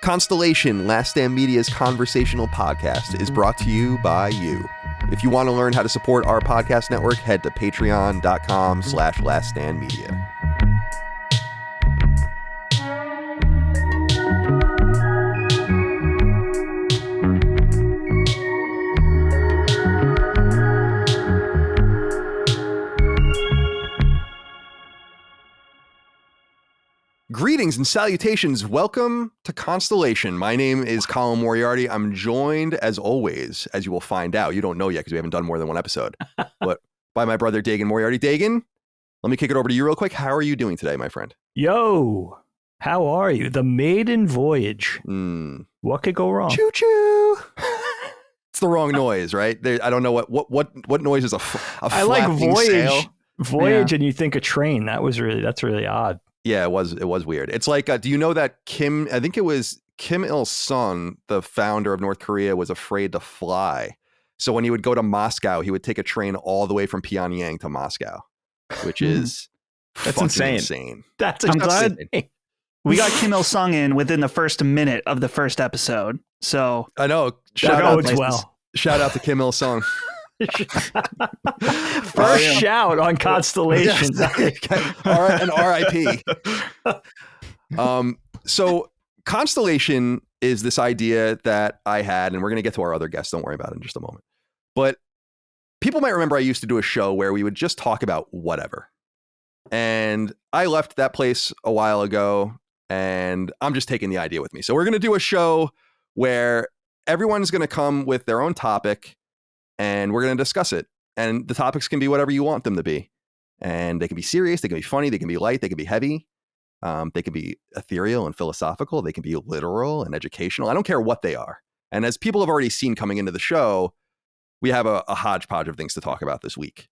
Constellation, Last Stand Media's conversational podcast, is brought to you by you. If you want to learn how to support our podcast network, head to patreon.com/laststandmedia. Greetings and salutations. Welcome to Constellation. My name is Colin Moriarty. I'm joined, as always, as you will find out. You don't know yet because we haven't done more than one episode. But by my brother, Dagan Moriarty. Dagan, let me kick it over to you real quick. How are you doing today, my friend? Yo, how are you? The maiden voyage. What could go wrong? Choo-choo. It's the wrong noise, right? I don't know what noise is a I like voyage. sail? Voyage, yeah. And you think a train. That's really odd. Yeah, it was weird. It's like, do you know that I think it was Kim Il-sung, the founder of North Korea, was afraid to fly. So when he would go to Moscow, he would take a train all the way from Pyongyang to Moscow, which is that's insane. That's I'm glad we got Kim Il-sung in within the first minute of the first episode. So I know. Shout out to Kim Il-sung. First shout on Constellation. An RIP. So Constellation is this idea that I had, and we're going to get to our other guests. Don't worry about it in just a moment. But people might remember I used to do a show where we would just talk about whatever. And I left that place a while ago, and I'm just taking the idea with me. So we're going to do a show where everyone's going to come with their own topic, and we're going to discuss it. And the topics can be whatever you want them to be. And they can be serious, they can be funny, they can be light, they can be heavy. They can be ethereal and philosophical. They can be literal and educational. I don't care what they are. And as people have already seen coming into the show, we have a hodgepodge of things to talk about this week.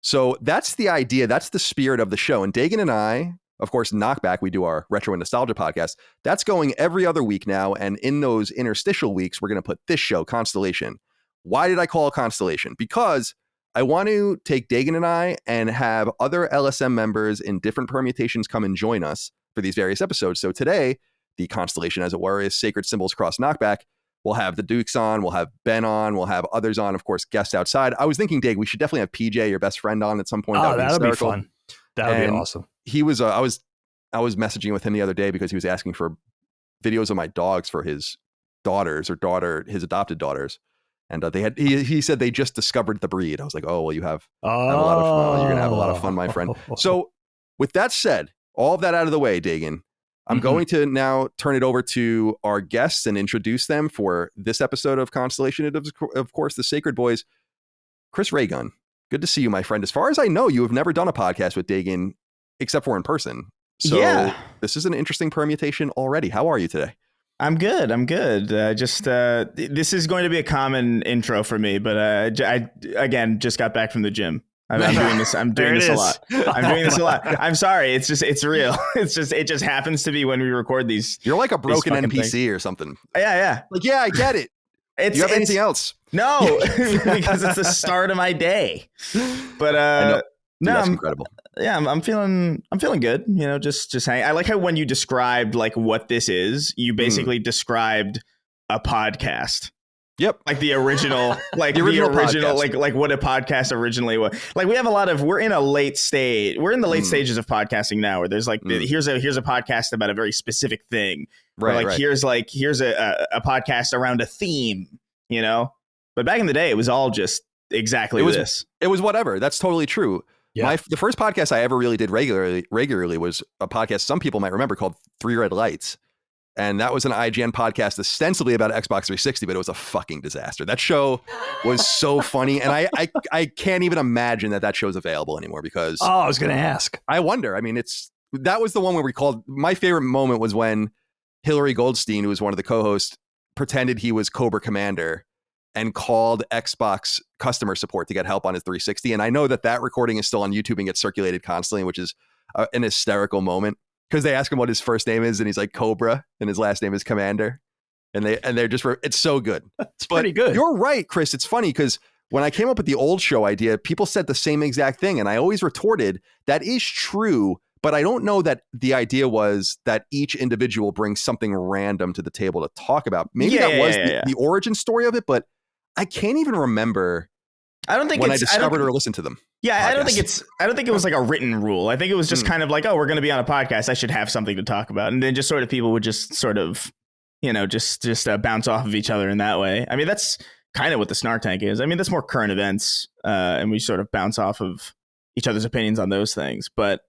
So that's the idea. That's the spirit of the show. And Dagan and I, of course, Knockback, we do our retro and nostalgia podcast. That's going every other week now. And in those interstitial weeks, we're going to put this show, Constellation. Why did I call it Constellation? Because I want to take Dagan and I and have other LSM members in different permutations come and join us for these various episodes. So today, the Constellation, as it were, is Sacred Symbols Cross Knockback. We'll have the Dukes on, we'll have Ben on, we'll have others on, of course, guests outside. I was thinking, Dag, we should definitely have PJ, your best friend, on at some point. Oh, that'll be fun. That would be awesome. He was, I was messaging with him the other day because he was asking for videos of my dogs for his daughters his adopted daughters. And he said they just discovered the breed. I was like, oh, well, have a lot of fun. You're going to have a lot of fun, my friend. So with that said, all of that out of the way, Dagan, I'm going to now turn it over to our guests and introduce them for this episode of Constellation. And of course, the Sacred Boys. Chris Raygun, good to see you, my friend. As far as I know, you have never done a podcast with Dagan except for in person. So yeah. This is an interesting permutation already. How are you today? I'm good. This is going to be a common intro for me, but I again just got back from the gym. I'm doing this. I'm doing this a lot. I'm sorry. It's real. It just happens to be when we record these. You're like a broken NPC or something. Yeah. Like, yeah, I get it. Do you have anything else? No, because it's the start of my day. But no, that's incredible. Yeah, I'm feeling good. You know, just hang. I like how when you described like what this is, you basically described a podcast. Yep, like the original, like the original, like what a podcast originally was. Like we're in a late stage. We're in the late stages of podcasting now, where there's like here's a podcast about a very specific thing. Right. Or here's a podcast around a theme. You know, but back in the day, it was all just exactly this. It was whatever. That's totally true. Yeah. The first podcast I ever really did regularly was a podcast some people might remember called Three Red Lights. And that was an IGN podcast ostensibly about Xbox 360, but it was a fucking disaster. That show was so funny. And I can't even imagine that show's available anymore because... Oh, I was going to ask. I wonder. I mean, that was the one where we called... My favorite moment was when Hillary Goldstein, who was one of the co-hosts, pretended he was Cobra Commander and called Xbox customer support to get help on his 360. And I know that recording is still on YouTube and gets circulated constantly, which is an hysterical moment because they ask him what his first name is and he's like Cobra and his last name is Commander. And they're just, it's so good. It's pretty good. You're right, Chris. It's funny because when I came up with the old show idea, people said the same exact thing. And I always retorted, that is true, But I don't know that the idea was that each individual brings something random to the table to talk about. Maybe the origin story of it, but I can't even remember. I don't think when I discovered or listened to them. Yeah, I don't think it was like a written rule. I think it was just kind of like, oh, we're going to be on a podcast. I should have something to talk about. And then just sort of people would just sort of, just bounce off of each other in that way. I mean, that's kind of what the Snark Tank is. I mean, that's more current events. And we sort of bounce off of each other's opinions on those things. But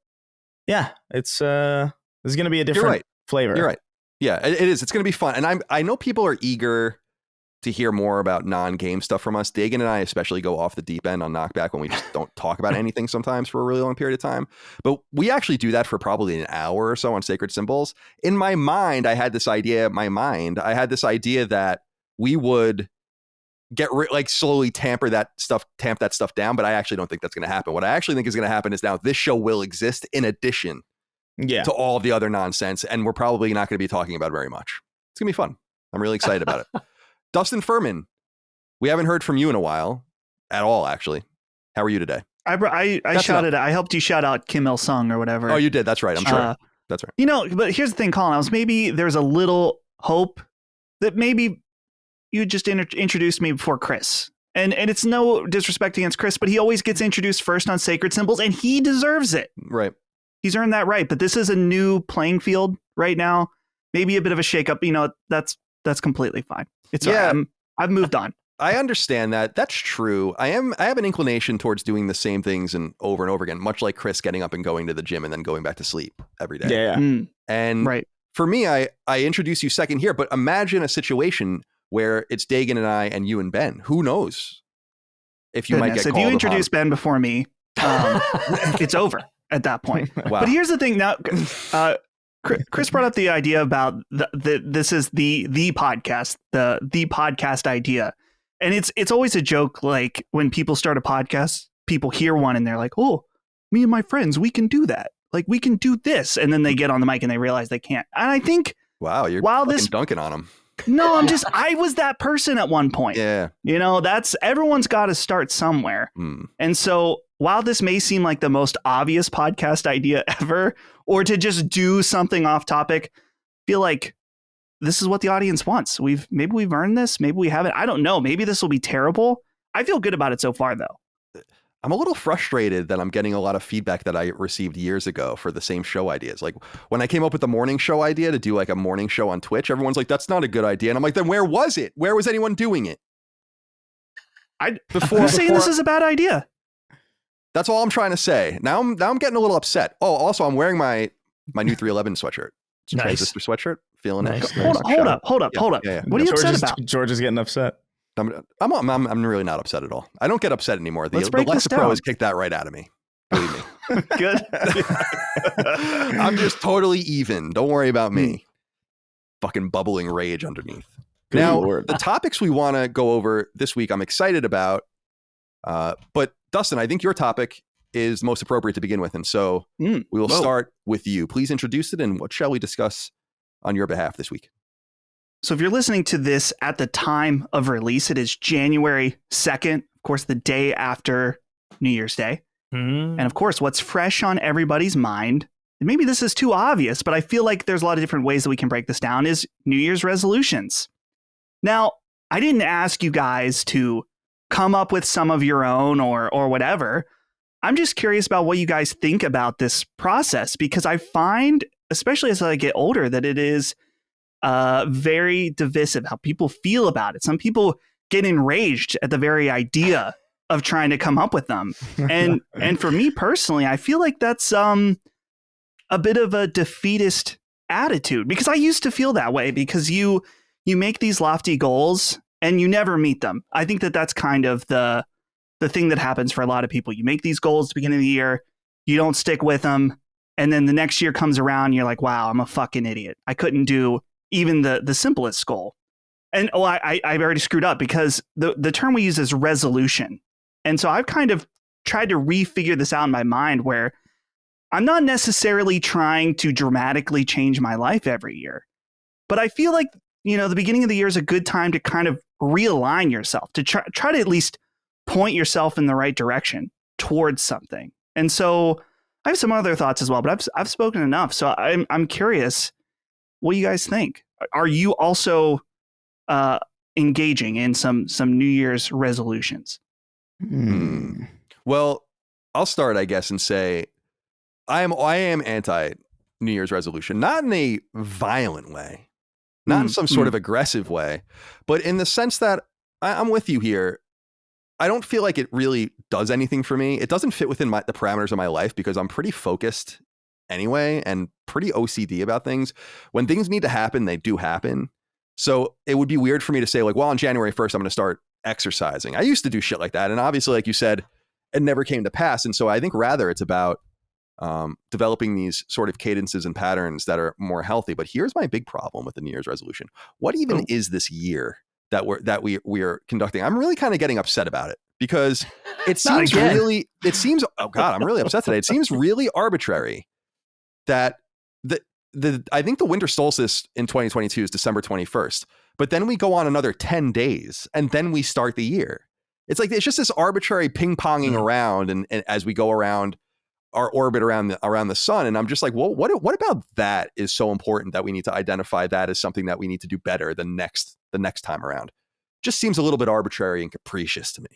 yeah, it's going to be a different flavor. You're right. Yeah, it is. It's going to be fun. And I know people are eager to hear more about non-game stuff from us. Dagan and I especially go off the deep end on Knockback when we just don't talk about anything sometimes for a really long period of time. But we actually do that for probably an hour or so on Sacred Symbols. In my mind, I had this idea that we would slowly tamp that stuff down, but I actually don't think that's going to happen. What I actually think is going to happen is now this show will exist in addition to all of the other nonsense, and we're probably not going to be talking about it very much. It's going to be fun. I'm really excited about it. Dustin Furman, we haven't heard from you in a while at all, actually. How are you today? I helped you shout out Kim Il-sung or whatever. Oh, you did. That's right. I'm sure. That's right. But here's the thing, Colin. Maybe there's a little hope that maybe you just introduced me before Chris. And it's no disrespect against Chris, but he always gets introduced first on Sacred Symbols, and he deserves it. Right. He's earned that right. But this is a new playing field right now. Maybe a bit of a shakeup. That's completely fine. It's all right. I've moved on. I understand that. That's true. I have an inclination towards doing the same things and over again, much like Chris getting up and going to the gym and then going back to sleep every day. Yeah. And for me, I introduce you second here, but imagine a situation where it's Dagan and I and you and Ben. Who knows if you might get called upon. If you introduce Ben before me, it's over at that point. Wow. But here's the thing now. Chris brought up the idea about this is the podcast, the podcast idea. And it's always a joke, like when people start a podcast, people hear one and they're like, oh, me and my friends, we can do that. Like we can do this. And then they get on the mic and they realize they can't. And I think, wow, you're dunking on them. No, I was that person at one point. Yeah. Everyone's got to start somewhere. And so while this may seem like the most obvious podcast idea ever, or to just do something off topic, I feel like this is what the audience wants. Maybe we've earned this. Maybe we haven't. I don't know. Maybe this will be terrible. I feel good about it so far, though. I'm a little frustrated that I'm getting a lot of feedback that I received years ago for the same show ideas. Like when I came up with the morning show idea to do like a morning show on Twitch, everyone's like, that's not a good idea. And I'm like, then where was it? Where was anyone doing it? Who's saying this is a bad idea? That's all I'm trying to say. Now I'm getting a little upset. Oh, also I'm wearing my new 311 sweatshirt. Nice. Transistor sweatshirt. Feeling nice. it. Hold up. Yeah. What are you upset about? George is getting upset. I'm really not upset at all. I don't get upset anymore. The Alexa Pro has kicked that right out of me. Believe me. Good. I'm just totally even. Don't worry about me. Fucking bubbling rage underneath. Good now, Lord. The topics we want to go over this week, I'm excited about. But Dustin, I think your topic is most appropriate to begin with. And so we will start with you. Please introduce it. And what shall we discuss on your behalf this week? So if you're listening to this at the time of release, it is January 2nd, of course, the day after New Year's Day. And of course, what's fresh on everybody's mind, and maybe this is too obvious, but I feel like there's a lot of different ways that we can break this down, is New Year's resolutions. Now, I didn't ask you guys to come up with some of your own or whatever. I'm just curious about what you guys think about this process, because I find, especially as I get older, that it is very divisive how people feel about it. Some people get enraged at the very idea of trying to come up with them. And for me personally, I feel like that's a bit of a defeatist attitude, because I used to feel that way, because you make these lofty goals and you never meet them. I think that's kind of the thing that happens for a lot of people. You make these goals at the beginning of the year, you don't stick with them, and then the next year comes around and you're like, wow, I'm a fucking idiot. I couldn't do even the simplest goal. And I've already screwed up, because the term we use is resolution. And so I've kind of tried to refigure this out in my mind, where I'm not necessarily trying to dramatically change my life every year, but I feel like, the beginning of the year is a good time to kind of realign yourself, to try to at least point yourself in the right direction towards something. And so I have some other thoughts as well, but I've spoken enough. So I'm curious what you guys think. Are you also engaging in some New Year's resolutions? Well, I'll start, I guess, and say I am anti New Year's resolution, not in a violent way, not in some sort of aggressive way, but in the sense that I'm with you here. I don't feel like it really does anything for me. It doesn't fit within the parameters of my life because I'm pretty focused anyway and pretty OCD about things. When things need to happen, they do happen. So it would be weird for me to say like, well, on January 1st, I'm going to start exercising. I used to do shit like that. And obviously, like you said, it never came to pass. And so I think rather it's about developing these sort of cadences and patterns that are more healthy. But here's my big problem with the New Year's resolution. What even is this year that we're conducting? I'm really kind of getting upset about it because it seems oh God, I'm really upset today. It seems really arbitrary that I think the winter solstice in 2022 is December 21st, but then we go on another 10 days and then we start the year. It's like, it's just this arbitrary ping ponging around and as we go around our orbit around the sun. And I'm just like, well, what about that is so important that we need to identify that as something that we need to do better the next time around? Just seems a little bit arbitrary and capricious to me.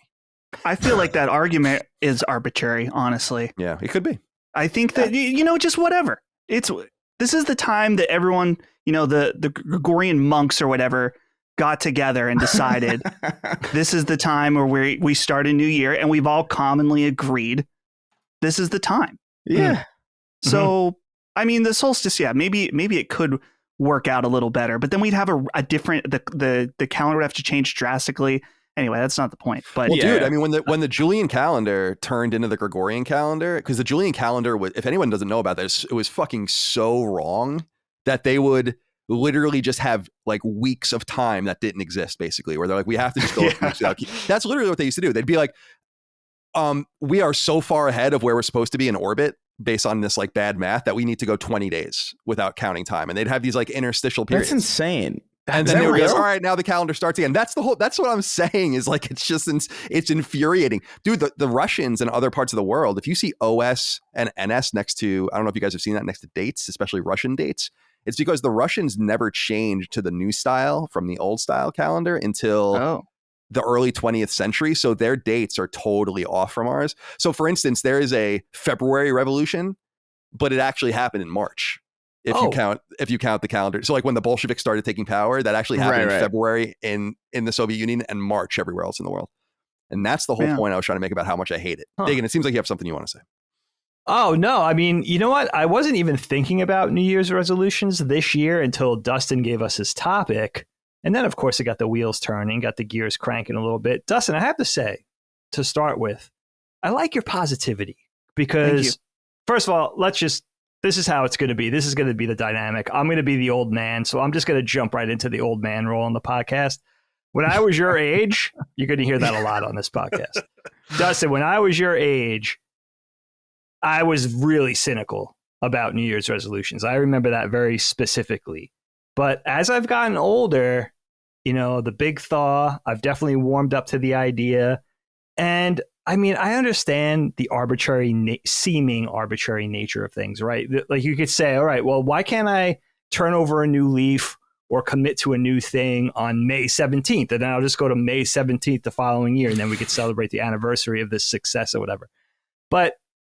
I feel like that argument is arbitrary, honestly. Yeah, it could be. I think that, just whatever. This is the time that everyone, the Gregorian monks or whatever got together and decided this is the time where we start a new year, and we've all commonly agreed this is the time. Yeah. So, I mean, the solstice, maybe it could work out a little better, but then we'd have a different, the calendar would have to change drastically. Anyway, that's not the point. But dude, I mean, when the Julian calendar turned into the Gregorian calendar, because the Julian calendar was, if anyone doesn't know about this, it was fucking so wrong that they would literally just have like weeks of time that didn't exist, basically, where they're like, we have to just go. That's literally what they used to do. They'd be like, we are so far ahead of where we're supposed to be in orbit based on this like bad math that we need to go 20 days without counting time. And they'd have these like interstitial periods. That's insane. And then they were like, all right, now the calendar starts again. That's what I'm saying is like, it's infuriating. Dude, the Russians and other parts of the world, if you see OS and NS next to, I don't know if you guys have seen that next to dates, especially Russian dates, it's because the Russians never changed to the new style from the old style calendar until the early 20th century. So their dates are totally off from ours. So for instance, there is a February revolution, but it actually happened in March. If you count the calendar. So like when the Bolsheviks started taking power, that actually happened in February in the Soviet Union and March everywhere else in the world. And that's the whole point I was trying to make about how much I hate it. Dagan, it seems like you have something you want to say. Oh, no. I mean, you know what? I wasn't even thinking about New Year's resolutions this year until Dustin gave us his topic. And then, of course, it got the wheels turning, got the gears cranking a little bit. Dustin, I have to say, to start with, I like your positivity because, first of all, this is how it's going to be. This is going to be the dynamic. I'm going to be the old man, so I'm just going to jump right into the old man role on the podcast. When I was your age, you're going to hear that a lot on this podcast. Dustin, when I was your age, I was really cynical about New Year's resolutions. I remember that very specifically. But as I've gotten older, the big thaw, I've definitely warmed up to the idea. And I mean, I understand the seeming arbitrary nature of things, right? Like you could say, all right, well, why can't I turn over a new leaf or commit to a new thing on May 17th? And then I'll just go to May 17th the following year, and then we could celebrate the anniversary of this success or whatever. But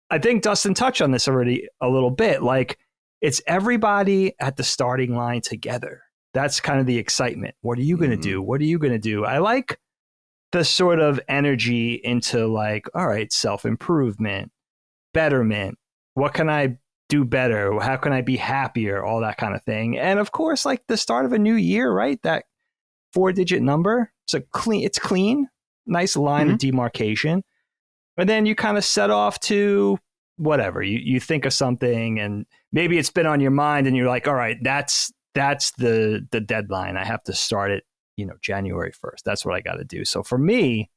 I think Dustin touched on this already a little bit. Like, it's everybody at the starting line together. That's kind of the excitement. What are you going to do? What are you going to do? I like the sort of energy into like, all right, self-improvement, betterment. What can I do better? How can I be happier? All that kind of thing. And of course, like the start of a new year, right? That 4-digit number. It's clean, nice line of demarcation. And then you kind of set off to whatever. You think of something and maybe it's been on your mind and you're like, all right, that's the deadline. I have to start it, January 1st. That's what I got to do. So for me,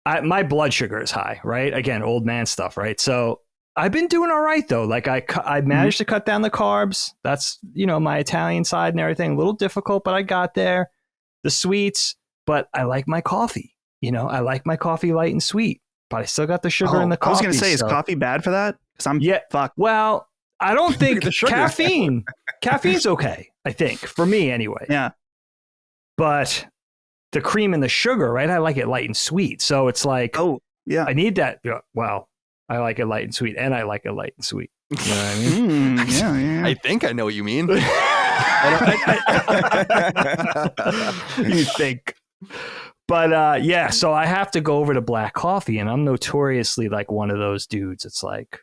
my blood sugar is high, right? Again, old man stuff, right? So I've been doing all right though. Like I managed to cut down the carbs. That's, my Italian side and everything. A little difficult, but I got there. The sweets, but I like my coffee. I like my coffee light and sweet, but I still got the sugar in the coffee. I was going to say, is coffee bad for that? Because I'm fucked. Well, I don't think The sugar. caffeine's okay, I think, for me anyway. Yeah. But the cream and the sugar, right? I like it light and sweet. So it's like, Oh, yeah. I need that. Well, I like it light and sweet, and I like it light and sweet. You know what I mean? Yeah. I think I know what you mean. You think. But so I have to go over to black coffee, and I'm notoriously like one of those dudes. It's like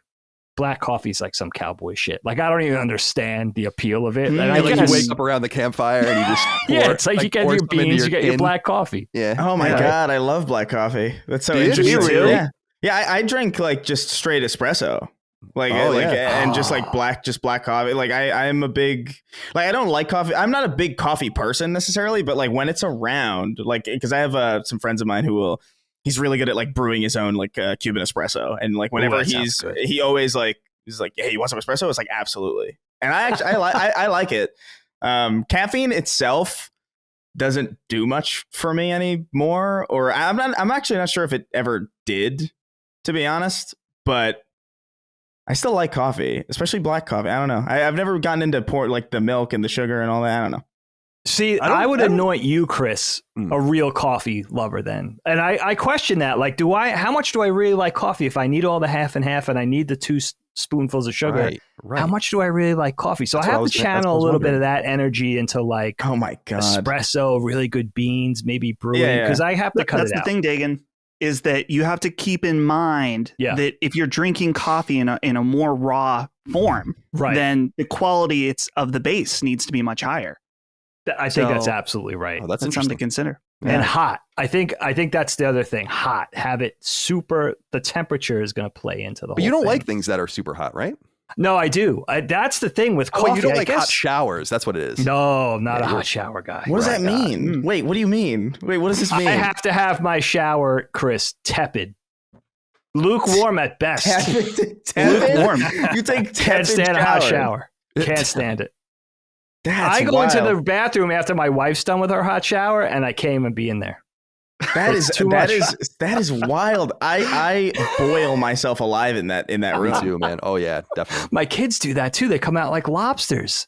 black coffee's like some cowboy shit. Like I don't even understand the appeal of it. And I like guess, you wake up around the campfire and you just pour, it's like you get your beans, you get your black coffee. Yeah. Oh my God, I love black coffee. That's so Do you? interesting. Really? Yeah. I drink like just straight espresso. And just like black coffee. Like I am a big, like I don't like coffee. I'm not a big coffee person necessarily, but like when it's around, like because I have some friends of mine he's really good at like brewing his own like Cuban espresso, and like whenever he always like he's like, hey, you want some espresso? It's like absolutely, and I like it. Caffeine itself doesn't do much for me anymore, or I'm actually not sure if it ever did, to be honest, but I still like coffee, especially black coffee. I don't know. I've never gotten into like the milk and the sugar and all that. I don't know. See, I would anoint you, Chris, a real coffee lover then. And I question that. Like, how much do I really like coffee? If I need all the half and half and I need the 2 spoonfuls of sugar, right. How much do I really like coffee? So I have to channel a little bit of that energy into like, oh my God, espresso, really good beans, maybe brewing, because I have to cut it out. That's the thing, Dagan, is that you have to keep in mind that if you're drinking coffee in a more raw form, then the quality of the base needs to be much higher. I think that's absolutely right. Oh, that's something to consider. Yeah. And hot. I think that's the other thing. Hot. Have it super. The temperature is going to play into the whole thing. But you don't like things that are super hot, right? No, I do. That's the thing with coffee. You don't like hot showers. That's what it is. No, I'm not a hot shower guy. What does that mean? Wait, what do you mean? Wait, what does this mean? I have to have my shower, Chris, tepid. Lukewarm at best. Tepid? Lukewarm. You take tepid Can't stand a hot shower. Can't stand it. I go into the bathroom after my wife's done with her hot shower, and I can't even be in there. That is wild. I boil myself alive in that room. Me too, man. Oh yeah, definitely. My kids do that too. They come out like lobsters.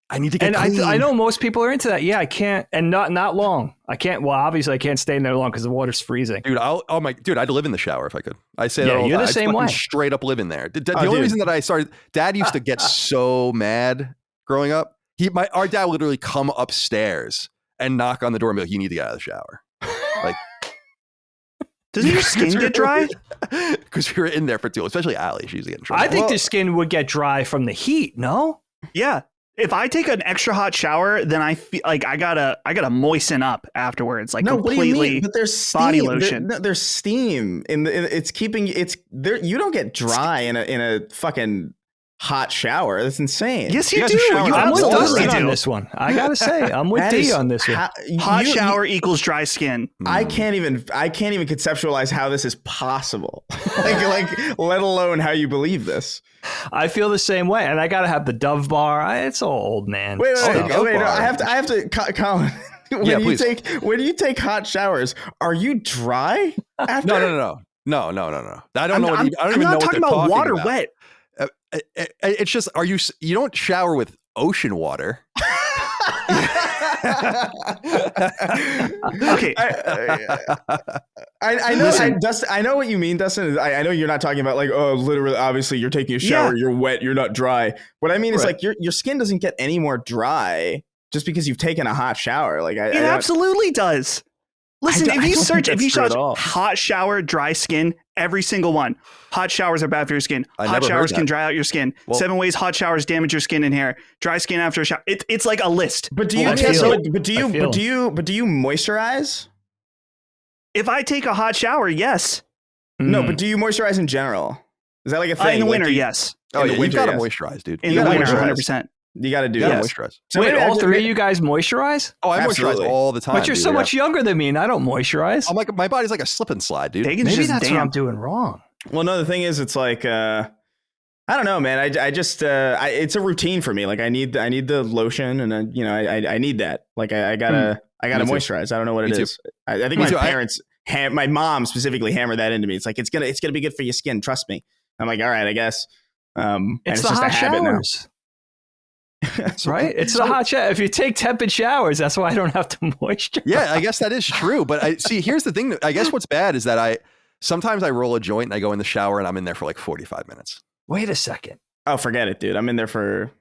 I need to get clean. I know most people are into that. Yeah, I can't, and not long. I can't. Well, obviously, I can't stay in there long because the water's freezing. Dude, I'd live in the shower if I could. I say that all the time. You're the same way. Straight up live in there. The only reason that I started, Dad used to get so mad growing up. Our dad would literally come upstairs and knock on the door and be like, "You need to get out of the shower." Like, doesn't your skin get dry? Because we were in there for too long, especially Allie. She used to get in trouble. I think the skin would get dry from the heat. No. Yeah. If I take an extra hot shower, then I feel like I gotta moisten up afterwards. Like completely. What do you mean? But there's steam. Body lotion. There's steam it's keeping it's there. You don't get dry in a fucking hot shower. That's insane. Yes, you do. I'm with Dustin on this one. I gotta say, I'm with D on this one. Hot shower equals dry skin. I can't even conceptualize how this is possible. like let alone how you believe this. I feel the same way, and I gotta have the Dove bar. It's all old man. Wait, no, I have to, Colin. When you take hot showers, are you dry after? No. I don't know. I don't even know what they're talking about. Water about. Wet. It's just, you don't shower with ocean water. Okay. I know. Dustin, I know what you mean, Dustin. I know you're not talking about like, oh, literally, obviously, you're taking a shower, you're wet, you're not dry. What I mean is like your skin doesn't get any more dry just because you've taken a hot shower. Like it absolutely does. Listen, if you search hot shower, dry skin, every single one. Hot showers are bad for your skin. Hot showers can dry out your skin. 7 ways hot showers damage your skin and hair. Dry skin after a shower. It's like a list. But do you moisturize? If I take a hot shower, yes. No, but do you moisturize in general? Is that like a thing? In the winter, yes. Oh, yeah, you gotta moisturize, dude. In the winter, 100%. You got to do moisturize. So wait, all three of you guys moisturize? Oh, I moisturize all the time. But you're so much younger than me, and I don't moisturize. I'm like, my body's like a slip and slide, dude. Maybe that's what I'm doing wrong. Well, no, the thing is, it's like, I don't know, man. I just, it's a routine for me. Like I need the lotion, and I need that. Like I gotta moisturize. I don't know what it is. I think my parents, my mom specifically hammered that into me. It's like it's gonna be good for your skin. Trust me. I'm like, all right, I guess. It's the hot showers. Right? It's the hot shower. If you take tepid showers, that's why I don't have to moisturize. Yeah, I guess that is true. But here's the thing. I guess what's bad is that sometimes I roll a joint and I go in the shower and I'm in there for like 45 minutes. Wait a second. Oh, forget it, dude. I'm in there for.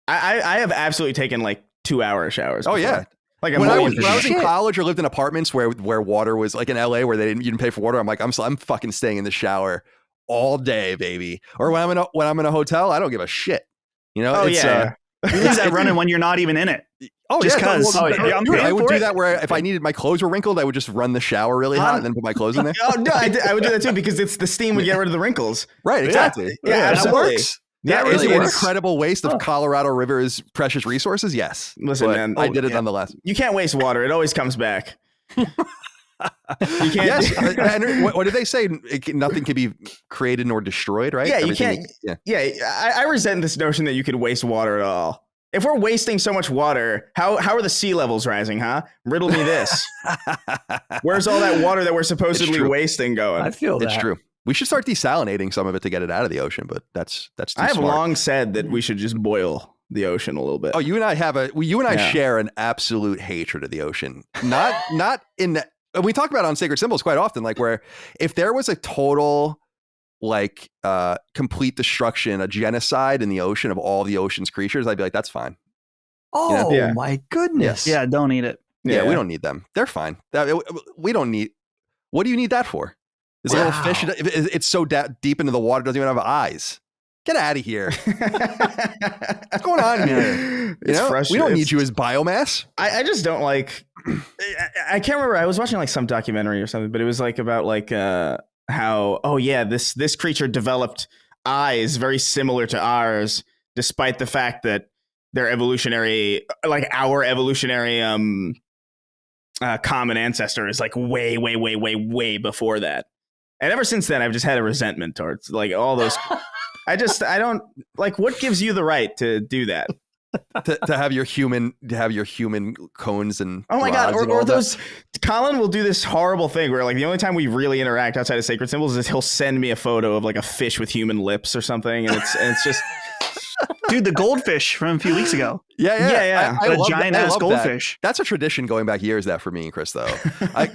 I have absolutely taken like 2-hour showers. Oh, before. yeah. Like when I was in college or lived in apartments where water was like in LA where you didn't pay for water, I'm like, I'm fucking staying in the shower all day, baby. Or when I'm in a hotel, I don't give a shit. You know? Oh, yeah. You leave that running when you're not even in it. Oh, just yeah. because. I would do that where if I needed my clothes were wrinkled, I would just run the shower really hot and then put my clothes in there. Oh, no, I would do that too because it's the steam would get rid of the wrinkles. Right, exactly. Yeah, that works. That really is an works. incredible waste of Colorado River's precious resources. Yes. Listen, man. I did it nonetheless. You can't waste water. It always comes back. You can't. Yes. And what did they say? Nothing can be created nor destroyed, right? Yeah, you can't. Yeah, I resent this notion that you could waste water at all. If we're wasting so much water, how are the sea levels rising, huh? Riddle me this. Where's all that water that we're supposedly wasting going? I feel that. It's true. We should start desalinating some of it to get it out of the ocean, but that's too I have smart. long said that we should just boil the ocean a little bit. Oh, you and I share an absolute hatred of the ocean. Not in that. We talk about it on Sacred Symbols quite often, like where if there was a total like complete destruction, a genocide in the ocean of all the ocean's creatures, I'd be like, that's fine. Oh my goodness. Yeah, don't eat it. Yeah, we don't need them. They're fine. We don't need. What do you need that for? There's a little fish. It's so deep into the water, it doesn't even have eyes. Get out of here. What's going on here? We don't need you as biomass. I just don't like. I can't remember. I was watching like some documentary or something, but it was like about like how this creature developed eyes very similar to ours, despite the fact that their evolutionary, like our evolutionary common ancestor is like way before that. And ever since then, I've just had a resentment towards like all those. I don't like, what gives you the right to do that? to have your human cones and oh my god, or those that. Colin will do this horrible thing where like the only time we really interact outside of Sacred Symbols is he'll send me a photo of like a fish with human lips or something, and it's just dude, the goldfish from a few weeks ago. Yeah. The giant ass goldfish. That's a tradition going back years. That for me and Chris though,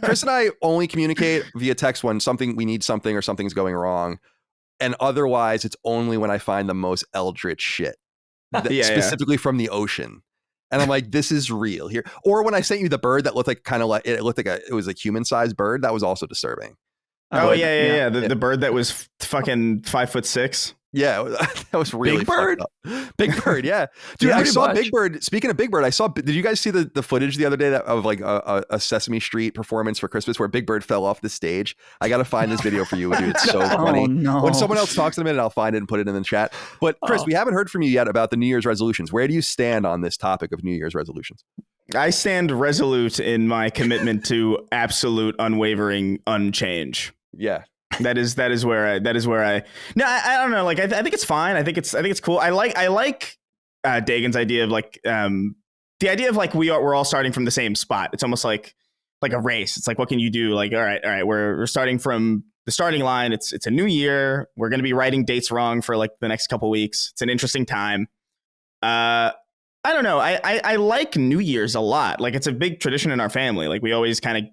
Chris and I only communicate via text when we need something or something's going wrong, and otherwise it's only when I find the most eldritch shit. Specifically from the ocean, and I'm like, this is real here. Or when I sent you the bird that looked like it was a human sized bird, that was also disturbing. The bird that was fucking 5'6". Yeah, that was really Big Bird. Big Bird, yeah. Dude, Yeah, I saw much. Big Bird. Speaking of Big Bird, did you guys see the footage the other day of like a Sesame Street performance for Christmas where Big Bird fell off the stage? I got to find this video for you, dude. It's so funny. No. When someone else talks in a minute, I'll find it and put it in the chat. But Chris, we haven't heard from you yet about the New Year's resolutions. Where do you stand on this topic of New Year's resolutions? I stand resolute in my commitment to absolute, unwavering unchange. Yeah. That is where I no, I don't know, like I think it's fine. I think it's cool. I like Dagan's idea of like the idea of like we're all starting from the same spot. It's almost like a race. It's like, what can you do? Like, all right, we're starting from the starting line. It's a new year. We're going to be writing dates wrong for like the next couple weeks. It's an interesting time. I don't know. I like New Year's a lot. Like, it's a big tradition in our family. Like, we always kind of,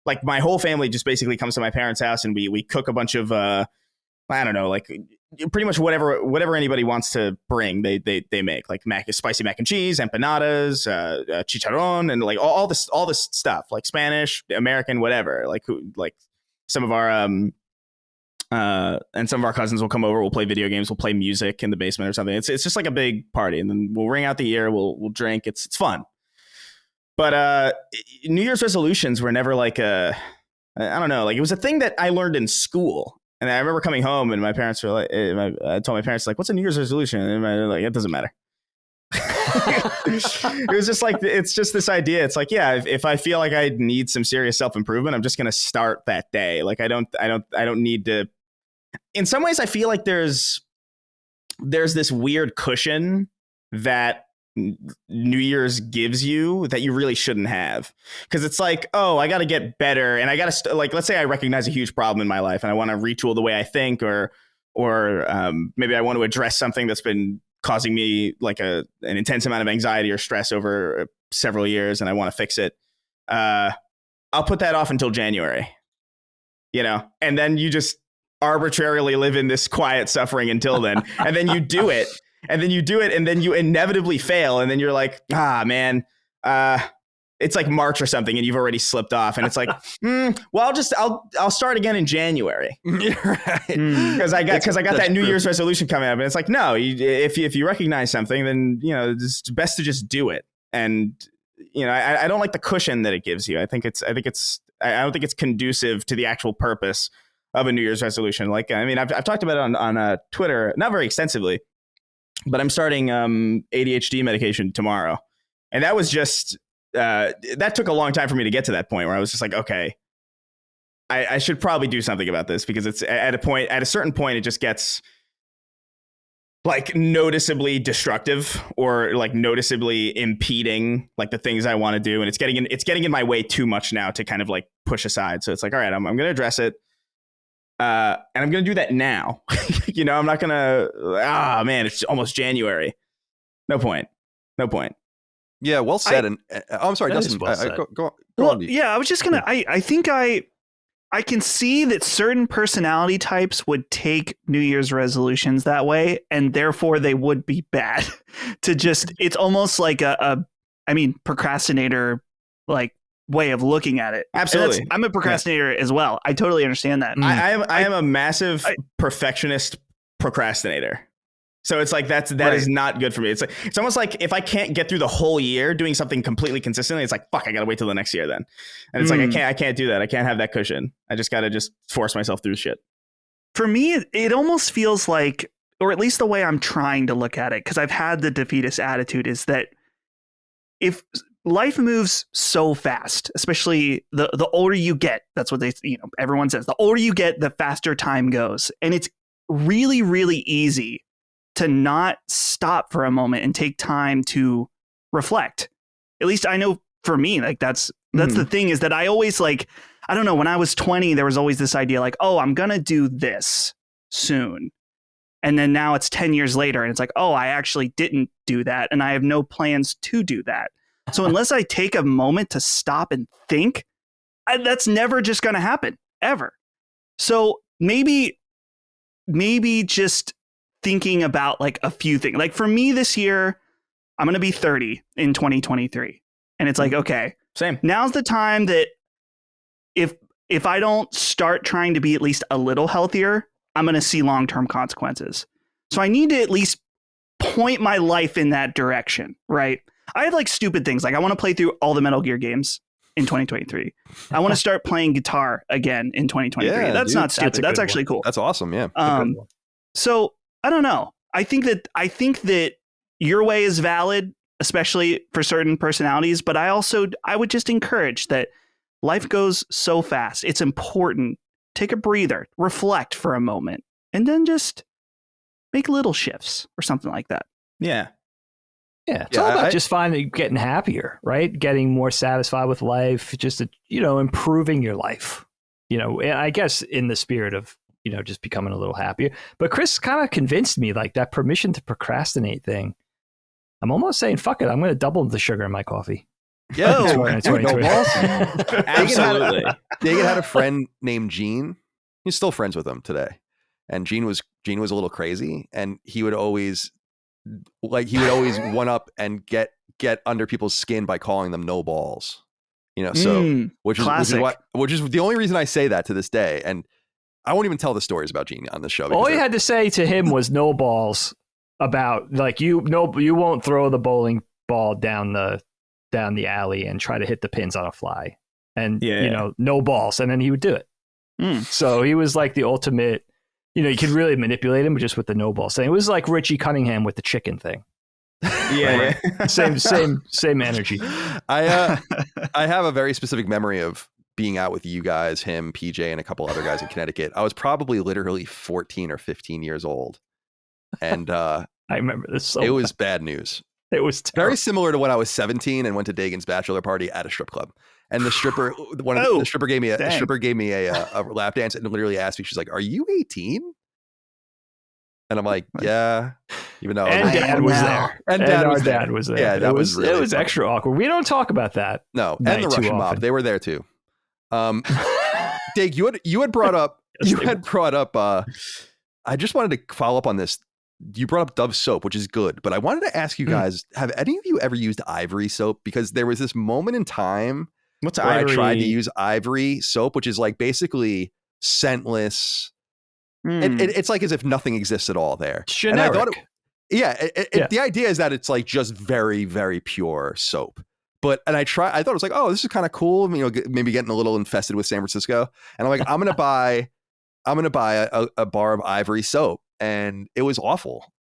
like, my whole family just basically comes to my parents' house and we cook a bunch of I don't know, like pretty much whatever anybody wants to bring, they make, like spicy mac and cheese, empanadas, chicharron, and like all this stuff, like Spanish, American, whatever. Like some of our and some of our cousins will come over. We'll play video games. We'll play music in the basement or something. It's just like a big party, and then we'll ring out the year. We'll drink. It's fun. But New Year's resolutions were never like I don't know, like it was a thing that I learned in school. And I remember coming home and my parents were like, I told my parents, like, what's a New Year's resolution? And they're like, it doesn't matter. It was just like, it's just this idea. It's like, yeah, if I feel like I need some serious self-improvement, I'm just going to start that day. Like, I don't need to. In some ways, I feel like there's this weird cushion that New Year's gives you that you really shouldn't have, because it's like, oh, I got to get better, and I got to like, let's say I recognize a huge problem in my life and I want to retool the way I think, or or maybe I want to address something that's been causing me like an intense amount of anxiety or stress over several years, and I want to fix it. I'll put that off until January, and then you just arbitrarily live in this quiet suffering until then. And then you do it, and then you inevitably fail. And then you're like, man, it's like March or something, and you've already slipped off. And it's like, well, I'll start again in January. Right. Because I got that New Year's resolution coming up, and it's like, no, if you recognize something, then it's best to just do it. And I don't like the cushion that it gives you. I don't think it's conducive to the actual purpose of a New Year's resolution. Like, I mean, I've talked about it on Twitter, not very extensively, but I'm starting ADHD medication tomorrow, and that was just that took a long time for me to get to that point where I was just like, okay, I should probably do something about this, because it's at a certain point, it just gets like noticeably destructive or like noticeably impeding like the things I want to do. And it's getting in my way too much now to kind of like push aside. So it's like, all right, I'm going to address it. And I'm going to do that now. I'm not going to, man, it's almost January. No point. Yeah. Well said. I'm sorry, Dustin. Go on. Yeah, I was just going to, I think I can see that certain personality types would take New Year's resolutions that way, and therefore they would be bad to just, it's almost like procrastinator like way of looking at it. Absolutely. I'm a procrastinator as well. I totally understand that. I am a massive perfectionist procrastinator. So it's like that is not good for me. It's almost like if I can't get through the whole year doing something completely consistently, it's like, fuck, I gotta wait till the next year then. And it's like I can't do that. I can't have that cushion. I just gotta force myself through shit. For me, it almost feels like, or at least the way I'm trying to look at it, because I've had the defeatist attitude, is that if life moves so fast, especially the older you get, that's what everyone says, the older you get, the faster time goes. And it's really, really easy to not stop for a moment and take time to reflect. At least I know for me, like that's the thing, is that I always like, I don't know, when I was 20, there was always this idea like, oh, I'm going to do this soon. And then now it's 10 years later and it's like, oh, I actually didn't do that. And I have no plans to do that. So unless I take a moment to stop and think, that's never just going to happen ever. So maybe just thinking about like a few things. Like for me this year, I'm going to be 30 in 2023. And it's like, okay, same. Now's the time that if I don't start trying to be at least a little healthier, I'm going to see long-term consequences. So I need to at least point my life in that direction, right? I have like stupid things. Like I want to play through all the Metal Gear games in 2023. I want to start playing guitar again in 2023. Yeah, that's not stupid. That's actually cool. That's awesome. Yeah. So I don't know. I think that your way is valid, especially for certain personalities. But I would just encourage that life goes so fast. It's important. Take a breather, reflect for a moment, and then just make little shifts or something like that. Yeah. Yeah. It's all about just getting happier, right? Getting more satisfied with life, just, improving your life, I guess in the spirit of, just becoming a little happier. But Chris kind of convinced me, like that permission to procrastinate thing. I'm almost saying, fuck it. I'm going to double the sugar in my coffee. Yeah. Absolutely. Dagan had a friend named Gene. He's still friends with him today. And Gene was a little crazy. And he would always one up and get under people's skin by calling them no balls. Which is the only reason I say that to this day. And I won't even tell the stories about Gene on this show. All you had to say to him was no balls, about like you won't throw the bowling ball down the alley and try to hit the pins on a fly, and no balls, and then he would do it. So he was like the ultimate. You could really manipulate him just with the no balls thing. It was like Richie Cunningham with the chicken thing. Yeah, right? Same energy. I have a very specific memory of being out with you guys, him, PJ, and a couple other guys in Connecticut. I was probably literally 14 or 15 years old. And I remember this. It was bad news. It was terrible. Very similar to when I was 17 and went to Dagan's bachelor party at a strip club. And the stripper, the stripper gave me a lap dance and literally asked me, she's like, "Are you 18?" And I'm like, yeah, even though and Dad was there. And our dad was there. Yeah, that was really it was fun. extra awkward. We don't talk about that. No, and the Russian mob, they were there too. Dig, you had brought up I just wanted to follow up on this. You brought up Dove soap, which is good, but I wanted to ask you guys, have any of you ever used Ivory soap? Because there was this moment in time where I tried to use Ivory soap, which is like basically scentless. It's like as if nothing exists at all there. Generic. And I thought the idea is that it's like just very, very pure soap. I thought it was like, oh, this is kind of cool. You know, maybe getting a little infested with San Francisco. And I'm like, I'm gonna buy a bar of Ivory soap, and it was awful.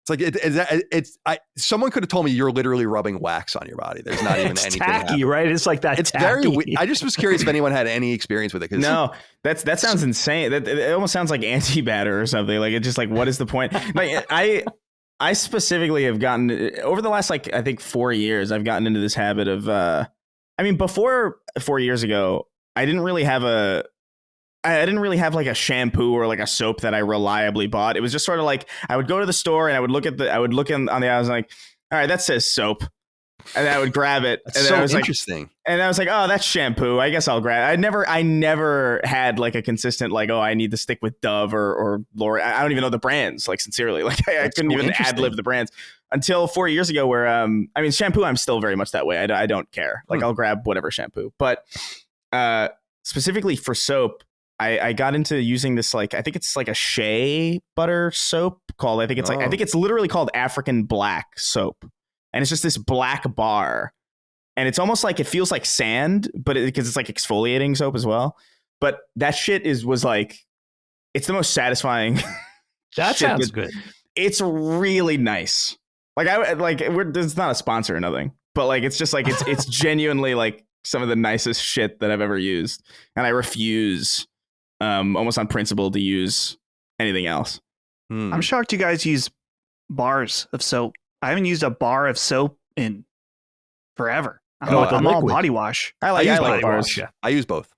It's like someone could have told me you're literally rubbing wax on your body. There's not even anything tacky, happening. right? It's like that. It's tacky. I just was curious if anyone had any experience with it. No, that sounds insane. It almost sounds like anti-batter or something. Like it's just like, what is the point? Like I specifically have gotten over the last I think 4 years. I've gotten into this habit of. Before 4 years ago, I didn't really have like a shampoo or like a soap that I reliably bought. It was just sort of like I would go to the store and I would look on the aisle and I was like, all right, that says soap. And then I would grab it. That's and then so I was interesting. And I was like, oh, that's shampoo. I guess I'll grab it. I never had like a consistent like, oh, I need to stick with Dove or L'Oreal. I don't even know the brands, like sincerely. Like I couldn't even ad-lib the brands until 4 years ago where shampoo, I'm still very much that way. I don't care. Like I'll grab whatever shampoo. But specifically for soap, I got into using this, like, I think it's like a shea butter soap called, I think it's literally called African black soap. And it's just this black bar. And it's almost like, it feels like sand, but because it's like exfoliating soap as well. But that shit was like, it's the most satisfying. That sounds good. It's really nice. It's not a sponsor or nothing, but like, it's just like, it's genuinely like some of the nicest shit that I've ever used. And I refuse almost on principle to use anything else. I'm shocked you guys use bars of soap. I haven't used a bar of soap in forever. I'm all body wash. I use body bars. Yeah. I use both.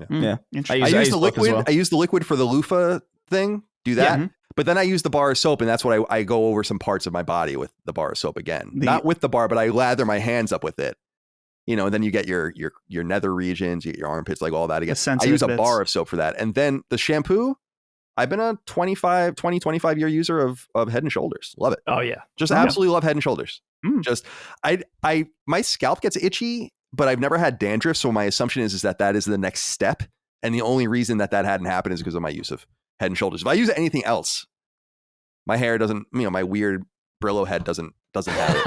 Yeah. I use the liquid. Well. I use the liquid for the loofah thing. Do that. Yeah. But then I use the bar of soap, and that's what I go over some parts of my body with the bar of soap again. Not with the bar, but I lather my hands up with it. You know, and then you get your nether regions, you get your armpits, like all that again. I use a bar of soap for that. And then the shampoo, I've been a 25 year user of Head and Shoulders. Love it. Oh yeah. Just absolutely love Head and Shoulders. Just my scalp gets itchy, but I've never had dandruff. So my assumption is that is the next step. And the only reason that hadn't happened is because of my use of Head and Shoulders. If I use anything else, my hair doesn't, my weird Brillo head doesn't have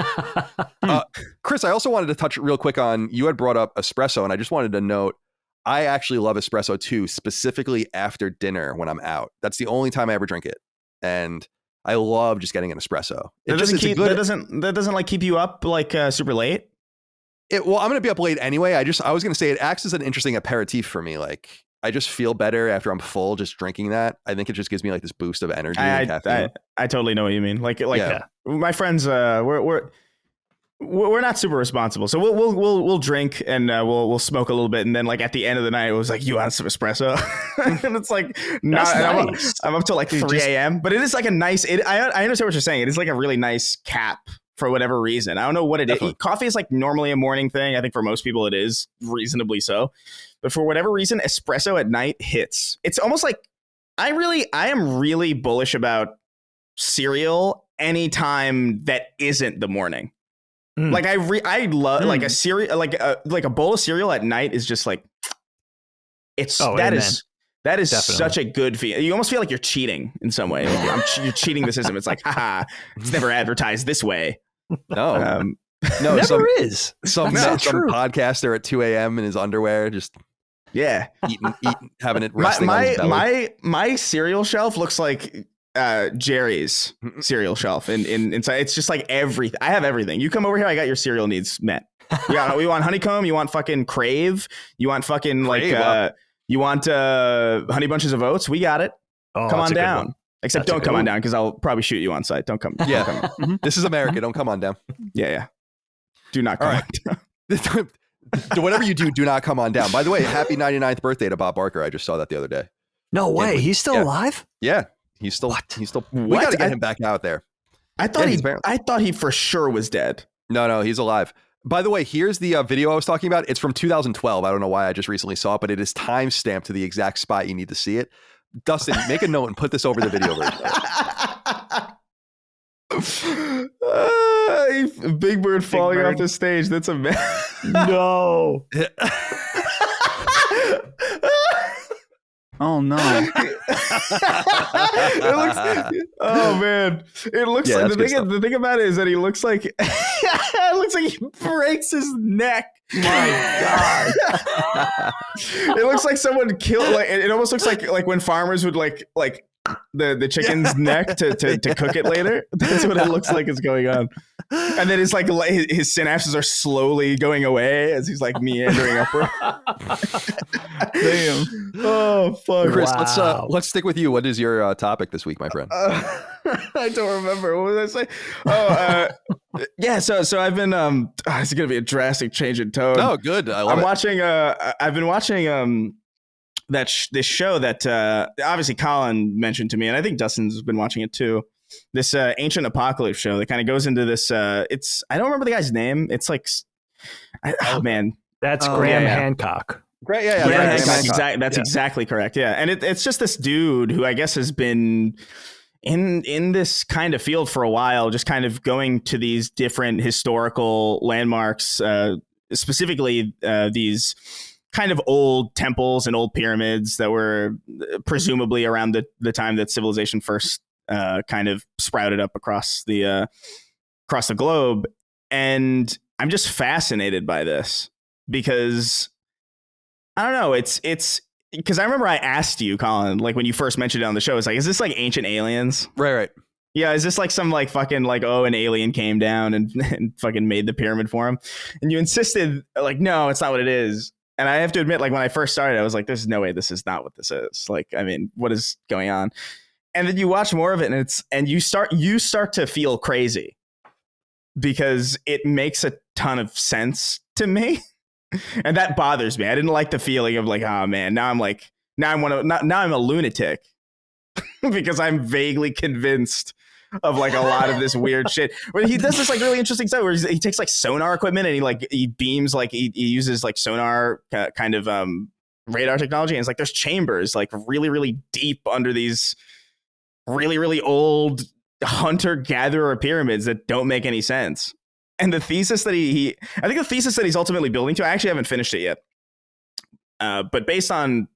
it. Chris, I also wanted to touch real quick on, you had brought up espresso, and I just wanted to note, I actually love espresso too, specifically after dinner when I'm out. That's the only time I ever drink it. And I love just getting an espresso. That doesn't like keep you up like super late? Well, I'm going to be up late anyway. I was going to say it acts as an interesting aperitif for me. Like I just feel better after I'm full just drinking that. I think it just gives me like this boost of energy. I totally know what you mean. Like my friends, we're not super responsible, so we'll drink and we'll smoke a little bit, and then like at the end of the night, it was like, you want some espresso? And it's like, nice. I'm up till like 3 a.m. But it is like a nice. I understand what you're saying. It is like a really nice cap for whatever reason. I don't know what it is. Coffee is like normally a morning thing. I think for most people it is reasonably so. But for whatever reason, espresso at night hits. It's almost like I am really bullish about cereal anytime that isn't the morning. Like I love like a cereal, like a bowl of cereal at night is just like, that is definitely. Such a good feeling. You almost feel like you're cheating in some way. Like you're cheating the system. It's like, haha, it's never advertised this way. No, no, never is. Some podcaster at 2 a.m. in his underwear, just eating, having it resting on his belly. My cereal shelf looks like Jerry's cereal shelf. Inside, it's just like everything. I have everything. You come over here, I got your cereal needs met. We want honeycomb. You want fucking Crave. You want fucking you want Honey Bunches of Oats. We got it. Oh, come on down. Except don't come on down because I'll probably shoot you on site. Don't come. Yeah. Don't come. This is America. Don't come on down. Yeah. Do not come on down. Whatever you do not come on down. By the way, happy 99th birthday to Bob Barker. I just saw that the other day. No way. He's still alive? Yeah. He's still. What? We got to get him back out there. I thought he for sure was dead. No, he's alive. By the way, here's the video I was talking about. It's from 2012. I don't know why I just recently saw it, but it is time stamped to the exact spot you need to see it. Dustin, make a note and put this over the video version. Big Bird falling off the stage. That's a mess. No. Oh no! Oh man! It looks like the thing about it is that he looks like it looks like he breaks his neck. My God! It looks like someone killed. Like it almost looks like when farmers would like the chicken's neck to cook it later. That's what it looks like is going on. And then it's like his synapses are slowly going away as he's like meandering upward. Damn. Oh fuck. Chris, let's stick with you. What is your topic this week, my friend? I don't remember. What was I say? Yeah. So I've been. It's gonna be a drastic change in tone. Oh, good. I'm watching. I've been watching. This show that obviously Colin mentioned to me, and I think Dustin's been watching it too. This ancient apocalypse show that kind of goes into this. I don't remember the guy's name. It's like, man, that's Graham Hancock. Great, yeah. Graham Hancock. Hancock. That's exactly correct. Yeah, and it's just this dude who I guess has been in this kind of field for a while, just kind of going to these different historical landmarks, specifically these kind of old temples and old pyramids that were presumably around the time that civilization first kind of sprouted up across the globe. And I'm just fascinated by this because I don't know. It's because I remember I asked you, Colin, like when you first mentioned it on the show, it's like, is this like ancient aliens? Right. Yeah, is this like some like fucking like, oh, an alien came down and fucking made the pyramid for him? And you insisted like, no, it's not what it is. And I have to admit, like when I first started, I was like, there's no way this is not what this is. Like, I mean, what is going on? And then you watch more of it and you start to feel crazy because it makes a ton of sense to me. And that bothers me. I didn't like the feeling of like, oh man, now I'm a lunatic because I'm vaguely convinced of like a lot of this weird shit where he does this like really interesting stuff where he takes like sonar equipment and he beams, like he uses like sonar kind of radar technology. And it's like, there's chambers like really, really deep under these really, really old hunter gatherer pyramids that don't make any sense. And the thesis that I think the thesis that he's ultimately building to, I actually haven't finished it yet. But based on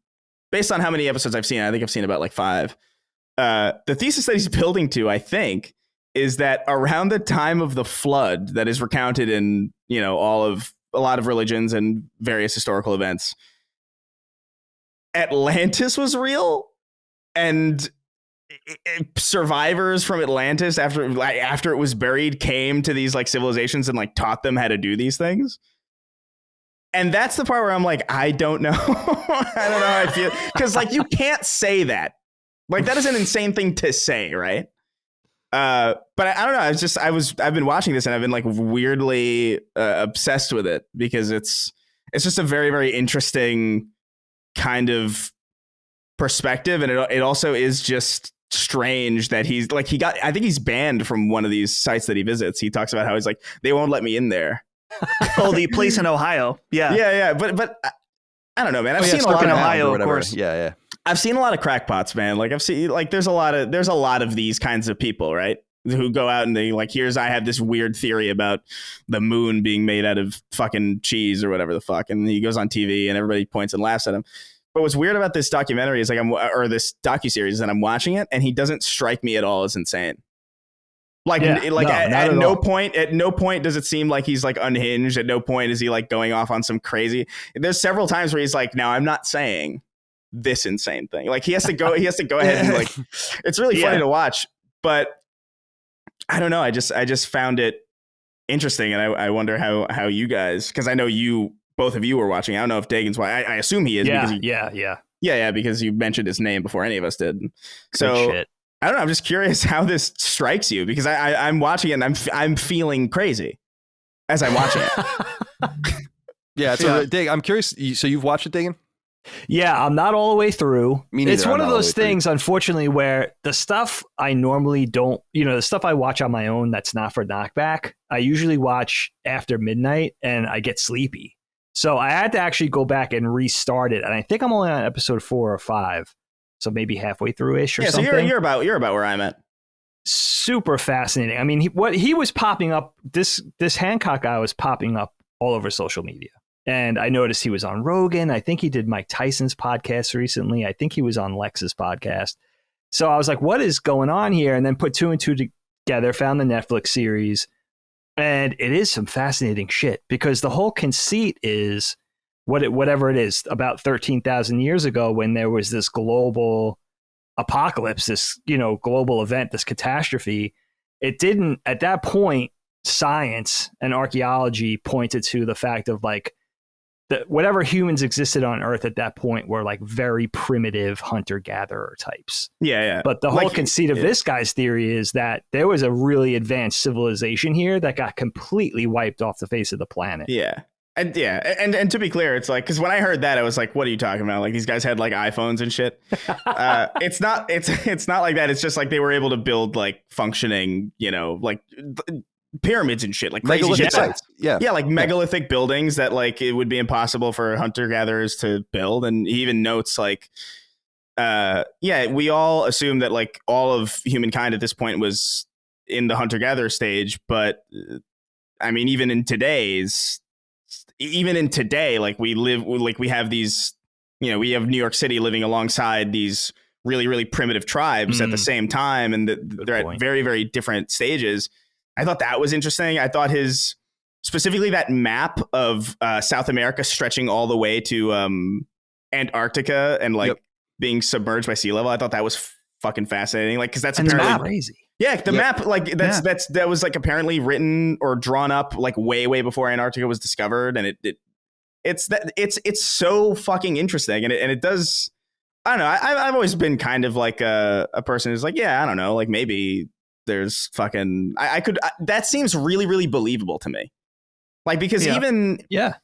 how many episodes I've seen, I think I've seen about like 5. The thesis that he's building to, I think, is that around the time of the flood that is recounted in, you know, a lot of religions and various historical events, Atlantis was real, and survivors from Atlantis after it was buried came to these like civilizations and like taught them how to do these things. And that's the part where I'm like, I don't know. I don't know how I feel, because like you can't say that. Like that is an insane thing to say, right? But I don't know. I've been watching this and I've been like weirdly obsessed with it because it's just a very, very interesting kind of perspective, and it also is just strange that he's like I think he's banned from one of these sites that he visits. He talks about how he's like, they won't let me in there. Oh, the place in Ohio. Yeah. But I don't know, man. I've seen a lot in of Ohio, of course. Yeah. I've seen a lot of crackpots, man. Like I've seen like there's a lot of these kinds of people, right? Who go out and they like, I have this weird theory about the moon being made out of fucking cheese or whatever the fuck. And he goes on TV and everybody points and laughs at him. But what's weird about this documentary is like this docuseries is that I'm watching it and he doesn't strike me at all as insane. Like, at no point does it seem like he's like unhinged. At no point is he like going off on some crazy. There's several times where he's like, now I'm not saying this insane thing. Like he has to go ahead and like, it's really funny to watch, but I don't know. I just found it interesting. And I wonder how you guys, cause I know both of you were watching. I don't know if Dagan's why. I assume he is. Yeah. Because you mentioned his name before any of us did. So I don't know. I'm just curious how this strikes you because I'm watching it and I'm feeling crazy as I'm watching it. Yeah. So Dag, I'm curious. So you've watched it, Dagan? Yeah, I'm not all the way through. Me neither. It's one I'm of not all the those way through. things, unfortunately, where the stuff I normally don't, the stuff I watch on my own that's not for knockback, I usually watch after midnight and I get sleepy. So I had to actually go back and restart it. And I think I'm only on episode 4 or 5. So maybe halfway through-ish or something. So you're about where I'm at. Super fascinating. I mean, he was popping up, this Hancock guy was popping up all over social media. And I noticed he was on Rogan. I think he did Mike Tyson's podcast recently. I think he was on Lex's podcast. So I was like, what is going on here? And then put 2 and 2 together, found the Netflix series. And it is some fascinating shit because the whole conceit is whatever it is, about 13,000 years ago when there was this global apocalypse, this, global event, this catastrophe. It didn't, at that point, science and archaeology pointed to the fact of like, that whatever humans existed on Earth at that point were like very primitive hunter-gatherer types. Yeah. But the whole conceit of this guy's theory is that there was a really advanced civilization here that got completely wiped off the face of the planet. Yeah. And to be clear, it's like, because when I heard that, I was like, what are you talking about? Like these guys had like iPhones and shit. It's not like that. It's just like they were able to build like functioning, like pyramids and shit, like crazy shit. Sites. Yeah, like megalithic buildings that like it would be impossible for hunter gatherers to build. And he even notes like, we all assume that like all of humankind at this point was in the hunter gatherer stage, but I mean, even in today, like we have these, we have New York City living alongside these really, really primitive tribes at the same time, and they're at very, very different stages. I thought that was interesting. I thought specifically that map of South America stretching all the way to Antarctica and like being submerged by sea level. I thought that was fucking fascinating. Like, because that's apparently crazy. Yeah, the map, like that was like apparently written or drawn up like way before Antarctica was discovered, and it's so fucking interesting, and it does. I don't know. I've always been kind of like a person who's like, yeah, I don't know, like maybe there's fucking that seems really, really believable to me. Like, because even I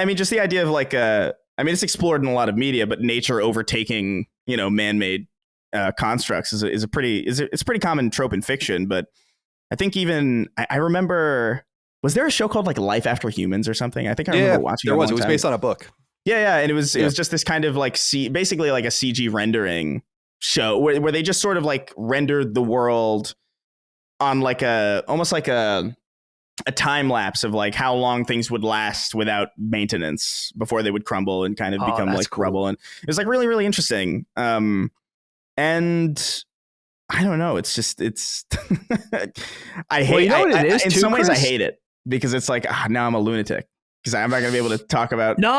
mean, just the idea of like I mean, it's explored in a lot of media, but nature overtaking man-made constructs is a pretty common trope in fiction. But I think even I remember, was there a show called like Life After Humans or something? I think I remember watching. There was. It was based on a book. Yeah, and it was just this kind of like basically like a CG rendering show where they just sort of like rendered the world on like almost like a time lapse of like how long things would last without maintenance before they would crumble and kind of become like rubble. And it was like really, really interesting. And I don't know. It's just I hate. In some ways, I hate it because it's like now I'm a lunatic because I'm not going to be able to talk about. No,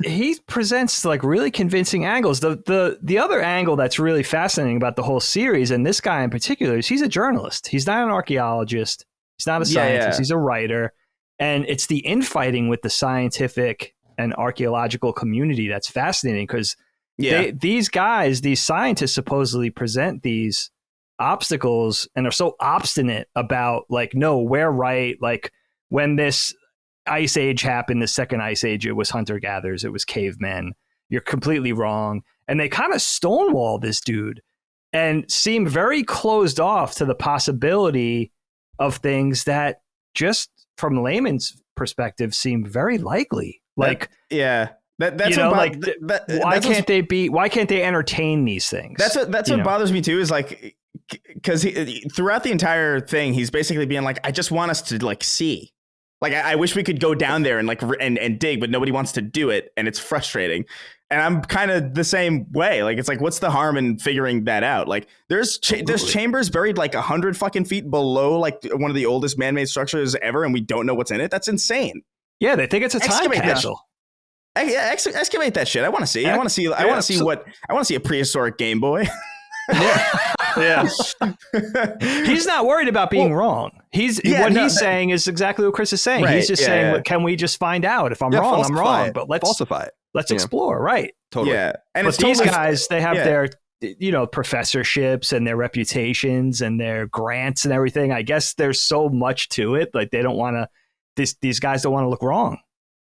he presents like really convincing angles. The other angle that's really fascinating about the whole series, and this guy in particular, is he's a journalist. He's not an archaeologist. He's not a scientist. He's a writer. And it's the infighting with the scientific and archaeological community that's fascinating because these guys, these scientists supposedly present these obstacles and are so obstinate about like, no, we're right. Like when this ice age happened, the second ice age, it was hunter-gatherers, it was cavemen. You're completely wrong. And they kind of stonewall this dude and seem very closed off to the possibility of things that just from layman's perspective seem very likely. Like, that's why can't they entertain these things? That's what bothers me too, is like, because throughout the entire thing, he's basically being like, I just want us to like see. Like, I wish we could go down there and like and dig, but nobody wants to do it, and it's frustrating. And I'm kind of the same way. Like, it's like, what's the harm in figuring that out? Like, there's chambers buried like 100 fucking feet below like one of the oldest man-made structures ever, and we don't know what's in it. That's insane. Yeah, they think it's a time capsule. Excavate that shit. I want to see. I want to see a prehistoric Game Boy. Yeah. He's not worried about being wrong. He's saying is exactly what Chris is saying. Right, he's just saying, can we just find out if I'm wrong? I'm wrong, but let's falsify it. Let's explore. Right. Totally. Yeah. And but these guys, they have their, professorships and their reputations and their grants and everything. I guess there's so much to it. Like they don't want to, these guys don't want to look wrong.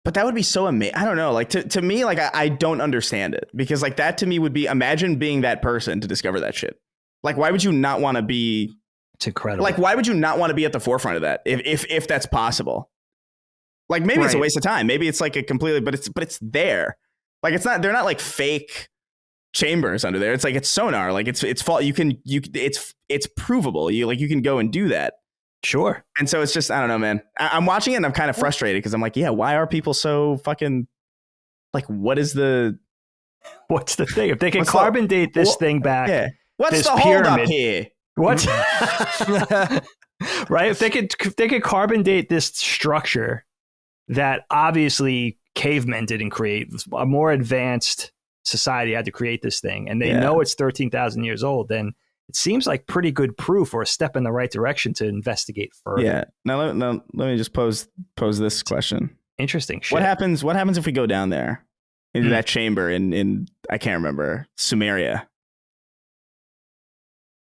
But that would be so amazing. I don't know. Like to me, like I don't understand it, because like that to me would be, imagine being that person to discover that shit. Like, why would you not want to be? It's incredible. Like, why would you not want to be at the forefront of that if that's possible? Like, maybe it's a waste of time. Maybe it's like a completely, but it's there. Like, it's not. They're not like fake chambers under there. It's like it's sonar. Like it's fault. It's provable. You can go and do that. Sure. And so it's just, I don't know, man. I'm watching it and I'm kind of frustrated because I'm like, yeah, why are people so fucking like, what's the thing? If they can carbon date this thing back, yeah. What's the pyramid, hold up here? What? Right? If they could carbon date this structure that obviously cavemen didn't create, a more advanced society had to create this thing, and they know it's 13,000 years old, then it seems like pretty good proof or a step in the right direction to investigate further. Yeah. Now let me just pose this question. Interesting shit. What happens if we go down there into that chamber in I can't remember, Sumeria?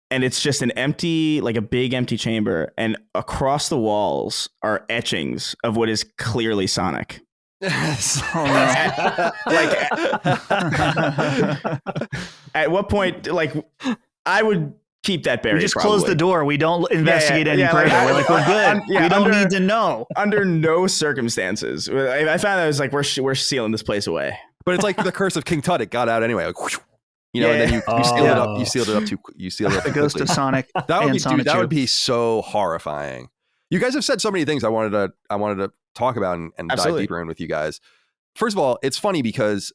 And it's just an empty, like a big empty chamber, and across the walls are etchings of what is clearly Sonic. At what point, like, I would keep that buried. We just close the door. We don't investigate any further. Like, we're good. We don't need to know. Under no circumstances. I found that it was like, we're sealing this place away. But it's like the curse of King Tut. It got out anyway. Like, and then you sealed it up. You sealed it up The ghost of Sonic. That would be so horrifying. You guys have said so many things I wanted to talk about and dive deeper in with you guys. First of all, it's funny because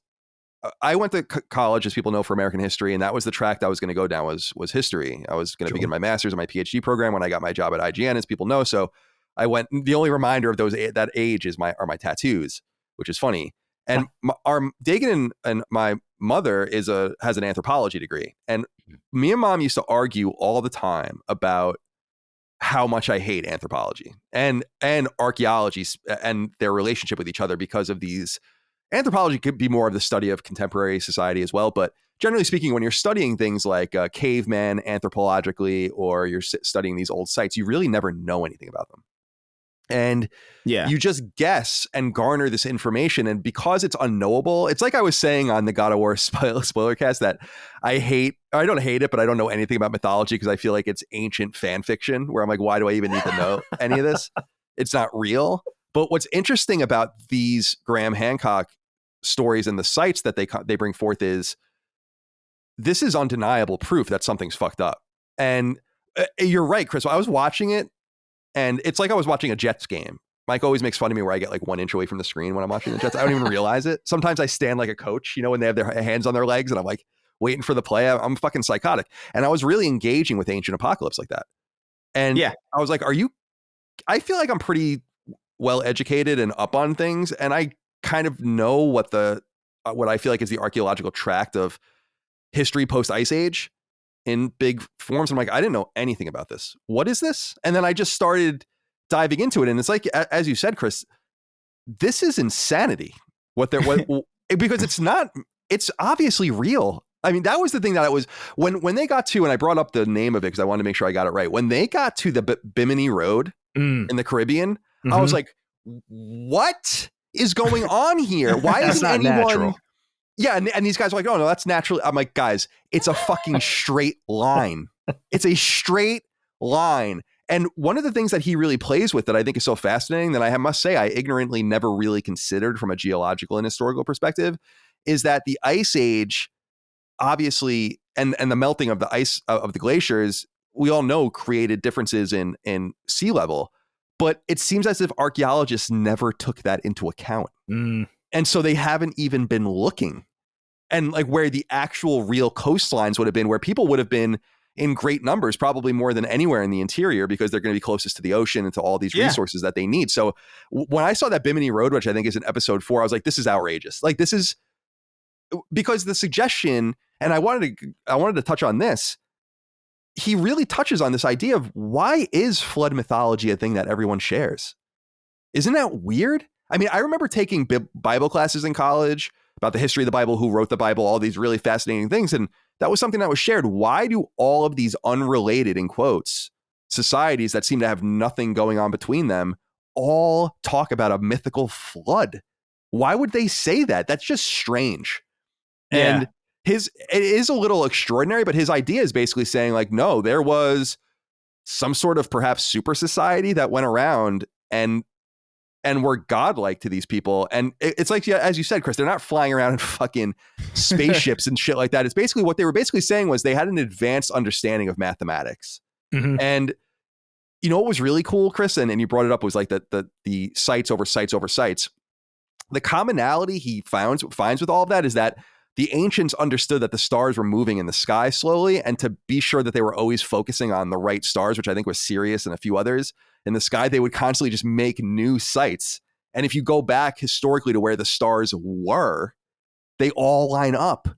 I went to college, as people know, for American history, and that was the track that I was going to go down was history. I was going to begin my master's and my PhD program when I got my job at IGN, as people know. So I went. The only reminder of that age are my tattoos, which is funny. And our Dagan and my mother has an anthropology degree, and me and Mom used to argue all the time about how much I hate anthropology and archaeology and their relationship with each other, because of these. Anthropology could be more of the study of contemporary society as well, but generally speaking, when you're studying things like cavemen anthropologically, or you're studying these old sites, you really never know anything about them. And you just guess and garner this information. And because it's unknowable, it's like I was saying on the God of War spoiler cast that I don't hate it, but I don't know anything about mythology because I feel like it's ancient fan fiction, where I'm like, why do I even need to know any of this? It's not real. But what's interesting about these Graham Hancock stories and the sites that they bring forth is this is undeniable proof that something's fucked up. And you're right, Chris. I was watching it, and it's like I was watching a Jets game. Mike always makes fun of me where I get like 1 inch away from the screen when I'm watching the Jets. I don't even realize it. Sometimes I stand like a coach, when they have their hands on their legs, and I'm like waiting for the play. I'm fucking psychotic. And I was really engaging with Ancient Apocalypse like that. And I was like, I feel like I'm pretty well educated and up on things, and I kind of know what I feel like is the archaeological tract of history post Ice Age in big forms. I'm like, I didn't know anything about this. What is this? And then I just started diving into it, and it's like, as you said, Chris, this is insanity. Because it's obviously real. I mean, that was the thing that I was when they got to, and I brought up the name of it because I wanted to make sure I got it right. When they got to the Bimini Road in the Caribbean. I was like, what is going on here? Why isn't anyone natural? Yeah, and these guys are like, oh no, that's natural. I'm like, guys, it's a fucking straight line. It's a straight line. And one of the things that he really plays with that I think is so fascinating, that I must say I ignorantly never really considered from a geological and historical perspective, is that the Ice Age, obviously, and the melting of the ice of the glaciers, we all know created differences in sea level. But it seems as if archaeologists never took that into account. And so they haven't even been looking. And like where the actual real coastlines would have been, where people would have been in great numbers, probably more than anywhere in the interior, because they're going to be closest to the ocean and to all these resources that they need. So when I saw that Bimini Road, which I think is in episode 4, I was like, this is outrageous. Like, this is because the suggestion, and I wanted to touch on this. He really touches on this idea of why is flood mythology a thing that everyone shares? Isn't that weird? I mean, I remember taking Bible classes in college about the history of the Bible, who wrote the Bible, all these really fascinating things. And that was something that was shared. Why do all of these unrelated, in quotes, societies that seem to have nothing going on between them all talk about a mythical flood? why would they say that? That's just strange. Yeah. And it is a little extraordinary, but his idea is basically saying like, no, there was some sort of perhaps super society that went around and were godlike to these people. And it's like, yeah, as you said, Chris, they're not flying around in fucking spaceships and shit like that. It's basically what they were basically saying was they had an advanced understanding of mathematics. Mm-hmm. And you know what was really cool, Chris, and you brought it up, was like the sites over sites over sites. The commonality he finds with all of that is that the ancients understood that the stars were moving in the sky slowly, and to be sure that they were always focusing on the right stars, which I think was Sirius and a few others in the sky, they would constantly just make new sites. And if you go back historically to where the stars were, they all line up.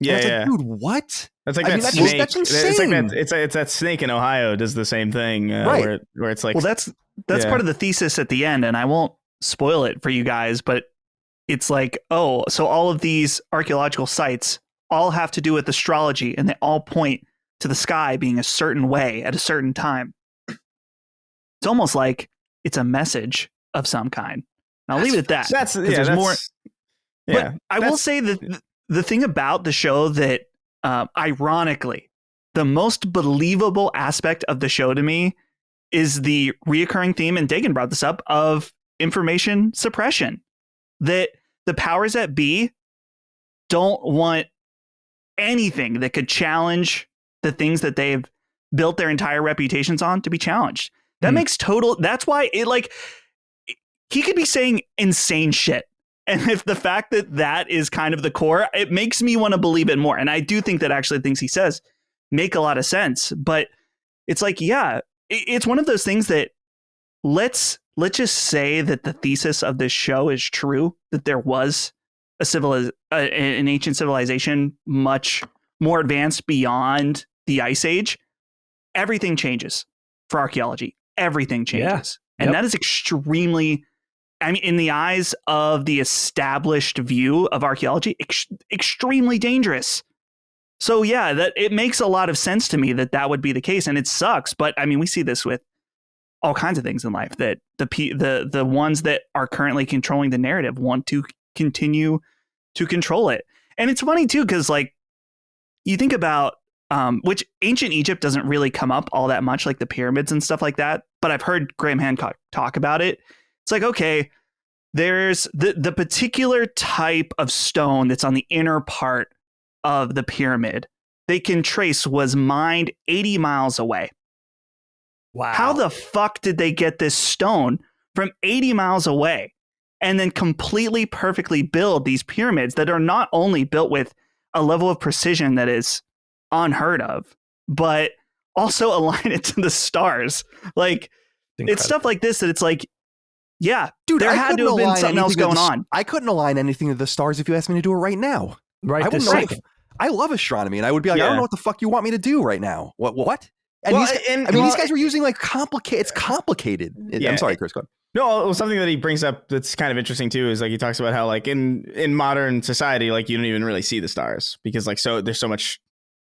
Yeah, it's yeah. Like, dude, what? That's like that snake. That's insane. It's that snake in Ohio does the same thing, right? Where it's like, well, that's part of the thesis at the end, and I won't spoil it for you guys, but it's like, oh, so all of these archaeological sites all have to do with astrology, and they all point to the sky being a certain way at a certain time. It's almost like it's a message of some kind. And I'll leave it at that. That's more. Yeah, but I will say that the thing about the show that, ironically, the most believable aspect of the show to me is the reoccurring theme, and Dagan brought this up, of information suppression. That the powers that be don't want anything that could challenge the things that they've built their entire reputations on to be challenged. That makes that's why he could be saying insane shit. And if the fact that is kind of the core, it makes me want to believe it more. And I do think that actually things he says make a lot of sense. But it's like, yeah, it's one of those things that let's just say that the thesis of this show is true, that there was an ancient civilization much more advanced beyond the Ice Age. Everything changes for archaeology. Everything changes. Yeah. And that is extremely, I mean, in the eyes of the established view of archaeology, extremely dangerous. So yeah, that it makes a lot of sense to me that would be the case, and it sucks. But I mean, we see this with all kinds of things in life, that the ones that are currently controlling the narrative want to continue to control it. And it's funny too, because like you think about which ancient Egypt doesn't really come up all that much, like the pyramids and stuff like that. But I've heard Graham Hancock talk about it. It's like, okay, there's the particular type of stone that's on the inner part of the pyramid they can trace was mined 80 miles away. Wow. How the fuck did they get this stone from 80 miles away and then completely perfectly build these pyramids that are not only built with a level of precision that is unheard of, but also align it to the stars? Like, it's stuff like this that it's like, yeah, dude, there had to have been something else going on. I couldn't align anything to the stars if you asked me to do it right now. Right. I love astronomy, and I would be like, I don't know what the fuck you want me to do right now. What? And these guys were using like complicated. It's complicated. I'm sorry, Chris. Go ahead. No, something that he brings up that's kind of interesting too is like he talks about how like in modern society, like you don't even really see the stars because like there's so much,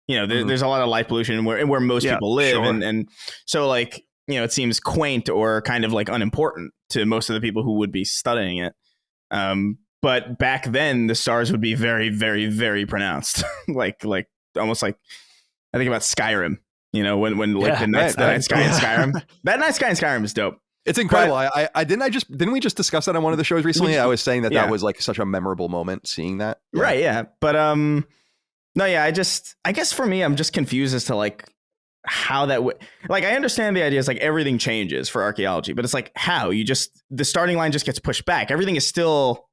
there's a lot of light pollution where most people live, sure. and so like it seems quaint or kind of like unimportant to most of the people who would be studying it. But back then the stars would be very, very, very pronounced, like almost like I think about Skyrim. When like the night sky in Skyrim, that night sky in Skyrim is dope. It's incredible. But, didn't we just discuss that on one of the shows recently? I was saying that was like such a memorable moment seeing that. Yeah. Right. Yeah. But no, yeah. I guess for me, I'm just confused as to like how that would, like, I understand the idea is like everything changes for archaeology, but it's like how the starting line just gets pushed back. Everything is still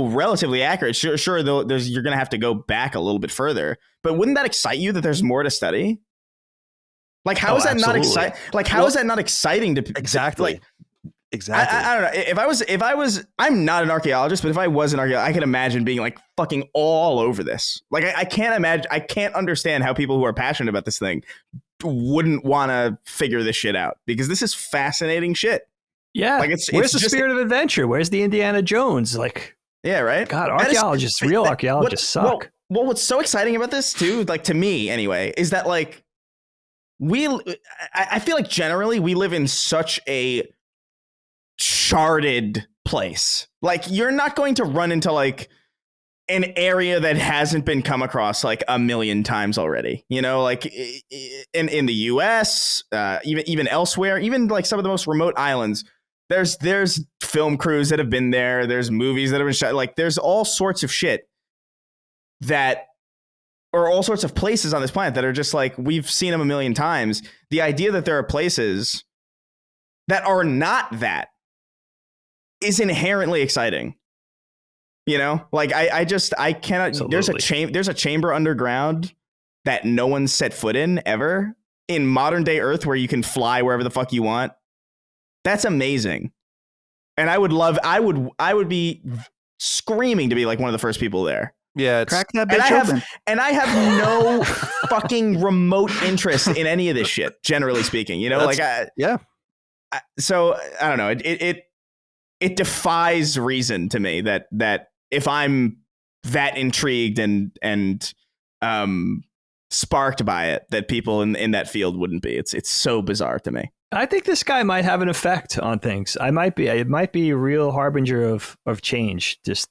relatively accurate. Sure, though, you're going to have to go back a little bit further. But wouldn't that excite you that there's more to study? Like, how is that not exciting? Like, how is that not exciting to exactly? Like, exactly. I don't know. If I was, I'm not an archaeologist, but if I was an archaeologist, I could imagine being like fucking all over this. Like, I can't imagine. I can't understand how people who are passionate about this thing wouldn't want to figure this shit out, because this is fascinating shit. Yeah. Like where's the spirit of adventure? Where's the Indiana Jones? Like, yeah, right. God, real archaeologists suck. Well, what's so exciting about this too, like to me anyway, is that like I feel like generally we live in such a charted place. Like, you're not going to run into like an area that hasn't been come across like a million times already, you know, like in the US, even elsewhere, even like some of the most remote islands. There's film crews that have been there. There's movies that have been shot. Like, there's all sorts of shit or all sorts of places on this planet that are just like, we've seen them a million times. The idea that there are places that are not that is inherently exciting. You know, like I cannot. Absolutely. There's a chamber underground that no one set foot in ever in modern day Earth where you can fly wherever the fuck you want. That's amazing. And I would be screaming to be like one of the first people there. Yeah, Crack that bitch open. And I have no fucking remote interest in any of this shit, generally speaking. You know, so I don't know. It defies reason to me that if I'm that intrigued and sparked by it, that people in that field wouldn't be. It's so bizarre to me. I think this guy might have an effect on things. It might be a real harbinger of change. This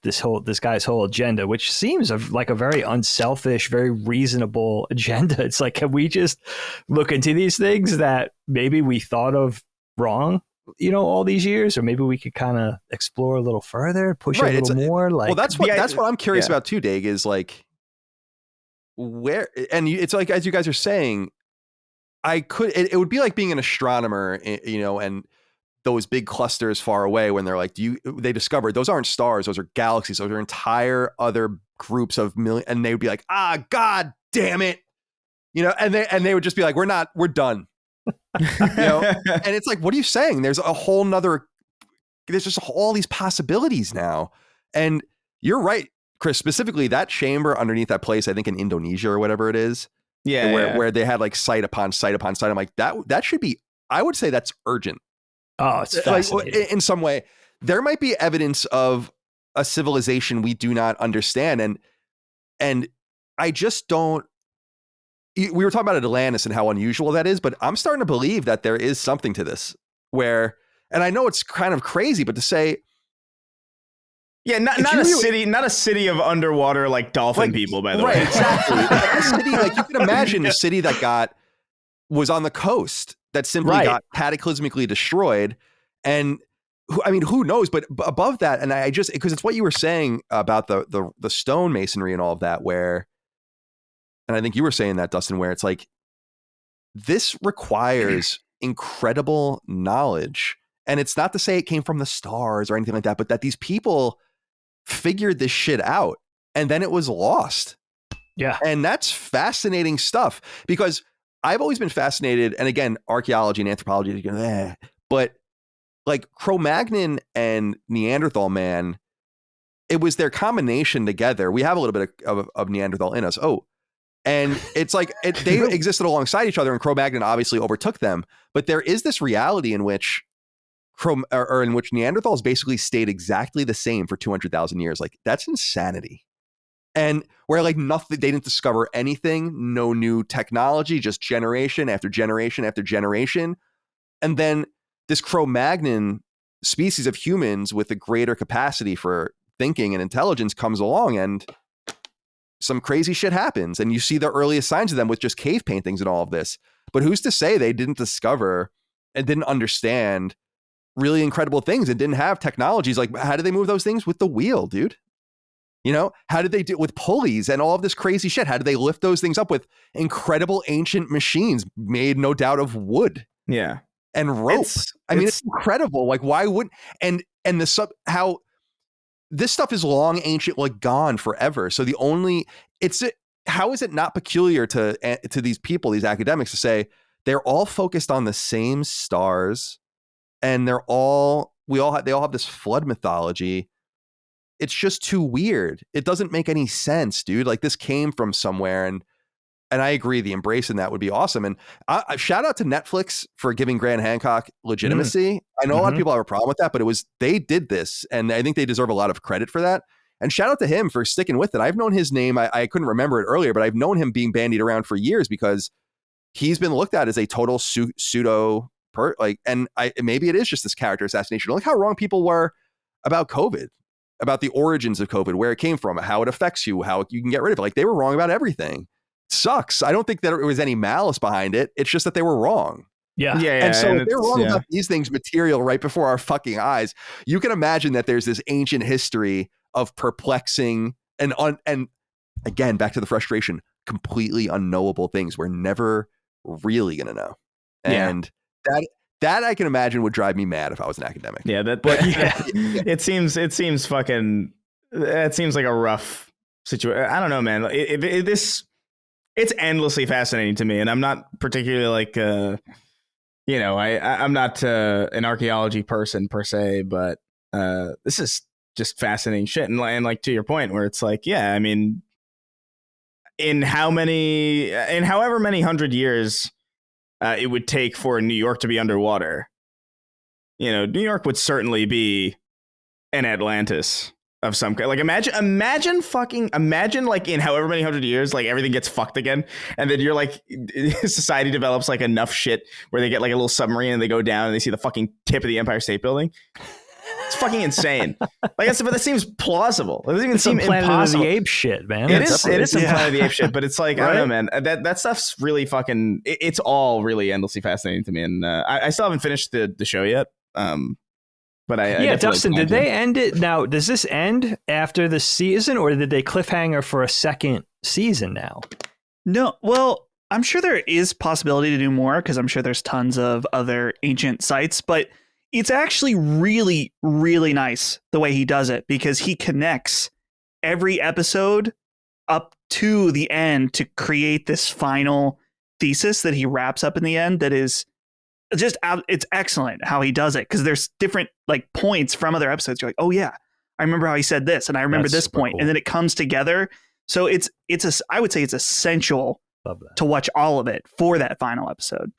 guy's whole agenda, which seems like a very unselfish, very reasonable agenda. It's like, can we just look into these things that maybe we thought of wrong, you know, all these years, or maybe we could kind of explore a little further, push a little more. Like, well, that's what I'm curious about too, Dag, is like where, and it's like, as you guys are saying, it would be like being an astronomer, you know, and those big clusters far away when they're like, they discovered those aren't stars, those are galaxies, those are entire other groups of million, and they would be like, God damn it, you know, and they would just be like, we're done. You know, and it's like, what are you saying? There's just all these possibilities now. And you're right, Chris, specifically that chamber underneath that place, I think in Indonesia or whatever it is. Yeah. Where they had like site upon site upon site. I'm like, that should be, I would say that's urgent. Oh, it's fascinating. Like, in some way, there might be evidence of a civilization we do not understand. And I just don't, we were talking about Atlantis and how unusual that is, but I'm starting to believe that there is something to this where, and I know it's kind of crazy, but to say, yeah, not a city of underwater like dolphin people, by the way. Right, exactly. A city, like, you can imagine a city that was on the coast that simply got cataclysmically destroyed, and who knows? But above that, and I just, because it's what you were saying about the stone masonry and all of that, where, and I think you were saying that, Dustin, where it's like, this requires incredible knowledge, and it's not to say it came from the stars or anything like that, but that these people figured this shit out and then it was lost. Yeah. And that's fascinating stuff, because I've always been fascinated, and again, archaeology and anthropology, but like Cro-Magnon and Neanderthal man, it was their combination together. We have a little bit of Neanderthal in us. And it's like they existed alongside each other, and Cro-Magnon obviously overtook them. But there is this reality in which in which Neanderthals basically stayed exactly the same for 200,000 years. Like, that's insanity. And where like nothing, they didn't discover anything, no new technology, just generation after generation after generation. And then this Cro-Magnon species of humans with a greater capacity for thinking and intelligence comes along, and some crazy shit happens. And you see the earliest signs of them with just cave paintings and all of this. But who's to say they didn't discover and didn't understand really incredible things and didn't have technologies? Like, how did they move those things? With the wheel, dude. You know, how did they do it with pulleys and all of this crazy shit? How did they lift those things up with incredible ancient machines made, no doubt, of wood? Yeah. And rope. It's incredible. Like, why wouldn't, and how this stuff is long ancient, like gone forever. So how is it not peculiar to these people, these academics, to say they're all focused on the same stars, and they all have this flood mythology? It's just too weird. It doesn't make any sense, dude. Like, this came from somewhere, and I agree, the embrace in that would be awesome. And shout out to Netflix for giving Grant Hancock legitimacy. I know a lot of people have a problem with that, but they did this, and I think they deserve a lot of credit for that. And shout out to him for sticking with it. I've known his name. I couldn't remember it earlier, but I've known him being bandied around for years because he's been looked at as a total pseudo maybe it is just this character assassination. Look how wrong people were about COVID, about the origins of COVID, where it came from, how it affects you, how you can get rid of it. Like, they were wrong about everything. It sucks. I don't think that there was any malice behind it. It's just that they were wrong. Yeah. And so if they're wrong about these things material right before our fucking eyes, you can imagine that there's this ancient history of perplexing and again, back to the frustration, completely unknowable things we're never really going to know. And that I can imagine would drive me mad if I was an academic. Yeah, it seems like a rough situation. I don't know, man. It's endlessly fascinating to me, and I'm not particularly like I'm not an archaeology person per se, but this is just fascinating shit. And like to your point, where it's like, yeah, I mean, in however many 100 years it would take for New York to be underwater, New York would certainly be an Atlantis of some kind. Like imagine like in however many 100 years, like everything gets fucked again, and then you're like, society develops like enough shit where they get like a little submarine and they go down and they see the fucking tip of the Empire State Building. It's fucking insane. Like I said, but that seems plausible. It doesn't even seem impossible. Planet of the Apes shit, man. It is some Planet of the Apes shit, but it's like, right? I don't know, man. That stuff's really fucking. It's all really endlessly fascinating to me, and I still haven't finished the show yet. But I Dustin, did they end it now? Does this end after the season, or did they cliffhanger for a second season now? No, well, I'm sure there is possibility to do more because I'm sure there's tons of other ancient sites, but it's actually really, really nice the way he does it, because he connects every episode up to the end to create this final thesis that he wraps up in the end. That is just, it's excellent how he does it, because there's different like points from other episodes. You're like, oh yeah, I remember how he said this, and I remember this point, cool. And then it comes together. So I would say it's essential to watch all of it for that final episode.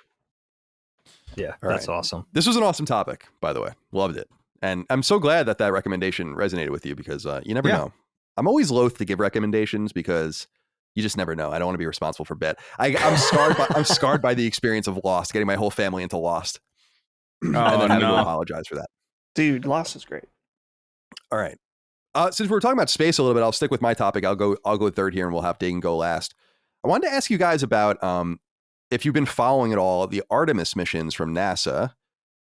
Yeah, that's awesome. This was an awesome topic, by the way. Loved it. And I'm so glad that recommendation resonated with you, because you never know. I'm always loath to give recommendations because you just never know. I don't want to be responsible for bad. I'm scarred by the experience of Lost, getting my whole family into Lost. And then having to apologize for that. Dude, Lost is great. All right. Since we're talking about space a little bit, I'll stick with my topic. I'll go third here, and we'll have Dagan go last. I wanted to ask you guys about if you've been following at all the Artemis missions from NASA,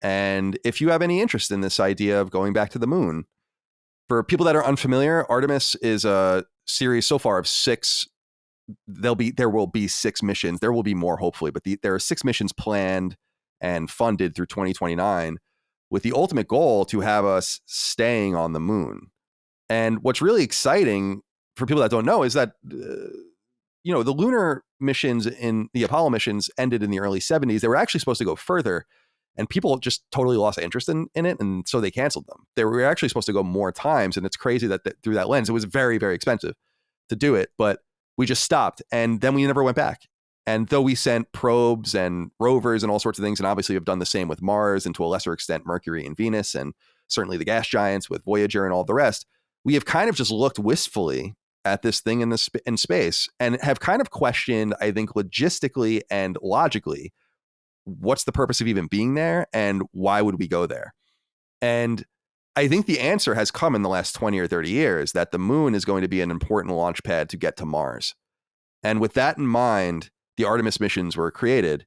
and if you have any interest in this idea of going back to the moon. For people that are unfamiliar, Artemis is a series so far of 6. There will be 6 missions. There will be more, hopefully, but there are 6 missions planned and funded through 2029, with the ultimate goal to have us staying on the moon. And what's really exciting for people that don't know is that the lunar missions in the Apollo missions ended in the early 70s. They were actually supposed to go further, and people just totally lost interest in it, and so they canceled them. They were actually supposed to go more times, and it's crazy that through that lens, it was very, very expensive to do it, but we just stopped, and then we never went back. And though we sent probes and rovers and all sorts of things, and obviously have done the same with Mars and to a lesser extent Mercury and Venus, and certainly the gas giants with Voyager and all the rest, we have kind of just looked wistfully at this thing in space and have kind of questioned, I think, logistically and logically, what's the purpose of even being there and why would we go there? And I think the answer has come in the last 20 or 30 years, that the moon is going to be an important launch pad to get to Mars. And with that in mind, the Artemis missions were created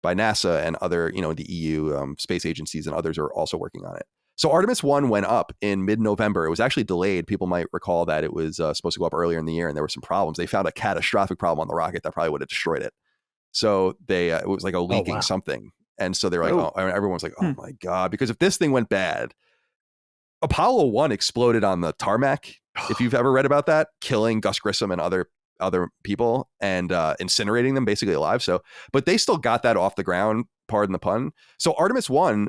by NASA and other, the EU space agencies, and others are also working on it. So Artemis I went up in mid-November. It was actually delayed. People might recall that it was supposed to go up earlier in the year, and there were some problems. They found a catastrophic problem on the rocket that probably would have destroyed it. So it was like a leaking something. And so they were like, everyone's like, oh my God, because if this thing went bad, Apollo 1 exploded on the tarmac. If you've ever read about that, killing Gus Grissom and other people and incinerating them basically alive. So, but they still got that off the ground, pardon the pun. So Artemis I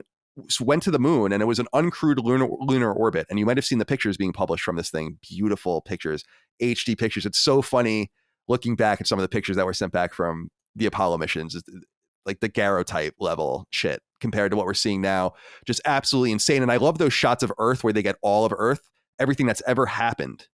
went to the moon, and it was an uncrewed lunar orbit. And you might have seen the pictures being published from this thing. Beautiful pictures, HD pictures. It's so funny looking back at some of the pictures that were sent back from the Apollo missions, like the Garrow-type level shit compared to what we're seeing now. Just absolutely insane. And I love those shots of Earth where they get all of Earth. Everything that's ever happened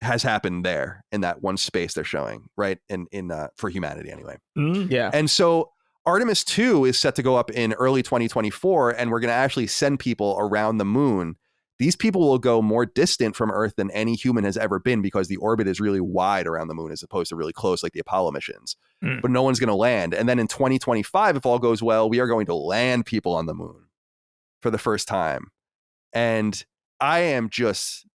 has happened there in that one space they're showing, right? In for humanity anyway. Yeah. And so Artemis II is set to go up in early 2024, and we're going to actually send people around the moon these people will go more distant from Earth than any human has ever been because the orbit is really wide around the moon as opposed to really close like the Apollo missions. But no one's going to land. And then in 2025, if all goes well, we are going to land people on the moon for the first time. And I am just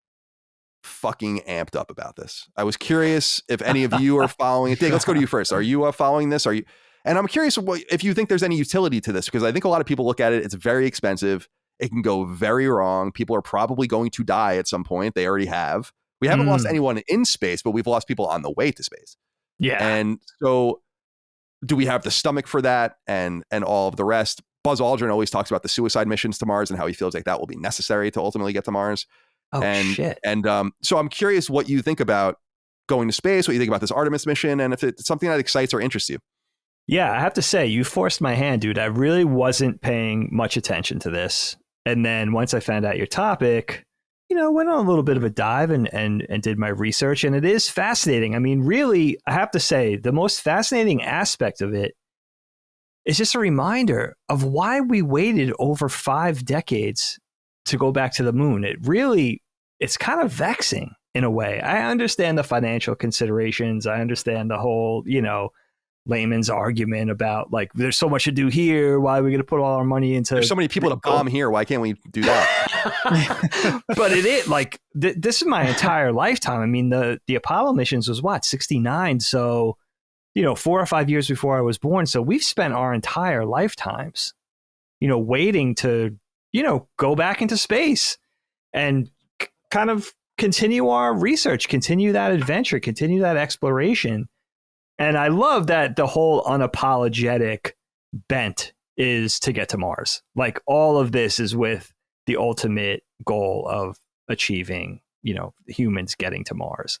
fucking amped up about this. I was curious if any of you are following it. Dave, let's go to you first. Are you following this? Are you? And I'm curious if you think there's any utility to this, because I think a lot of people look at it. It's very expensive. It can go very wrong. People are probably going to die at some point. They already have. We haven't lost anyone in space, but we've lost people on the way to space. Yeah. And so do we have the stomach for that and all of the rest? Buzz Aldrin always talks about the suicide missions to Mars and how he feels like that will be necessary to ultimately get to Mars. Shit. And so I'm curious what you think about going to space, what you think about this Artemis mission, and if it's something that excites or interests you. Yeah, I have to say, you forced my hand, dude. I really wasn't paying much attention to this. And then once I found out your topic, went on a little bit of a dive and did my research. And it is fascinating. I mean, really, I have to say, the most fascinating aspect of it is just a reminder of why we waited over 5 decades to go back to the moon. It's kind of vexing in a way. I understand the financial considerations. I understand the whole, layman's argument about like, there's so much to do here. Why are we going to put all our money into? There's so many people to bomb here. Why can't we do that? But it is like, this is my entire lifetime. I mean, the Apollo missions was what, 69. So, 4 or 5 years before I was born. So we've spent our entire lifetimes, waiting to, go back into space and kind of continue our research, continue that adventure, continue that exploration. And I love that the whole unapologetic bent is to get to Mars. Like all of this is with the ultimate goal of achieving, humans getting to Mars.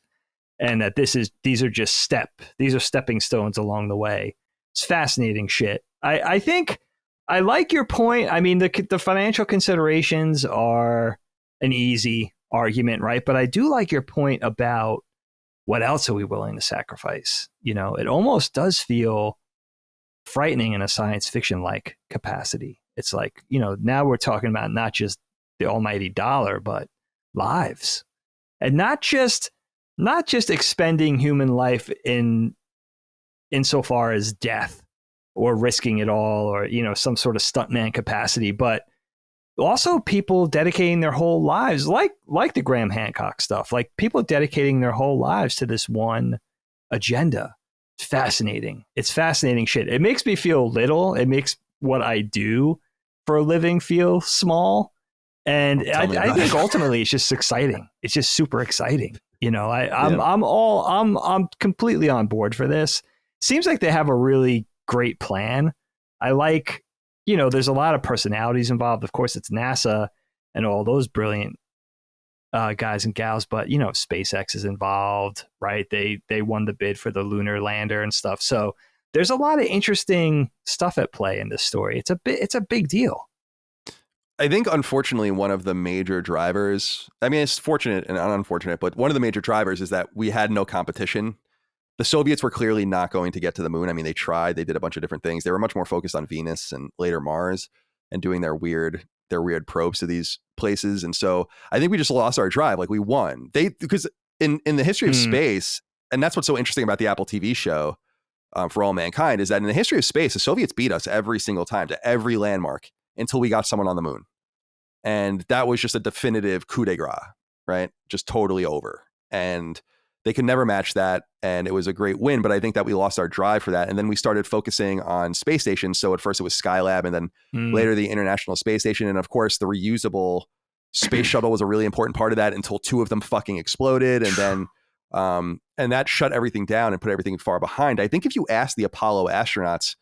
And that these are just stepping stones along the way. It's fascinating shit. I think I like your point. I mean, the financial considerations are an easy argument, right? But I do like your point about what else are we willing to sacrifice? It almost does feel frightening in a science fiction like capacity. It's like, now we're talking about not just the almighty dollar, but lives, and not just expending human life insofar as death or risking it all or, some sort of stuntman capacity, but also people dedicating their whole lives, like the Graham Hancock stuff, like people dedicating their whole lives to this one agenda. It's fascinating. It's fascinating shit. It makes me feel little. It makes what I do for a living feel small. And I think ultimately it's just exciting. It's just super exciting. I'm completely on board for this. Seems like they have a really great plan. I like, there's a lot of personalities involved. Of course, it's NASA and all those brilliant guys and gals, but SpaceX is involved, right? They won the bid for the lunar lander and stuff. So there's a lot of interesting stuff at play in this story. It's a big deal. I think, unfortunately, one of the major drivers, I mean, it's fortunate and unfortunate, but one of the major drivers is that we had no competition. The Soviets were clearly not going to get to the moon. I mean, they tried, they did a bunch of different things. They were much more focused on Venus and later Mars and doing their weird probes to these places. And so I think we just lost our drive. Like we won. Because in the history of space, and that's what's so interesting about the Apple TV show For All Mankind, is that in the history of space, the Soviets beat us every single time to every landmark until we got someone on the moon. And that was just a definitive coup de grace, right? Just totally over. And they could never match that. And it was a great win. But I think that we lost our drive for that. And then we started focusing on space stations. So at first it was Skylab and then later the International Space Station. And of course, the reusable space shuttle was a really important part of that until 2 of them fucking exploded. And then and that shut everything down and put everything far behind. I think if you ask the Apollo astronauts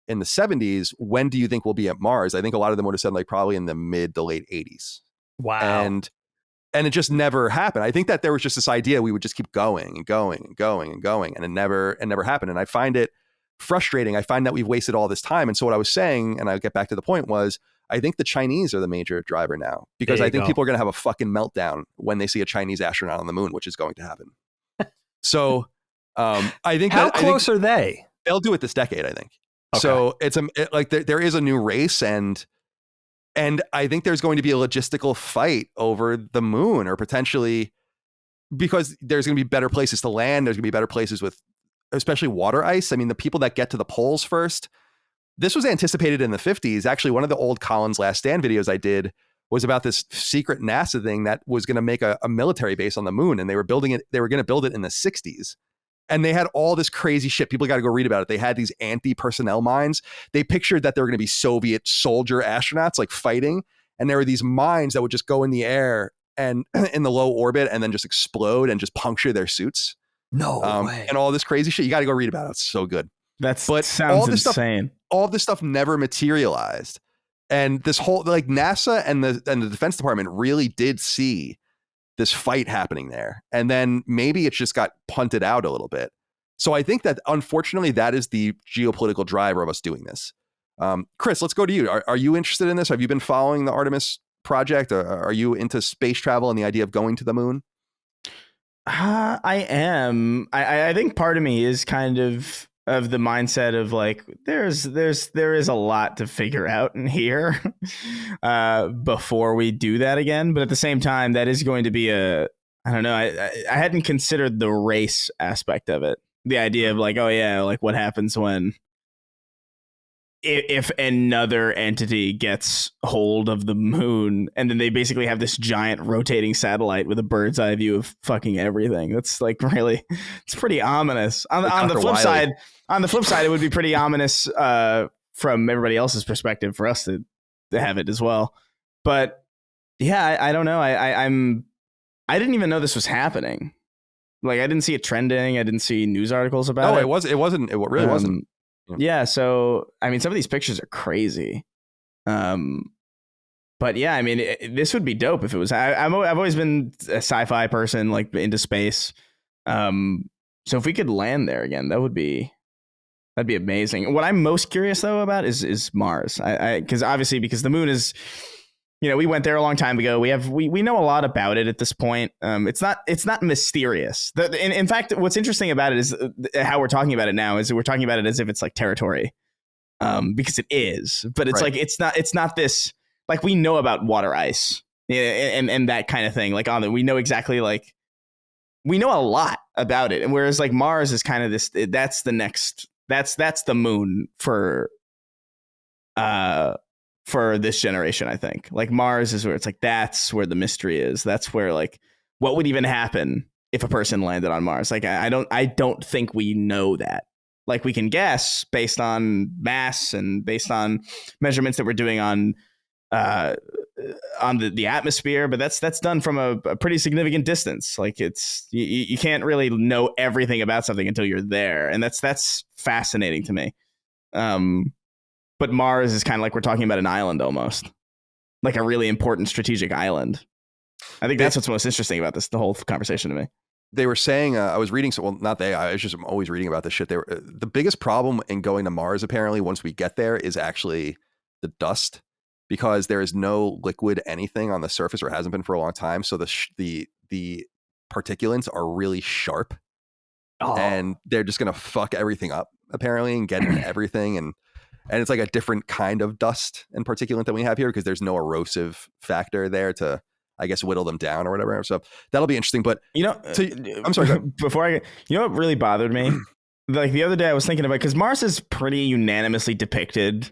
in the 70s, when do you think we'll be at Mars? I think a lot of them would have said like probably in the mid to late 80s. Wow. And it just never happened. I think that there was just this idea we would just keep going and going and going and going, and it never happened. And I find it frustrating. I find that we've wasted all this time. And so what I was saying, and I'll get back to the point, was I think the Chinese are the major driver now, because I think people are going to have a fucking meltdown when they see a Chinese astronaut on the moon, which is going to happen. So I think how close are they? They'll do it this decade, I think. Okay. So there is a new race, and And I think there's going to be a logistical fight over the moon, or potentially, because there's going to be better places to land. There's going to be better places with especially water ice. I mean, the people that get to the poles first, this was anticipated in the 50s. Actually, one of the old Colin's Last Stand videos I did was about this secret NASA thing that was going to make a military base on the moon. And they were building it. They were going to build it in the 60s. And they had all this crazy shit. People got to go read about it. They had these anti-personnel mines. They pictured that there were going to be Soviet soldier astronauts like fighting. And there were these mines that would just go in the air and in the low orbit and then just explode and just puncture their suits. No way. And all this crazy shit. You got to go read about it. It's so good. Sounds all this insane. All of this stuff never materialized. And this whole, like, NASA and the Defense Department really did see this fight happening there. And then maybe it's just got punted out a little bit. So I think that, unfortunately, that is the geopolitical driver of us doing this. Chris, let's go to you. Are you interested in this? Have you been following the Artemis project? Are you into space travel and the idea of going to the moon? I am. I think part of me is kind of the mindset of like, there is a lot to figure out in here before we do that again. But at the same time, that is going to be I don't know. I hadn't considered the race aspect of it. The idea of like, oh yeah, like what happens when if another entity gets hold of the moon, and then they basically have this giant rotating satellite with a bird's eye view of fucking everything. That's like really, it's pretty ominous. On the flip side, it would be pretty ominous from everybody else's perspective for us to have it as well. But yeah, I don't know. I didn't even know this was happening. Like, I didn't see it trending. I didn't see news articles about it. No, it really wasn't. Yeah. So, I mean, some of these pictures are crazy. But yeah, I mean, this would be dope if it was. I've always been a sci-fi person, like into space. So if we could land there again, that'd be amazing. What I'm most curious though about is Mars. Because the moon is, you know, we went there a long time ago. We know a lot about it at this point. It's not mysterious. In fact, what's interesting about it is how we're talking about it now. Is we're talking about it as if it's like territory, because it is. But it's like it's not this. Like, we know about water ice, and that kind of thing. Like, we know exactly, like, we know a lot about it. And whereas like Mars is kind of this. That's the next. That's the moon for this generation, I think. Like, Mars is where it's like, that's where the mystery is. That's where, like, what would even happen if a person landed on Mars? Like, I don't think we know that. Like, we can guess based on mass and based on measurements that we're doing on the atmosphere, but that's done from a pretty significant distance. Like, it's you can't really know everything about something until you're there, and that's fascinating to me. But Mars is kind of like we're talking about an island almost, like a really important strategic island. I think that's what's most interesting about the whole conversation to me. They were saying, I was reading, I'm always reading about this shit. The biggest problem in going to Mars, apparently, once we get there, is actually the dust, because there is no liquid anything on the surface, or hasn't been for a long time. So the particulates are really sharp, and they're just going to fuck everything up, apparently, and get into everything. And it's like a different kind of dust and particulate than we have here, because there's no erosive factor there to, I guess, whittle them down or whatever. So that'll be interesting. But, you know, I'm sorry. You know what really bothered me? Like, the other day I was thinking about, because Mars is pretty unanimously depicted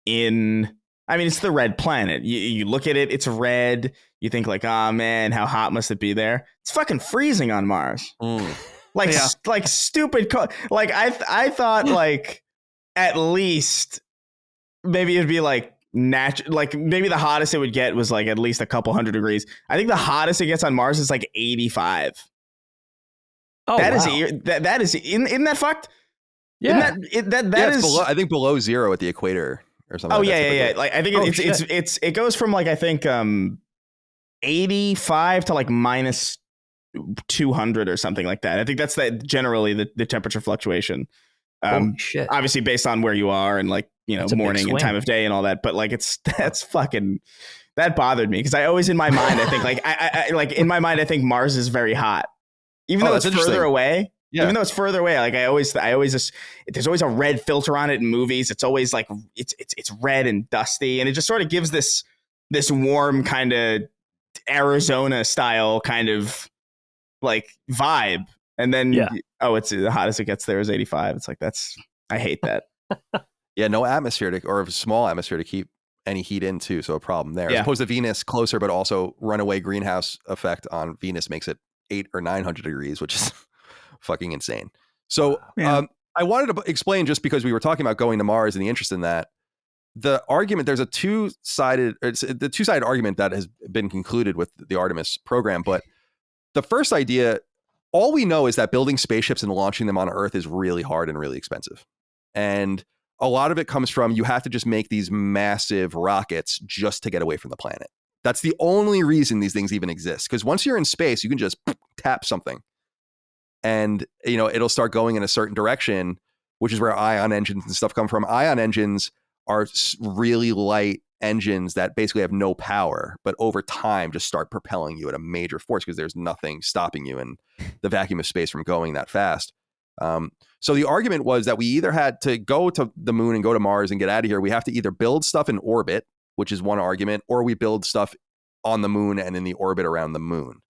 in, I mean, it's the red planet. You look at it, it's red. You think like, oh man, how hot must it be there? It's fucking freezing on Mars. Like, yeah. Like stupid. Like, I thought like at least maybe it'd be like like maybe the hottest it would get was like at least a couple hundred degrees. I think the hottest it gets on Mars is like 85. Oh, that is isn't that fucked? Yeah, that is below, I think below zero at the equator or something. Oh, like yeah. Like, I think it goes from like, I think 85 to like minus 200 or something like that. I think that's generally the temperature fluctuation. Obviously based on where you are and like, you know, morning and time of day and all that. But like, that's fucking, that bothered me, because I always in my mind, I think like, I like in my mind, I think Mars is very hot, even though it's further away. Yeah. Even though it's further away, like I always just, there's always a red filter on it in movies. It's always like it's red and dusty, and it just sort of gives this warm kind of Arizona style kind of like vibe. And then it's the hottest it gets there is 85. It's like I hate that. Yeah, no atmosphere or a small atmosphere to keep any heat in too. So a problem there. As opposed to Venus, closer, but also runaway greenhouse effect on Venus makes it 800 or 900 degrees, which is fucking insane. So I wanted to explain, just because we were talking about going to Mars and the interest in that, the argument, there's a two-sided argument that has been concluded with the Artemis program. But the first idea, all we know is that building spaceships and launching them on Earth is really hard and really expensive. And a lot of it comes from, you have to just make these massive rockets just to get away from the planet. That's the only reason these things even exist. Because once you're in space, you can just tap something and, it'll start going in a certain direction, which is where ion engines and stuff come from. Ion engines are really light engines that basically have no power, but over time just start propelling you at a major force because there's nothing stopping you in the vacuum of space from going that fast. So the argument was that we either had to go to the moon and go to Mars and get out of here. We have to either build stuff in orbit, which is one argument, or we build stuff on the moon and in the orbit around the moon.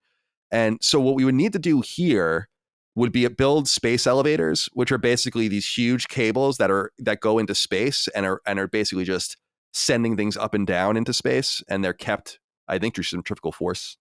And so what we would need to do here would be build space elevators, which are basically these huge cables that go into space and are basically just sending things up and down into space. And they're kept, I think, through centrifugal force,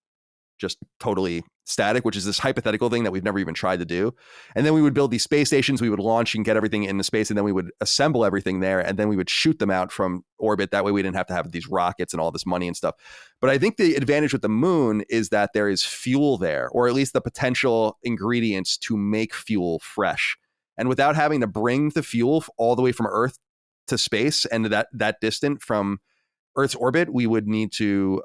just totally static, which is this hypothetical thing that we've never even tried to do. And then we would build these space stations, we would launch and get everything into space, and then we would assemble everything there, and then we would shoot them out from orbit. That way we didn't have to have these rockets and all this money and stuff. But I think the advantage with the moon is that there is fuel there, or at least the potential ingredients to make fuel fresh. And without having to bring the fuel all the way from Earth to space and that distant from Earth's orbit, we would need to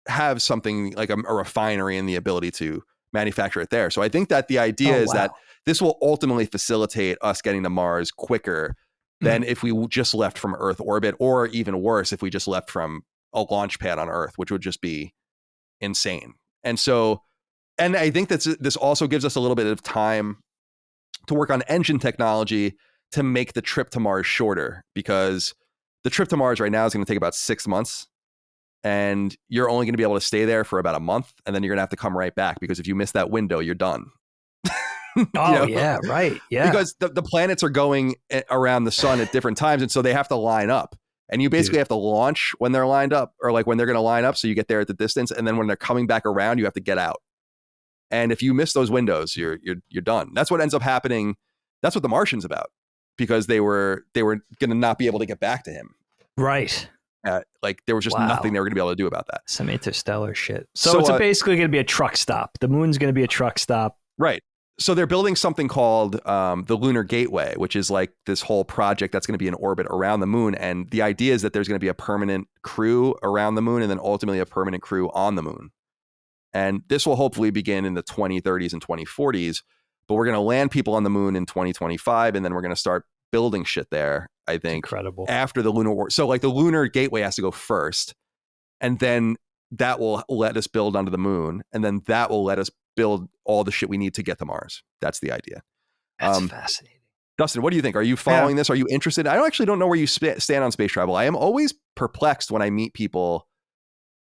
have something like a refinery and the ability to manufacture it there. So I think that the idea is that this will ultimately facilitate us getting to Mars quicker than if we just left from Earth orbit, or even worse, if we just left from a launch pad on Earth, which would just be insane. And I think that this also gives us a little bit of time to work on engine technology to make the trip to Mars shorter, because the trip to Mars right now is going to take about 6 months. And you're only going to be able to stay there for about a month, and then you're going to have to come right back, because if you miss that window, you're done. Yeah, right. Yeah. Because the planets are going around the sun at different times, and so they have to line up. And you basically have to launch when they're lined up, or like when they're going to line up, so you get there at the distance, and then when they're coming back around, you have to get out. And if you miss those windows, you're done. That's what ends up happening. That's what The Martian's about, because they were going to not be able to get back to him. Right. Like there was just nothing they were going to be able to do about that. Some interstellar shit. So it's basically going to be a truck stop. The moon's going to be a truck stop. Right. So they're building something called the Lunar Gateway, which is like this whole project that's going to be in orbit around the moon. And the idea is that there's going to be a permanent crew around the moon, and then ultimately a permanent crew on the moon. And this will hopefully begin in the 2030s and 2040s. But we're going to land people on the moon in 2025, and then we're going to start building shit there, I think. Incredible. After the lunar, so like the Lunar Gateway has to go first, and then that will let us build onto the moon, and then that will let us build all the shit we need to get to Mars. That's the idea. That's fascinating. Dustin, what do you think? Are you following this? Are you interested? I don't know where you stand on space travel. I am always perplexed when I meet people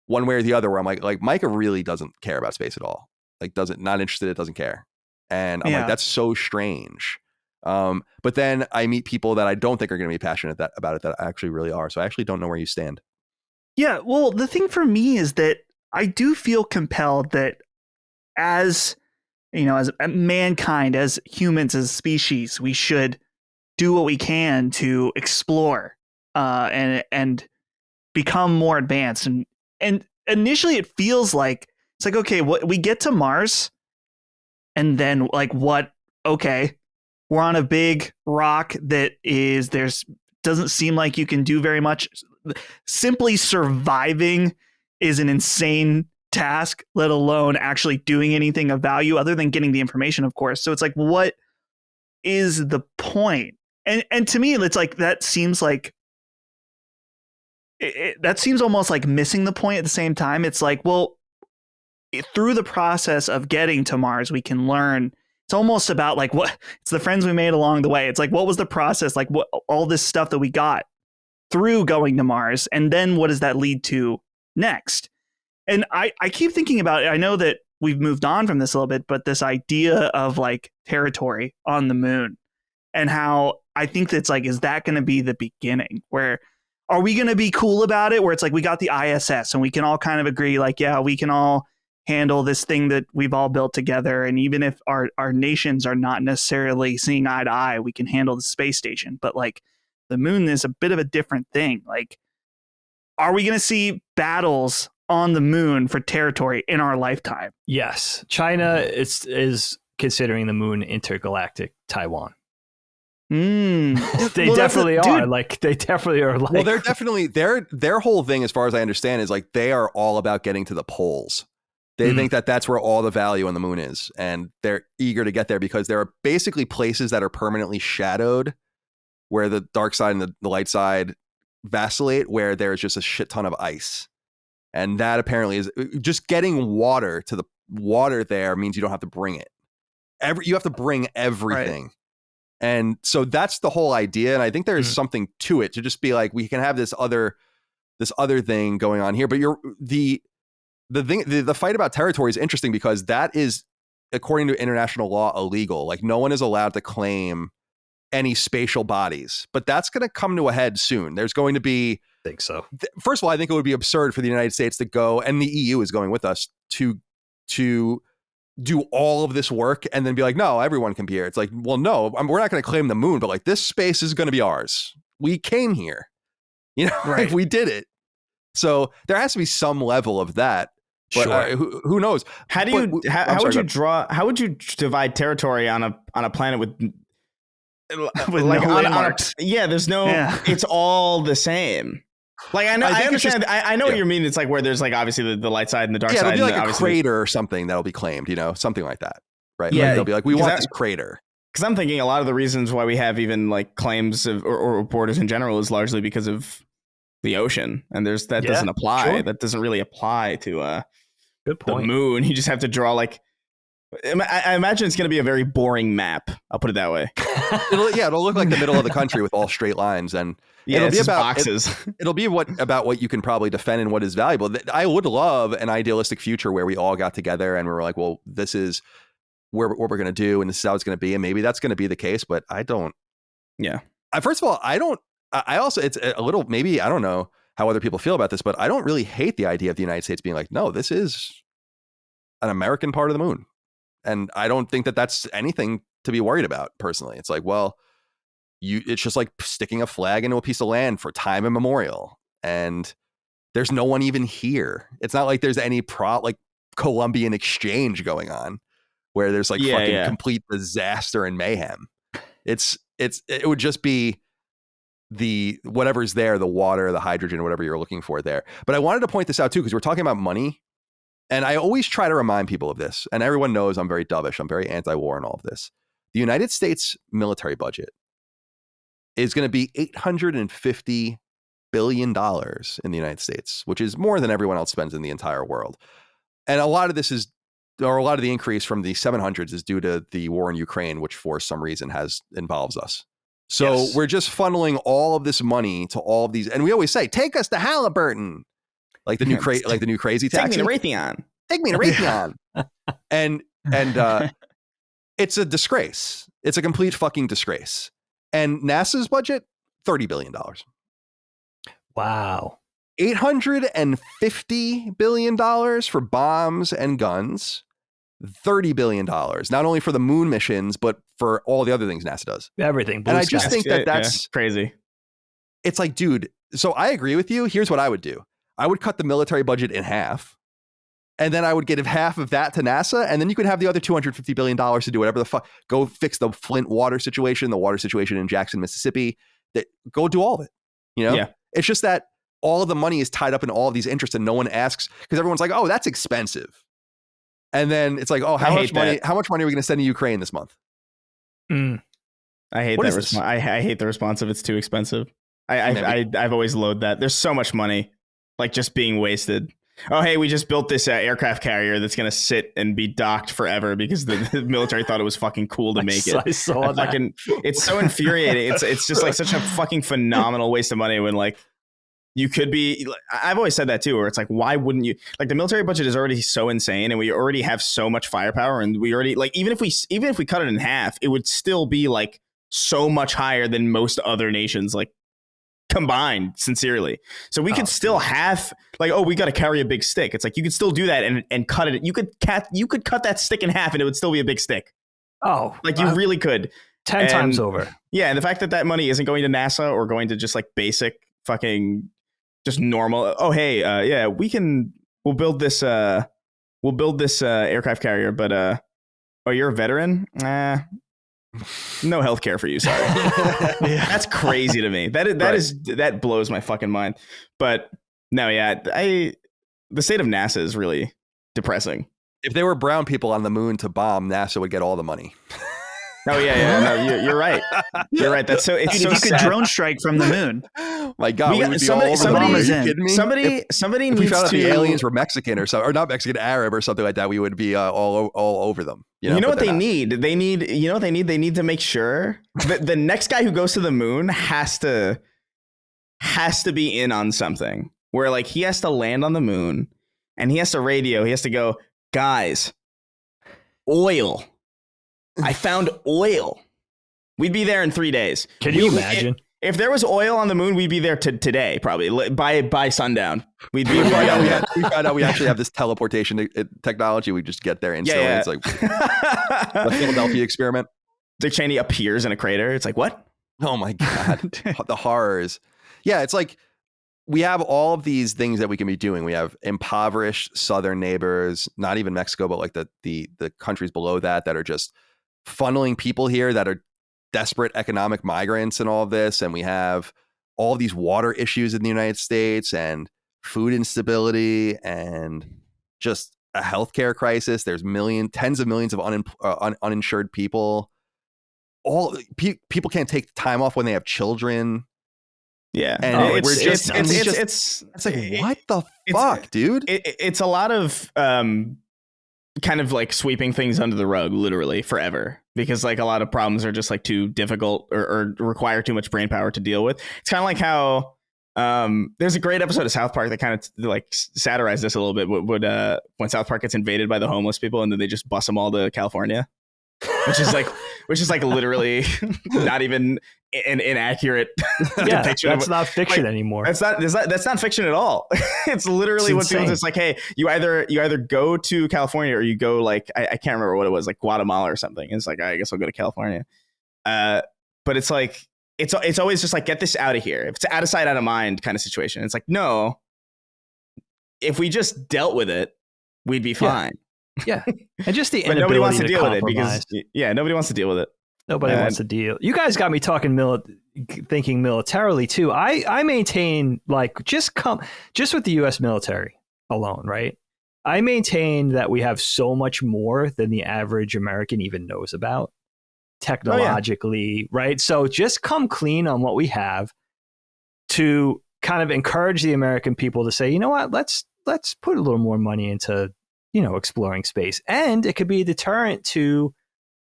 one way or the other, where I'm like Micah really doesn't care about space at all. Like not interested. It doesn't care. And I'm like, that's so strange. But then I meet people that I don't think are going to be passionate about it that actually really are. So I actually don't know where you stand. Yeah, well, the thing for me is that I do feel compelled that as mankind, as humans, as a species, we should do what we can to explore and become more advanced. And initially it feels like it's like, okay, what we get to Mars, and then like what? Okay. We're on a big rock that doesn't seem like you can do very much. Simply surviving is an insane task, let alone actually doing anything of value other than getting the information, of course. So it's like, what is the point? And to me, it's like, that seems like that seems almost like missing the point at the same time. It's like, well, through the process of getting to Mars, we can learn. It's almost about like it's the friends we made along the way. It's like, what was the process? Like what all this stuff that we got through going to Mars, and then what does that lead to next? And I keep thinking about it. I know that we've moved on from this a little bit, but this idea of like territory on the moon, and how I think that's like, is that going to be the beginning? Where are we going to be cool about it? Where it's like, we got the ISS and we can all kind of agree like, yeah, we can all handle this thing that we've all built together. And even if our nations are not necessarily seeing eye to eye, we can handle the space station. But like the moon is a bit of a different thing. Like, are we going to see battles on the moon for territory in our lifetime? Yes. China is considering the moon intergalactic Taiwan. They definitely are. Like, they definitely are. Like, well, they're definitely their whole thing, as far as I understand, is like they are all about getting to the poles. They think that that's where all the value on the moon is, and they're eager to get there because there are basically places that are permanently shadowed, where the dark side and the light side vacillate, where there's just a shit ton of ice, and that apparently is just getting water to the water. There means you don't have to bring it. You have to bring everything. Right. And so that's the whole idea. And I think there's something to it, to just be like, we can have this other thing going on here. But the fight about territory is interesting because that is, according to international law, illegal. Like, no one is allowed to claim any spatial bodies, but that's going to come to a head soon. There's going to be, I think so. First of all, I think it would be absurd for the United States to go, and the EU is going with us, to do all of this work and then be like, no, everyone can be here. It's like, well, no, we're not going to claim the moon, but like, this space is going to be ours. We came here, right. Like, we did it. So there has to be some level of that. But sure. Who knows? How would you divide territory on a planet with like no landmarks? There's no, it's all the same. Like, I understand. I know what you mean. It's like where there's like obviously the light side and the dark side. It'll be like a crater or something that'll be claimed, something like that, right? Yeah, like they'll be like, we want this crater. Because I'm thinking a lot of the reasons why we have even like claims of or borders in general is largely because of the ocean, and doesn't apply. Sure. That doesn't really apply to good point. The moon. You just have to draw like. I imagine it's going to be a very boring map. I'll put it that way. It'll look like the middle of the country with all straight lines, and it'll be about boxes. It'll be about what you can probably defend and what is valuable. I would love an idealistic future where we all got together and we were like, well, this is what we're going to do, and this is how it's going to be, and maybe that's going to be the case. But I don't. Yeah. First of all, I don't. I also, it's a little, maybe, I don't know how other people feel about this, but I don't really hate the idea of the United States being like, no, this is an American part of the moon. And I don't think that that's anything to be worried about personally. It's like, well, it's just like sticking a flag into a piece of land for time immemorial. And there's no one even here. It's not like there's any like Columbian exchange going on where there's like complete disaster and mayhem. It would just be the whatever's there, the water, the hydrogen, whatever you're looking for there. But I wanted to point this out too, because we're talking about money. And I always try to remind people of this, and everyone knows I'm very dovish. I'm very anti-war and all of this. The United States military budget is going to be $850 billion in the United States, which is more than everyone else spends in the entire world. And a lot of the increase from the 700s is due to the war in Ukraine, which for some reason involves us. So We're just funneling all of this money to all of these, and we always say, take us to Halliburton. Like the new crazy taxi. Take me to Raytheon. Take me to Raytheon. and it's a disgrace. It's a complete fucking disgrace. And NASA's budget, $30 billion. Wow. $850 billion for bombs and guns. $30 billion, not only for the moon missions, but for all the other things NASA does. Everything. And I just think that's crazy. It's like, dude, so I agree with you. Here's what I would do. I would cut the military budget in half, and then I would give half of that to NASA, and then you could have the other $250 billion to do whatever the fuck. Go fix the Flint water situation, the water situation in Jackson, Mississippi. Go do all of it. Yeah. It's just that all of the money is tied up in all of these interests, and no one asks, because everyone's like, oh, that's expensive. And then it's like, oh, how much money are we going to send to Ukraine this month? I hate that response. I hate the response of it's too expensive. I've always loathed that. There's so much money like just being wasted. oh, hey, we just built this aircraft carrier that's going to sit and be docked forever because the military thought it was fucking cool to make it. I saw that. It's so infuriating. It's just like such a fucking phenomenal waste of money when like you could be. I've always said that too, where it's like, why wouldn't you? Like the military budget is already so insane, and we already have so much firepower, and we already like even if we cut it in half, it would still be like so much higher than most other nations like combined, sincerely. So we could still have like, oh, we got to carry a big stick. It's like you could still do that and cut it. You could cut that stick in half and it would still be a big stick. Oh, like you really could. 10 times over. Yeah, and the fact that money isn't going to NASA or going to just like basic fucking just normal. Oh, hey, yeah, we'll build this aircraft carrier, but oh, you're a veteran? No healthcare for you, sorry. That's crazy to me. That blows my fucking mind. But no, yeah, the state of NASA is really depressing. If there were brown people on the moon to bomb, NASA would get all the money. Oh yeah. No, you're right. You're right. That's so. It's Dude, so if you could drone strike from the moon. My God, we would be all over the moon. Are you kidding me? Somebody if needs we found out to. the aliens were Mexican or something, or not Mexican, Arab or something like that, we would be all over them. You know what they need? They need. You know what they need? They need to make sure that the next guy who goes to the moon has to be in on something. Where like he has to land on the moon, and he has to radio. He has to go, guys. Oil. I found oil. We'd be there in 3 days. Can you imagine? If there was oil on the moon, we'd be there today, probably by sundown. We'd be. We found out we actually have this teleportation technology. We just get there instantly. Yeah. It's like the Philadelphia experiment. Dick Cheney appears in a crater. It's like, what? Oh my God, the horrors. Yeah, it's like we have all of these things that we can be doing. We have impoverished southern neighbors, not even Mexico, but like the countries below that are just funneling people here that are desperate economic migrants and all of this. And we have all of these water issues in the United States and food instability and just a healthcare crisis. There's tens of millions of uninsured people. People can't take time off when they have children. Yeah. And it's like, what the fuck, dude? It's a lot of kind of like sweeping things under the rug literally forever, because like a lot of problems are just like too difficult or require too much brain power to deal with. It's kind of like how there's a great episode of South Park that kind of like satirized this a little bit. When South Park gets invaded by the homeless people and then they just bus them all to California, which is like literally not even an inaccurate depiction. That's not fiction anymore. That's not fiction at all. It's literally what people. It's like, hey, you either go to California or you go like I can't remember what it was, like Guatemala or something. It's like, I guess I'll go to California. But it's like it's always just like, get this out of here. If it's out of sight, out of mind kind of situation. It's like, no. If we just dealt with it, we'd be fine. Yeah. And just the but nobody wants to deal compromise. with it because nobody wants to deal with it. Nobody wants to deal. You guys got me talking thinking militarily too. I maintain like just with the US military alone, right? I maintain that we have so much more than the average American even knows about technologically, right? So just come clean on what we have to kind of encourage the American people to say, you know what, let's put a little more money into, exploring space. And it could be a deterrent to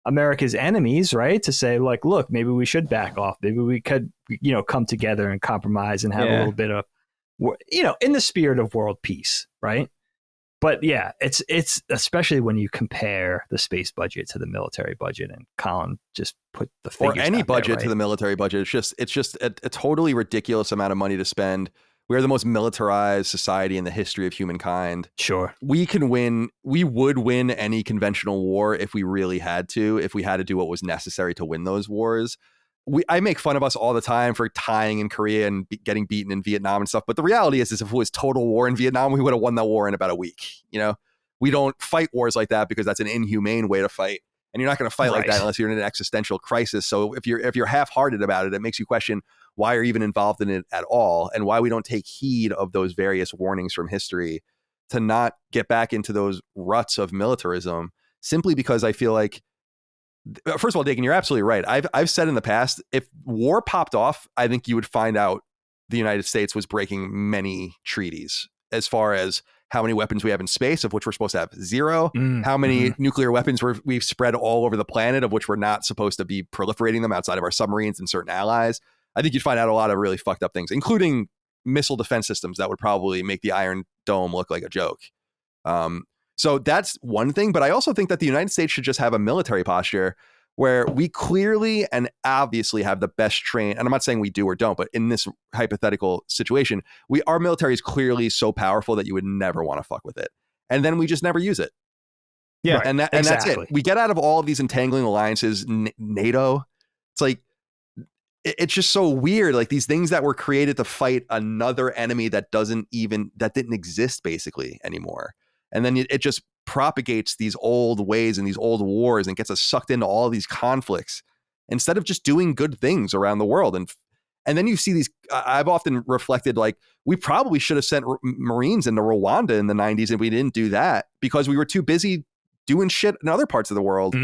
America's enemies, right? To say like, look, maybe we should back off. Maybe we could, come together and compromise and have a little bit of, in the spirit of world peace, right? But yeah, it's especially when you compare the space budget to the military budget, and Colin just put the figures or any budget there, right? to the military budget. It's just a totally ridiculous amount of money to spend. We are the most militarized society in the history of humankind. Sure. We would win any conventional war if we really had to, if we had to do what was necessary to win those wars. I make fun of us all the time for tying in Korea and getting beaten in Vietnam and stuff. But the reality is if it was total war in Vietnam, we would have won that war in about a week. We don't fight wars like that because that's an inhumane way to fight. And you're not going to fight like that unless you're in an existential crisis. So if you're half-hearted about it, it makes you question why you're even involved in it at all, and why we don't take heed of those various warnings from history to not get back into those ruts of militarism, simply because I feel like, first of all, Dagan, you're absolutely right. I've said in the past, if war popped off, I think you would find out the United States was breaking many treaties as far as how many weapons we have in space, of which we're supposed to have 0, how many nuclear weapons we've spread all over the planet, of which we're not supposed to be proliferating them outside of our submarines and certain allies. I think you'd find out a lot of really fucked up things, including missile defense systems that would probably make the Iron Dome look like a joke. So that's one thing. But I also think that the United States should just have a military posture where we clearly and obviously have the best trained, and I'm not saying we do or don't, but in this hypothetical situation, our military is clearly so powerful that you would never want to fuck with it. And then we just never use it. Yeah. Right. And that's it. We get out of all of these entangling alliances, NATO. It's like, it's just so weird. Like these things that were created to fight another enemy that didn't exist basically anymore. And then it just propagates these old ways and these old wars and gets us sucked into all these conflicts instead of just doing good things around the world. And then you see these, I've often reflected, like, we probably should have sent Marines into Rwanda in the 90s, and we didn't do that because we were too busy doing shit in other parts of the world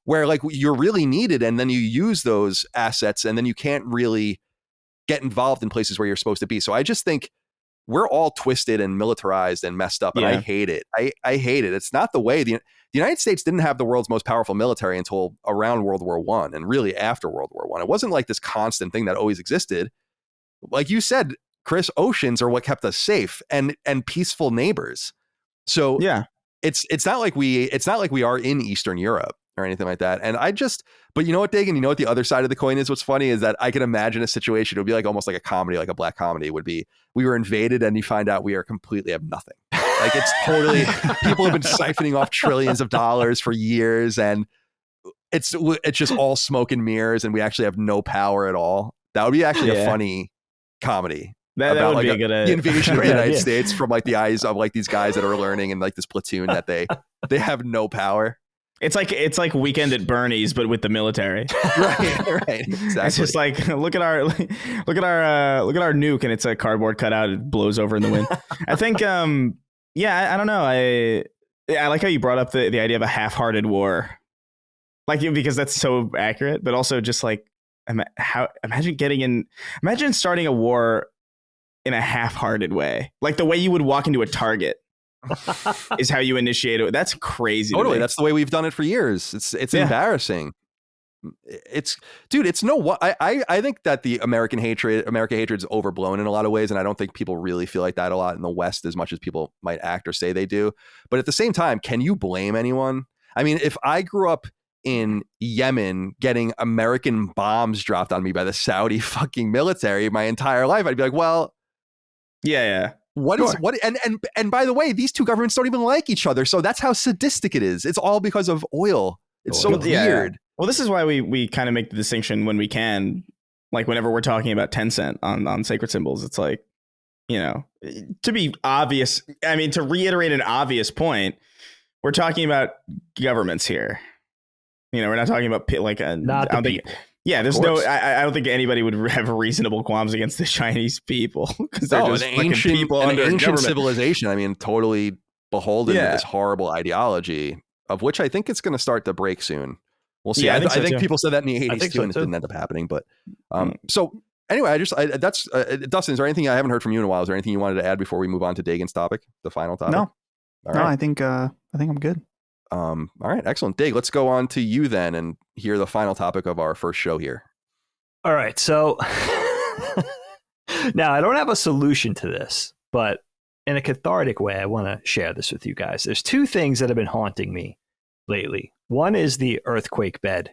where like you're really needed. And then you use those assets and then you can't really get involved in places where you're supposed to be. So I just think we're all twisted and militarized and messed up. And I hate it. I hate it. It's not the way. The United States didn't have the world's most powerful military until around World War I and really after World War I. It wasn't like this constant thing that always existed. Like you said, Chris, oceans are what kept us safe and peaceful neighbors. So yeah, it's not like we are in Eastern Europe or anything like that. And but you know what, Dagan, you know what the other side of the coin is? What's funny is that I can imagine a situation. It would be like almost like a comedy, like a black comedy would be. We were invaded and you find out we are completely have nothing. Like it's totally, people have been siphoning off trillions of dollars for years. And it's just all smoke and mirrors. And we actually have no power at all. That would be actually a funny comedy. That would like be the invasion of the United States from like the eyes of like these guys that are learning and like this platoon that they have no power. It's like Weekend at Bernie's, but with the military. right. Exactly. It's just like look at our nuke, and it's a cardboard cutout. It blows over in the wind. I think, I don't know. I like how you brought up the idea of a half-hearted war, like because that's so accurate. But also just like imagine starting a war in a half-hearted way, like the way you would walk into a Target. Is how you initiate it. That's crazy. Totally. That's the way we've done it for years. It's embarrassing. It's I think that the America hatred is overblown in a lot of ways. And I don't think people really feel like that a lot in the West as much as people might act or say they do. But at the same time, can you blame anyone? I mean, if I grew up in Yemen getting American bombs dropped on me by the Saudi fucking military my entire life, I'd be like, well, yeah. And by the way, these two governments don't even like each other. So that's how sadistic it is. It's all because of oil. It's so weird. Well, this is why we kind of make the distinction when we can, like whenever we're talking about Tencent on sacred symbols, it's like, to be obvious. I mean, to reiterate an obvious point, we're talking about governments here. We're not talking about Yeah, there's I don't think anybody would have reasonable qualms against the Chinese people because they're just ancient people under ancient civilization. I mean, totally beholden to this horrible ideology, of which I think it's going to start to break soon. We'll see. I think people said that in the 80s too, and it didn't end up happening. But so anyway, that's Dustin. Is there anything I haven't heard from you in a while? Is there anything you wanted to add before we move on to Dagan's topic, the final topic? No, I think I'm good. All right, excellent. Dag, let's go on to you then and hear the final topic of our first show here. All right, so now I don't have a solution to this, but in a cathartic way, I want to share this with you guys. There's two things that have been haunting me lately. One is the earthquake bed,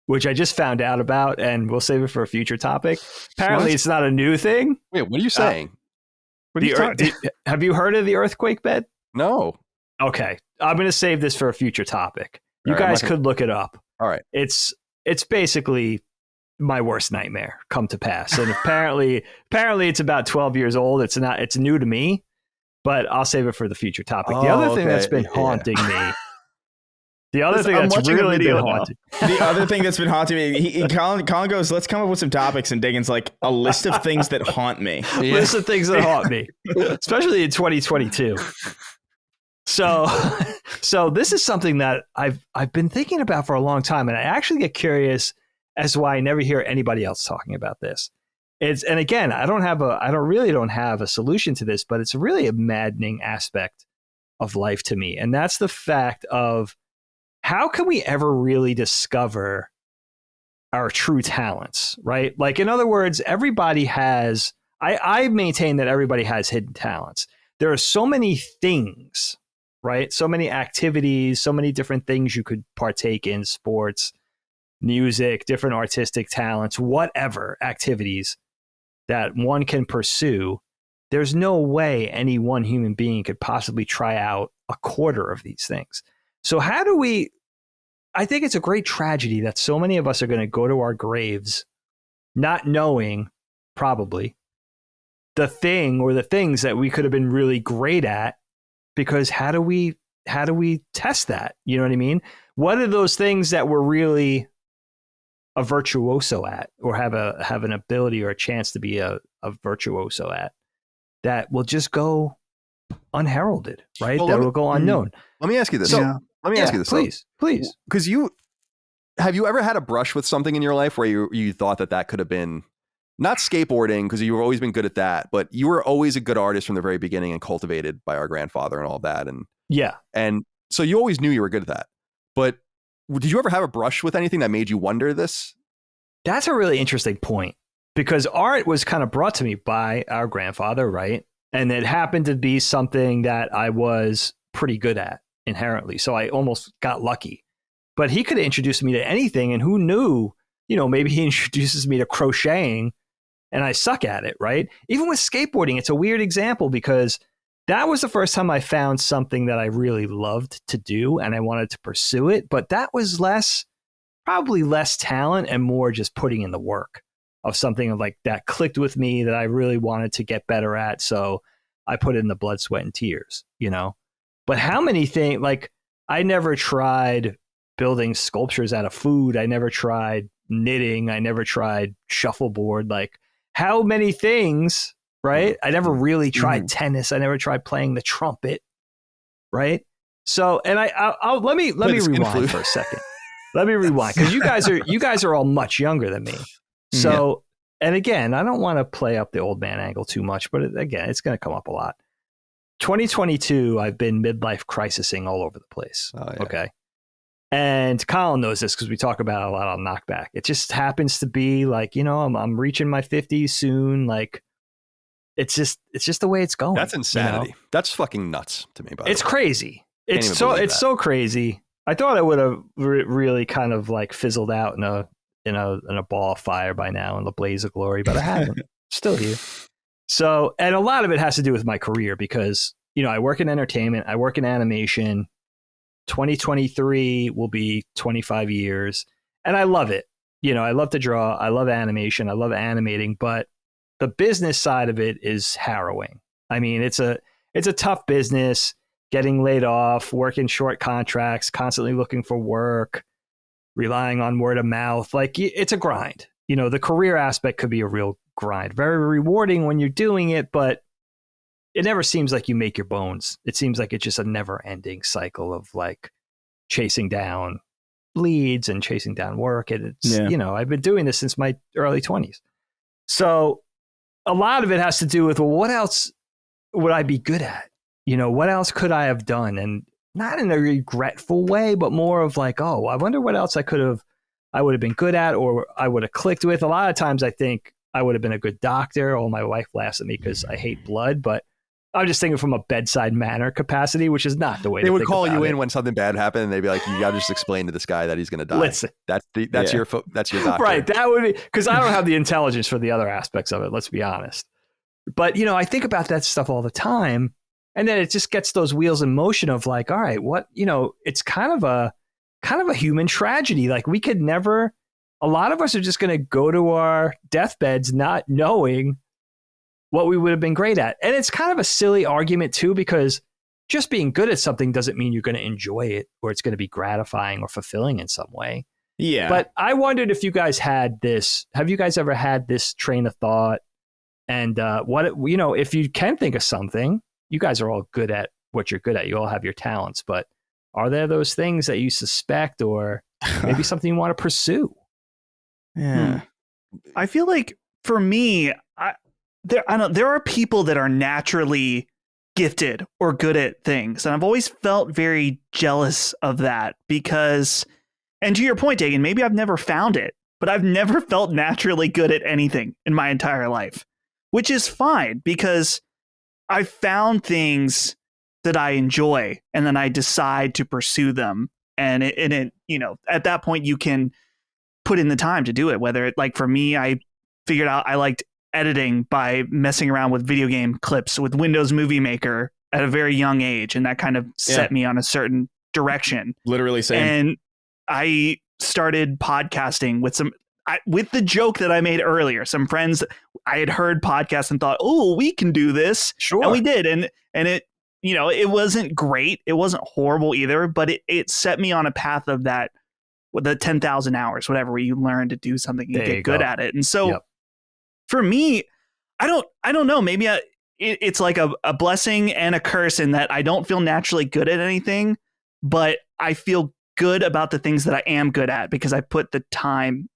which I just found out about, and we'll save it for a future topic. Apparently, it's not a new thing. Wait, what are you saying? Have you heard of the earthquake bed? No. Okay, I'm going to save this for a future topic. You guys could look it up. All right. It's basically my worst nightmare come to pass. And apparently it's about 12 years old. It's new to me, but I'll save it for the future topic. The other thing that's been haunting me. The other thing that's really been haunting. The other thing that's been haunting me. Colin goes, let's come up with some topics, and Dagan's like, a list of things that haunt me. Yeah. List of things that haunt me, especially in 2022. So this is something that I've been thinking about for a long time, and I actually get curious as to why I never hear anybody else talking about this. And again, I don't really have a solution to this, but it's really a maddening aspect of life to me. And that's the fact of how can we ever really discover our true talents, right? Like, in other words, everybody has, I maintain that everybody has hidden talents. There are so many things, right? So many activities, so many different things you could partake in, sports, music, different artistic talents, whatever activities that one can pursue. There's no way any one human being could possibly try out a quarter of these things. So how do we, I think it's a great tragedy that so many of us are going to go to our graves not knowing, probably, the thing or the things that we could have been really great at, because how do we test that? You know what I mean? What are those things that we're really a virtuoso at, or have an ability or a chance to be a virtuoso at, that will just go unheralded, right? Well, that will go unknown. Let me ask you this. So, let me ask you this. Please. Because have you ever had a brush with something in your life where you thought that could have been, not skateboarding, because you've always been good at that, but you were always a good artist from the very beginning and cultivated by our grandfather and all that. And so you always knew you were good at that. But did you ever have a brush with anything that made you wonder this? That's a really interesting point, because art was kind of brought to me by our grandfather, right? And it happened to be something that I was pretty good at inherently. So I almost got lucky. But he could have introduced me to anything, and who knew, maybe he introduces me to crocheting and I suck at it, right? Even with skateboarding, it's a weird example, because that was the first time I found something that I really loved to do and I wanted to pursue it. But that was probably less talent and more just putting in the work of something like that clicked with me that I really wanted to get better at. So I put in the blood, sweat, and tears, But how many things, like, I never tried building sculptures out of food. I never tried knitting. I never tried shuffleboard. Like, how many things, right? I never really tried tennis. I never tried playing the trumpet, right? So, and I'll let me rewind for a second. Let me rewind, because you guys are all much younger than me. So, and again, I don't want to play up the old man angle too much, but again, it's going to come up a lot. 2022, I've been midlife crisising all over the place. Oh, yeah. Okay. And Colin knows this because we talk about it a lot on Knockback. It just happens to be like, I'm reaching my 50s soon. Like, it's just the way it's going. That's insanity. That's fucking nuts to me. It's crazy. It's so crazy. I thought I would have really kind of like fizzled out in a ball of fire by now in the blaze of glory, but I haven't. Still here. So, and a lot of it has to do with my career, because I work in entertainment, I work in animation. 2023 will be 25 years, and I love it. I love to draw, I love animation, I love animating, but the business side of it is harrowing. I mean, it's a tough business. Getting laid off, working short contracts, constantly looking for work, relying on word of mouth. Like, it's a grind. The career aspect could be a real grind. Very rewarding when you're doing it, but it never seems like you make your bones. It seems like it's just a never ending cycle of like chasing down leads and chasing down work. And it's, I've been doing this since my early 20s. So a lot of it has to do with, well, what else would I be good at? What else could I have done? And not in a regretful way, but more of like, oh, I wonder what else I would have been good at, or I would have clicked with. A lot of times I think I would have been a good doctor. Oh, my wife laughs at me because I hate blood, but I'm just thinking from a bedside manner capacity, which is not the way they would would call you in it. when something bad happened, and they'd be like, you got to just explain to this guy that he's going to die. Listen, that's your doctor. Right. That would be, because I don't have the intelligence for the other aspects of it. Let's be honest. But, I think about that stuff all the time. And then it just gets those wheels in motion of like, all right, what, it's kind of a human tragedy. Like, we could never, a lot of us are just going to go to our deathbeds not knowing what we would have been great at. And it's kind of a silly argument too, because just being good at something doesn't mean you're going to enjoy it or it's going to be gratifying or fulfilling in some way. Yeah. But I wondered if you guys had this, have you guys ever had this train of thought? And if you can think of something, you guys are all good at what you're good at. You all have your talents, but are there those things that you suspect or maybe something you want to pursue? Yeah. I feel like for me, there are people that are naturally gifted or good at things. And I've always felt very jealous of that because, and to your point, Dagan, maybe I've never found it, but I've never felt naturally good at anything in my entire life, which is fine because I found things that I enjoy and then I decide to pursue them. And it, you know, at that point you can put in the time to do it. Whether it, like for me, I figured out I liked editing by messing around with video game clips with Windows Movie Maker at a very young age. And that kind of set me on a certain direction. Literally same. And I started podcasting with with the joke that I made earlier. Some friends, I had heard podcasts and thought, oh, we can do this. Sure. And we did. And it, you know, it wasn't great. It wasn't horrible either, but it set me on a path of that, with the 10,000 hours, whatever, where you learn to do something and get good at it. And so for me, I don't know, maybe it's like a blessing and a curse in that I don't feel naturally good at anything, but I feel good about the things that I am good at because I put the time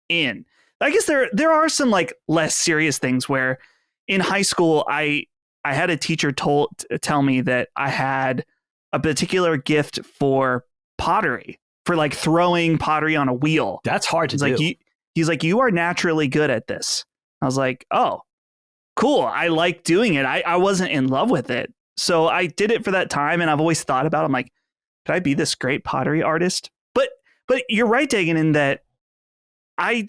in. I guess there are some like less serious things where in high school, I had a teacher tell me that I had a particular gift for pottery, for like throwing pottery on a wheel. That's hard to do. He's like, you are naturally good at this. I was like, oh, cool. I like doing it. I wasn't in love with it. So I did it for that time. And I've always thought about it. I'm like, could I be this great pottery artist? But you're right, Dagan, in that I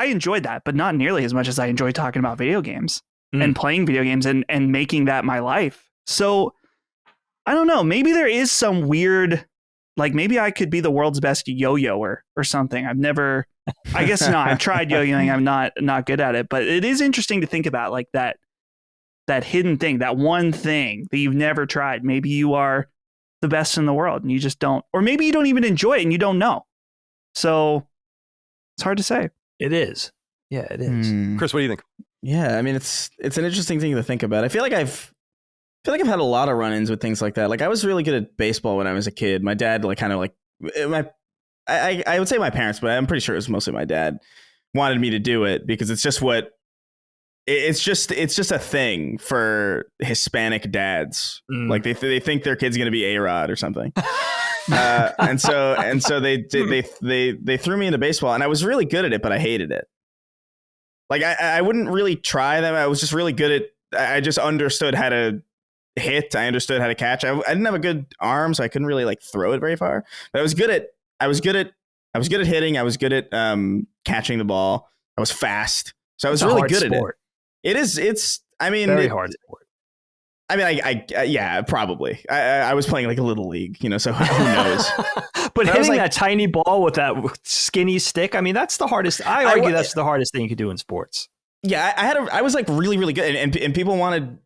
enjoyed that, but not nearly as much as I enjoy talking about video games and playing video games and making that my life. So I don't know. Maybe there is some weird, like maybe I could be the world's best yo-yoer or something. I guess not. I've tried yo-yoing. I'm not good at it, but it is interesting to think about like that hidden thing, that one thing that you've never tried. Maybe you are the best in the world and you just don't, or maybe you don't even enjoy it and you don't know. So it's hard to say. It is. Yeah, it is. Chris, what do you think? Yeah, I mean, it's an interesting thing to think about. I feel like I've had a lot of run-ins with things like that. Like I was really good at baseball when I was a kid. My dad, like, kind of like I would say my parents, but I'm pretty sure it was mostly my dad wanted me to do it because it's just a thing for Hispanic dads. Like they think their kid's going to be A-Rod or something. And so they threw me into baseball and I was really good at it, but I hated it. Like I wouldn't really try them. I was just really good at, I just understood how to hit. I understood how to catch. I didn't have a good arm, so I couldn't really like throw it very far, but I was good at hitting. I was good at catching the ball. I was fast. So I was really good at it. It's very hard sport. I mean, yeah, probably. I was playing like a little league, you know, so who knows? But hitting that tiny ball with that skinny stick, I mean, that's the hardest. I argue that's the hardest thing you could do in sports. Yeah, I was like really, really good. And people wanted,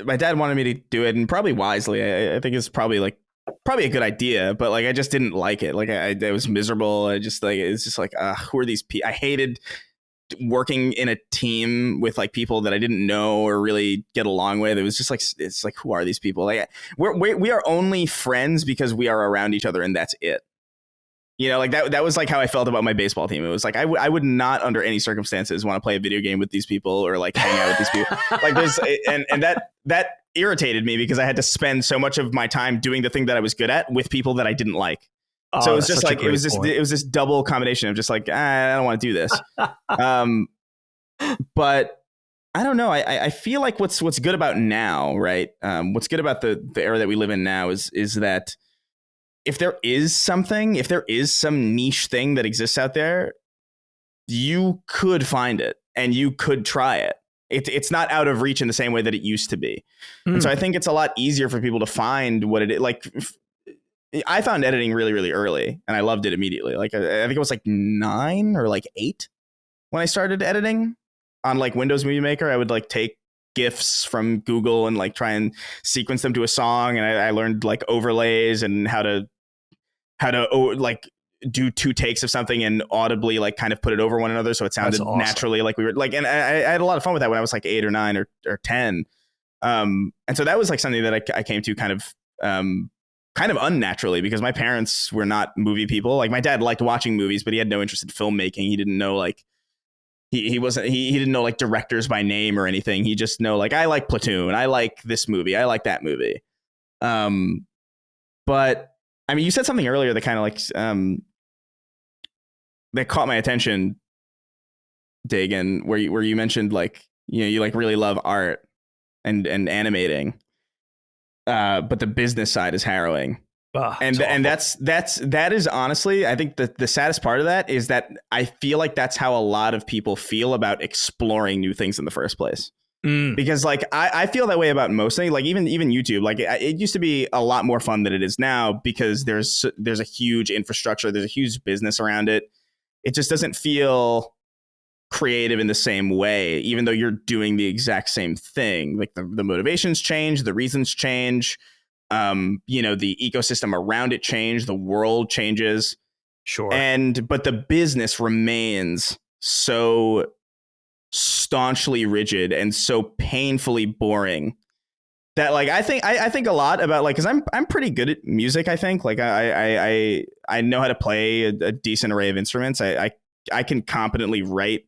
my dad wanted me to do it, and probably wisely. I think it's probably a good idea, but like I just didn't like it. Like I was miserable. It's just like, who are these people? I hated working in a team with like people that I didn't know or really get along with. It was just like, it's like, who are these people? Like we are only friends because we are around each other and that's it. You know, like that was like how I felt about my baseball team. It was like, I would not under any circumstances want to play a video game with these people or like hang out with these people. Like there's, and that irritated me because I had to spend so much of my time doing the thing that I was good at with people that I didn't like. So it was just like, it was this double combination of just like, I don't want to do this. But I don't know. I feel like what's good about now, right? What's good about the era that we live in now is that if there is some niche thing that exists out there, you could find it and you could try it. It's not out of reach in the same way that it used to be. And so I think it's a lot easier for people to find what it is. Like I found editing really, really early and I loved it immediately. Like I think it was like 9 or like 8 when I started editing on like Windows Movie Maker. I would like take GIFs from Google and like try and sequence them to a song. And I learned like overlays and how to like do 2 takes of something and audibly like kind of put it over one another. So it sounded naturally like we were like, and I had a lot of fun with that when I was like 8 or 9 or 10. And so that was like something that I came to kind of unnaturally because my parents were not movie people. Like my dad liked watching movies, but he had no interest in filmmaking. He didn't know he wasn't he didn't know like directors by name or anything. He just know like, I like Platoon, I like this movie, I like that movie. But I mean, you said something earlier that kind of like that caught my attention, Dagan, where you mentioned like, you know, you like really love art and animating, but the business side is harrowing. And that is honestly, I think the saddest part of that is that I feel like that's how a lot of people feel about exploring new things in the first place. Because like I feel that way about most things, like even YouTube. Like it used to be a lot more fun than it is now because there's a huge infrastructure, there's a huge business around it. It just doesn't feel creative in the same way, even though you're doing the exact same thing. Like the motivations change, the reasons change. You know, the ecosystem around it change, the world changes. Sure. But the business remains so staunchly rigid and so painfully boring that like I think a lot about like, because I'm pretty good at music. I think like I know how to play a decent array of instruments. I can competently write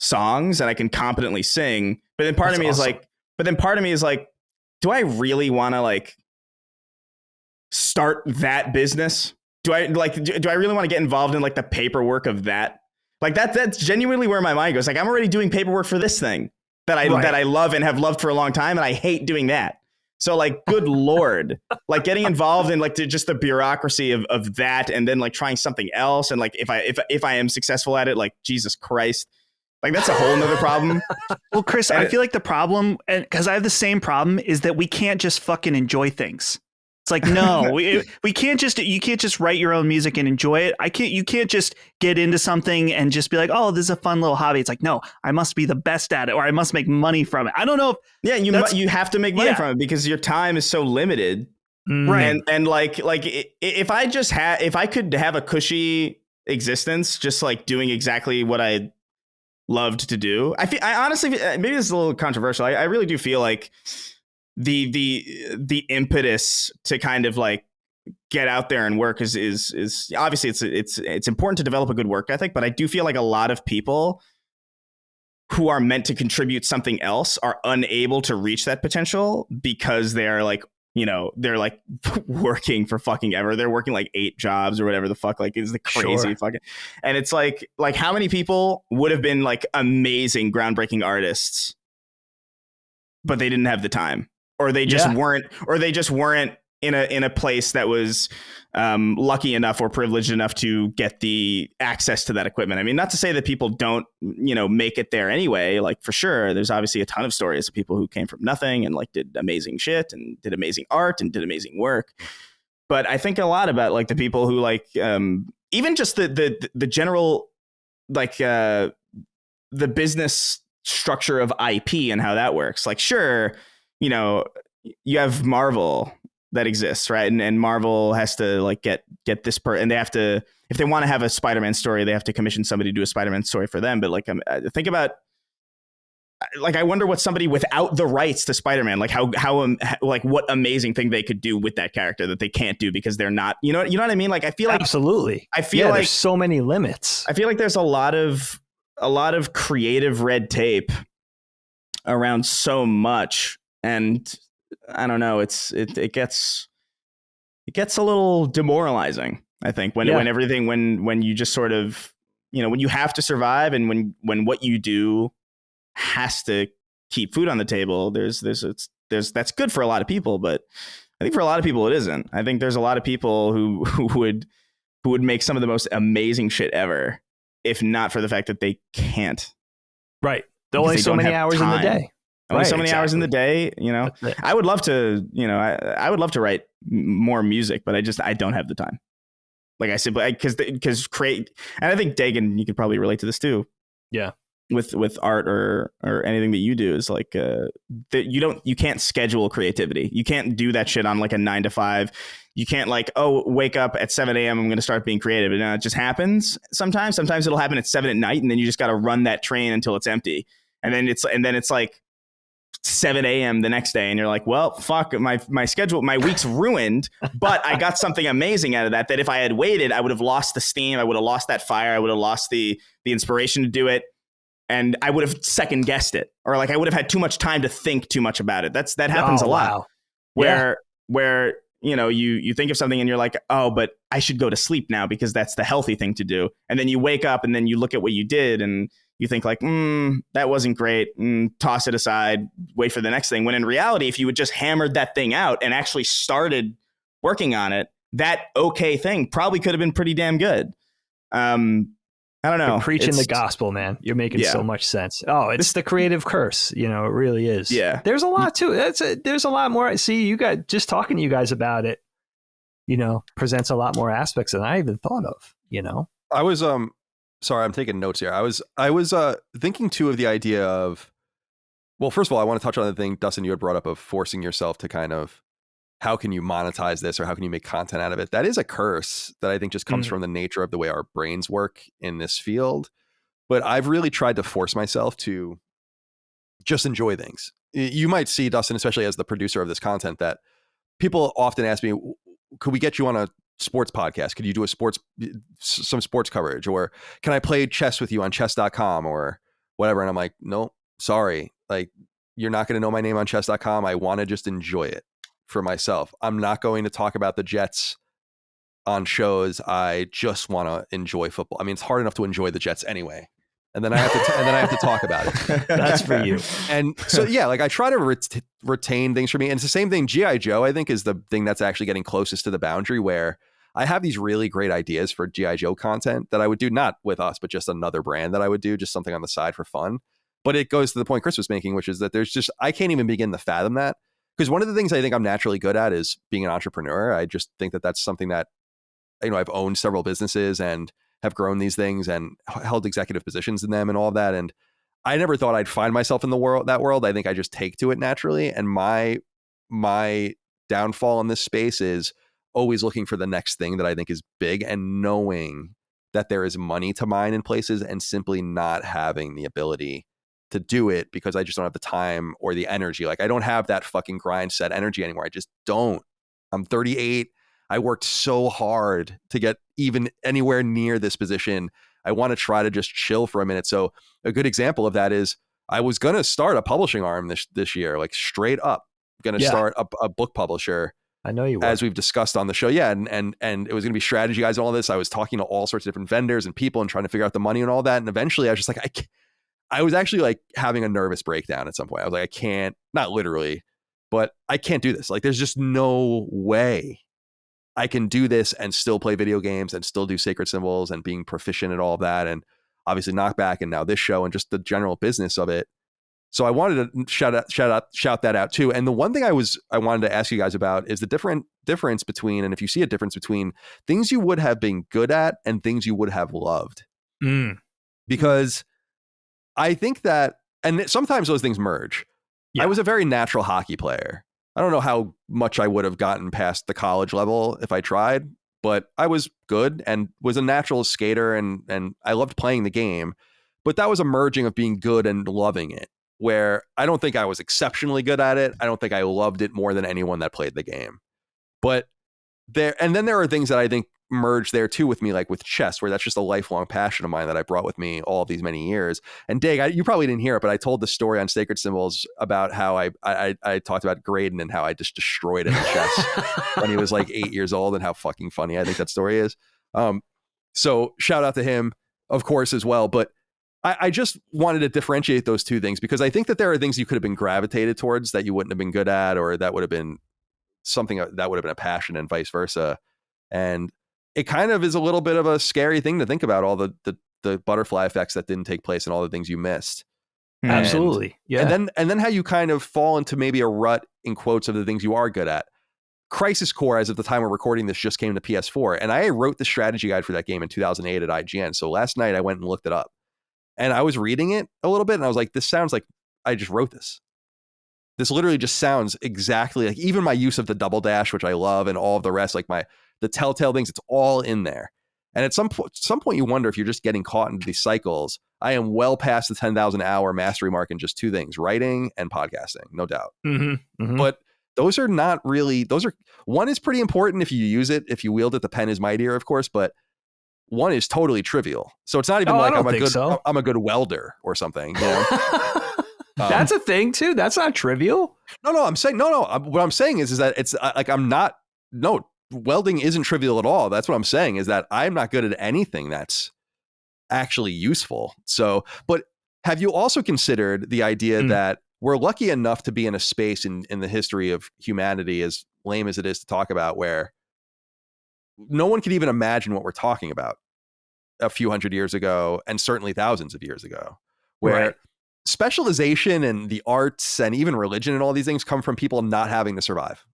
songs and I can competently sing. But then part of me is like, do I really want to like start that business? Do I really want to get involved in like the paperwork of that? Like that's genuinely where my mind goes. Like I'm already doing paperwork for this thing that I love and have loved for a long time, and I hate doing that. So like, good Lord, like getting involved in like just the bureaucracy of that, and then like trying something else, and like if I am successful at it, like Jesus Christ, like that's a whole nother problem. Well, Chris, I feel like the problem, and because I have the same problem, is that we can't just fucking enjoy things. It's like, no, we can't just, you can't just write your own music and enjoy it. You can't just get into something and just be like, oh, this is a fun little hobby. It's like, no, I must be the best at it, or I must make money from it. I don't know if you have to make money from it because your time is so limited. Right. And like if I could have a cushy existence, just like doing exactly what I loved to do. I honestly, maybe this is a little controversial. I really do feel like the impetus to kind of like get out there and work is obviously it's important to develop a good work ethic, but I do feel like a lot of people who are meant to contribute something else are unable to reach that potential because they're like, you know, they're like working for fucking ever. They're working like 8 jobs or whatever the fuck, like is the crazy fucking. And it's like how many people would have been like amazing, groundbreaking artists, but they didn't have the time. Or they just weren't in a place that was lucky enough or privileged enough to get the access to that equipment. I mean, not to say that people don't, you know, make it there anyway. Like for sure, there's obviously a ton of stories of people who came from nothing and like did amazing shit and did amazing art and did amazing work. But I think a lot about like the people who like even just the general like the business structure of IP and how that works. Like sure, you know, you have Marvel that exists, right? And Marvel has to like get this and they have to, if they want to have a Spider-Man story, they have to commission somebody to do a Spider-Man story for them. But like, think about, like, I wonder what somebody without the rights to Spider-Man, like how like what amazing thing they could do with that character that they can't do because they're not, you know what I mean? Like, I feel like absolutely. I feel like there's so many limits. I feel like there's a lot of creative red tape around so much. And I don't know, it gets a little demoralizing, I think, when everything, when you just sort of, you know, when you have to survive and when what you do has to keep food on the table, there's that's good for a lot of people, but I think for a lot of people it isn't. I think there's a lot of people who would make some of the most amazing shit ever if not for the fact that they can't. Right. There's only so many hours in the day. Only so many hours in the day, you know. I would love to, you know, I would love to write more music, but I don't have the time. Like I said, because create, and I think Dagan, you could probably relate to this too. Yeah. With art or anything that you do is like that you can't schedule creativity. You can't do that shit on like a 9 to 5. You can't like, oh, wake up at 7 a.m. I'm going to start being creative. And it just happens sometimes. Sometimes it'll happen at 7 at night, and then you just got to run that train until it's empty. And then it's like 7 a.m. the next day, and you're like, well, fuck, my schedule, my week's ruined, but I got something amazing out of that if I had waited, I would have lost the steam, I would have lost that fire, I would have lost the inspiration to do it. and I would have second guessed it, or like I would have had too much time to think too much about it. That happens a lot. Where you know, you think of something and you're like, oh, but I should go to sleep now because that's the healthy thing to do. And then you wake up and then you look at what you did and you think like, that wasn't great. Toss it aside, wait for the next thing. When in reality, if you had just hammered that thing out and actually started working on it, that okay thing probably could have been pretty damn good. I don't know. You're preaching the gospel, man. You're making so much sense. Oh, it's the creative curse. You know, it really is. Yeah. There's a lot to it. There's a lot more. See, you guys, just talking to you guys about it, you know, presents a lot more aspects than I even thought of, you know? I was, sorry, I'm taking notes here. I was thinking too of the idea of, well, first of all, I want to touch on the thing, Dustin, you had brought up of forcing yourself to kind of, how can you monetize this or how can you make content out of it? That is a curse that I think just comes from the nature of the way our brains work in this field. But I've really tried to force myself to just enjoy things. You might see, Dustin, especially as the producer of this content, that people often ask me, could we get you on a sports podcast? Could you do some sports coverage? Or can I play chess with you on chess.com or whatever? And I'm like, no, sorry. Like, you're not going to know my name on chess.com. I want to just enjoy it for myself. I'm not going to talk about the Jets on shows. I just want to enjoy football. I mean, it's hard enough to enjoy the Jets anyway. And then I have to talk about it. That's for you. And so, yeah, like I try to retain things for me. And it's the same thing. G.I. Joe, I think, is the thing that's actually getting closest to the boundary where I have these really great ideas for G.I. Joe content that I would do, not with us, but just another brand that I would do, just something on the side for fun. But it goes to the point Chris was making, which is that I can't even begin to fathom that. Because one of the things I think I'm naturally good at is being an entrepreneur. I just think that that's something that, you know, I've owned several businesses and have grown these things and held executive positions in them and all of that. And I never thought I'd find myself in that world. I think I just take to it naturally. And my downfall in this space is always looking for the next thing that I think is big and knowing that there is money to mine in places and simply not having the ability to do it because I just don't have the time or the energy. Like I don't have that fucking grind set energy anymore. I just don't. I'm 38. I worked so hard to get even anywhere near this position. I want to try to just chill for a minute. So a good example of that is I was going to start a publishing arm this year, like straight up going to start a book publisher. I know you were. As we've discussed on the show. Yeah. And it was going to be strategy guys and all this. I was talking to all sorts of different vendors and people and trying to figure out the money and all that. And eventually I was just like, I was actually like having a nervous breakdown at some point. I was like, I can't, not literally, but I can't do this. Like, there's just no way I can do this and still play video games and still do sacred symbols and being proficient at all of that. And obviously Knockback and now this show and just the general business of it. So I wanted to shout that out too. And the one thing I wanted to ask you guys about is the difference between, and if you see a difference between things you would have been good at and things you would have loved. Because I think that, and sometimes those things merge. Yeah. I was a very natural hockey player. I don't know how much I would have gotten past the college level if I tried, but I was good and was a natural skater and I loved playing the game. But that was a merging of being good and loving it, where I don't think I was exceptionally good at it. I don't think I loved it more than anyone that played the game. But then there are things that I think merge there too with me, like with chess, where that's just a lifelong passion of mine that I brought with me all of these many years. And Dag, you probably didn't hear it, but I told the story on Sacred Symbols about how I talked about Graydon and how I just destroyed him in chess when he was like 8 years old and how fucking funny I think that story is. So shout out to him, of course, as well. But I just wanted to differentiate those two things because I think that there are things you could have been gravitated towards that you wouldn't have been good at, or that would have been something that would have been a passion and vice versa. And it kind of is a little bit of a scary thing to think about, all the butterfly effects that didn't take place and all the things you missed. Absolutely. Yeah. And then how you kind of fall into maybe a rut in quotes of the things you are good at. Crisis Core, as of the time we're recording this, just came to PS4. And I wrote the strategy guide for that game in 2008 at IGN. So last night I went and looked it up. And I was reading it a little bit and I was like, this sounds like I just wrote this. This literally just sounds exactly like, even my use of the double dash, which I love, and all of the rest, like the telltale things, it's all in there. And at some point you wonder if you're just getting caught into these cycles. I am well past the 10,000 hour mastery mark in just two things, writing and podcasting, no doubt. But those are not really, one is pretty important if you use it, if you wield it, the pen is mightier, of course, but one is totally trivial. So it's not even like I'm a good welder or something. You know? That's a thing too. That's not trivial. No. I'm saying no. What I'm saying is that it's like welding isn't trivial at all. That's what I'm saying is that I'm not good at anything that's actually useful. So, but have you also considered the idea that we're lucky enough to be in a space in the history of humanity, as lame as it is to talk about, where no one could even imagine what we're talking about a few hundred years ago, and certainly thousands of years ago, where specialization and the arts and even religion and all these things come from people not having to survive.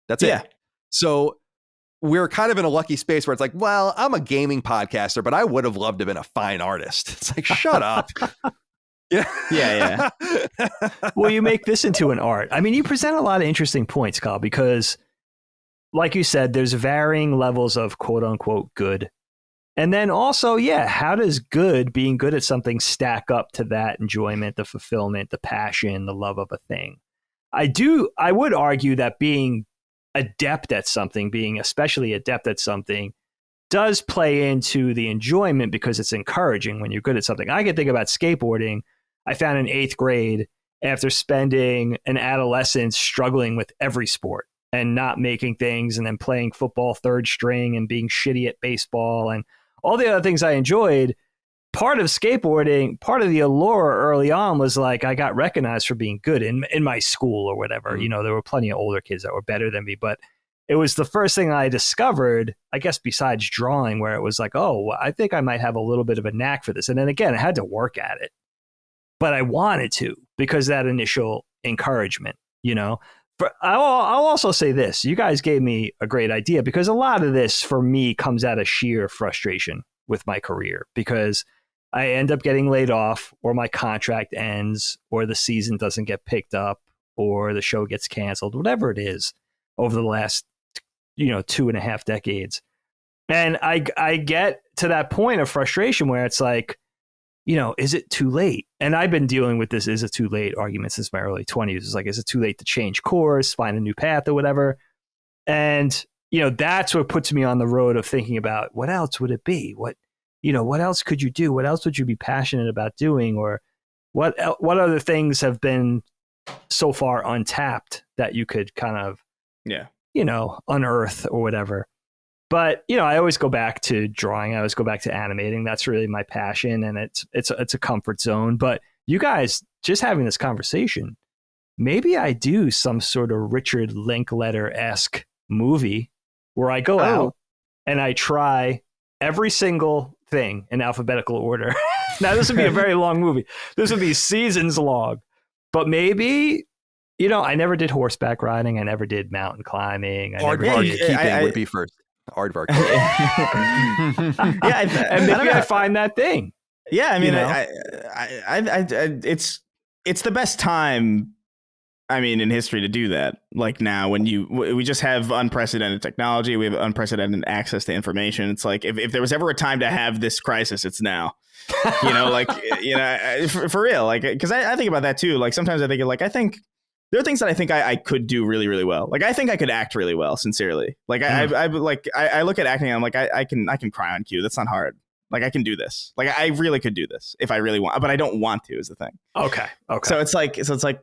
That's it. So we're kind of in a lucky space where it's like, well, I'm a gaming podcaster, but I would have loved to have been a fine artist. It's like, shut up. Yeah. Well, you make this into an art. I mean, you present a lot of interesting points, Kyle, because like you said, there's varying levels of quote unquote good. And then also, how does being good at something stack up to that enjoyment, the fulfillment, the passion, the love of a thing? I would argue that being adept at something, being especially adept at something, does play into the enjoyment because it's encouraging when you're good at something. I can think about skateboarding. I found in 8th grade, after spending an adolescence struggling with every sport and not making things, and then playing football third string and being shitty at baseball and all the other things I enjoyed, part of skateboarding, part of the allure early on was like I got recognized for being good in my school or whatever. You know, there were plenty of older kids that were better than me, but it was the first thing I discovered, I guess, besides drawing, where it was like, oh, I think I might have a little bit of a knack for this. And then again, I had to work at it, but I wanted to because that initial encouragement, you know. But I'll also say this. You guys gave me a great idea because a lot of this for me comes out of sheer frustration with my career because I end up getting laid off, or my contract ends, or the season doesn't get picked up, or the show gets canceled, whatever it is, over the last 2.5 decades. And I get to that point of frustration where it's like, is it too late? And I've been dealing with this is it too late argument since my early 20s. It's like, is it too late to change course, find a new path or whatever? And, that's what puts me on the road of thinking about what else would it be? What else could you do? What else would you be passionate about doing? Or what other things have been so far untapped that you could kind of, unearth or whatever. But, I always go back to drawing. I always go back to animating. That's really my passion, and it's a comfort zone. But you guys just having this conversation, maybe I do some sort of Richard Linklater-esque movie where I go out and I try every single thing in alphabetical order. Now, this would be a very long movie. This would be seasons long. But maybe, I never did horseback riding. I never did mountain climbing. Keeping would be first. Aardvark. And maybe I find that thing. Yeah, I mean, it's the best time, I mean, in history to do that. Like now, when we just have unprecedented technology, we have unprecedented access to information. It's like if there was ever a time to have this crisis, it's now. For real. Like, because I think about that too. Like sometimes I think there are things that I think I could do really, really well. Like I think I could act really well, sincerely. Like I look at acting and I'm like, I can cry on cue. That's not hard. Like I can do this. Like I really could do this if I really want, but I don't want to is the thing. Okay. So it's like,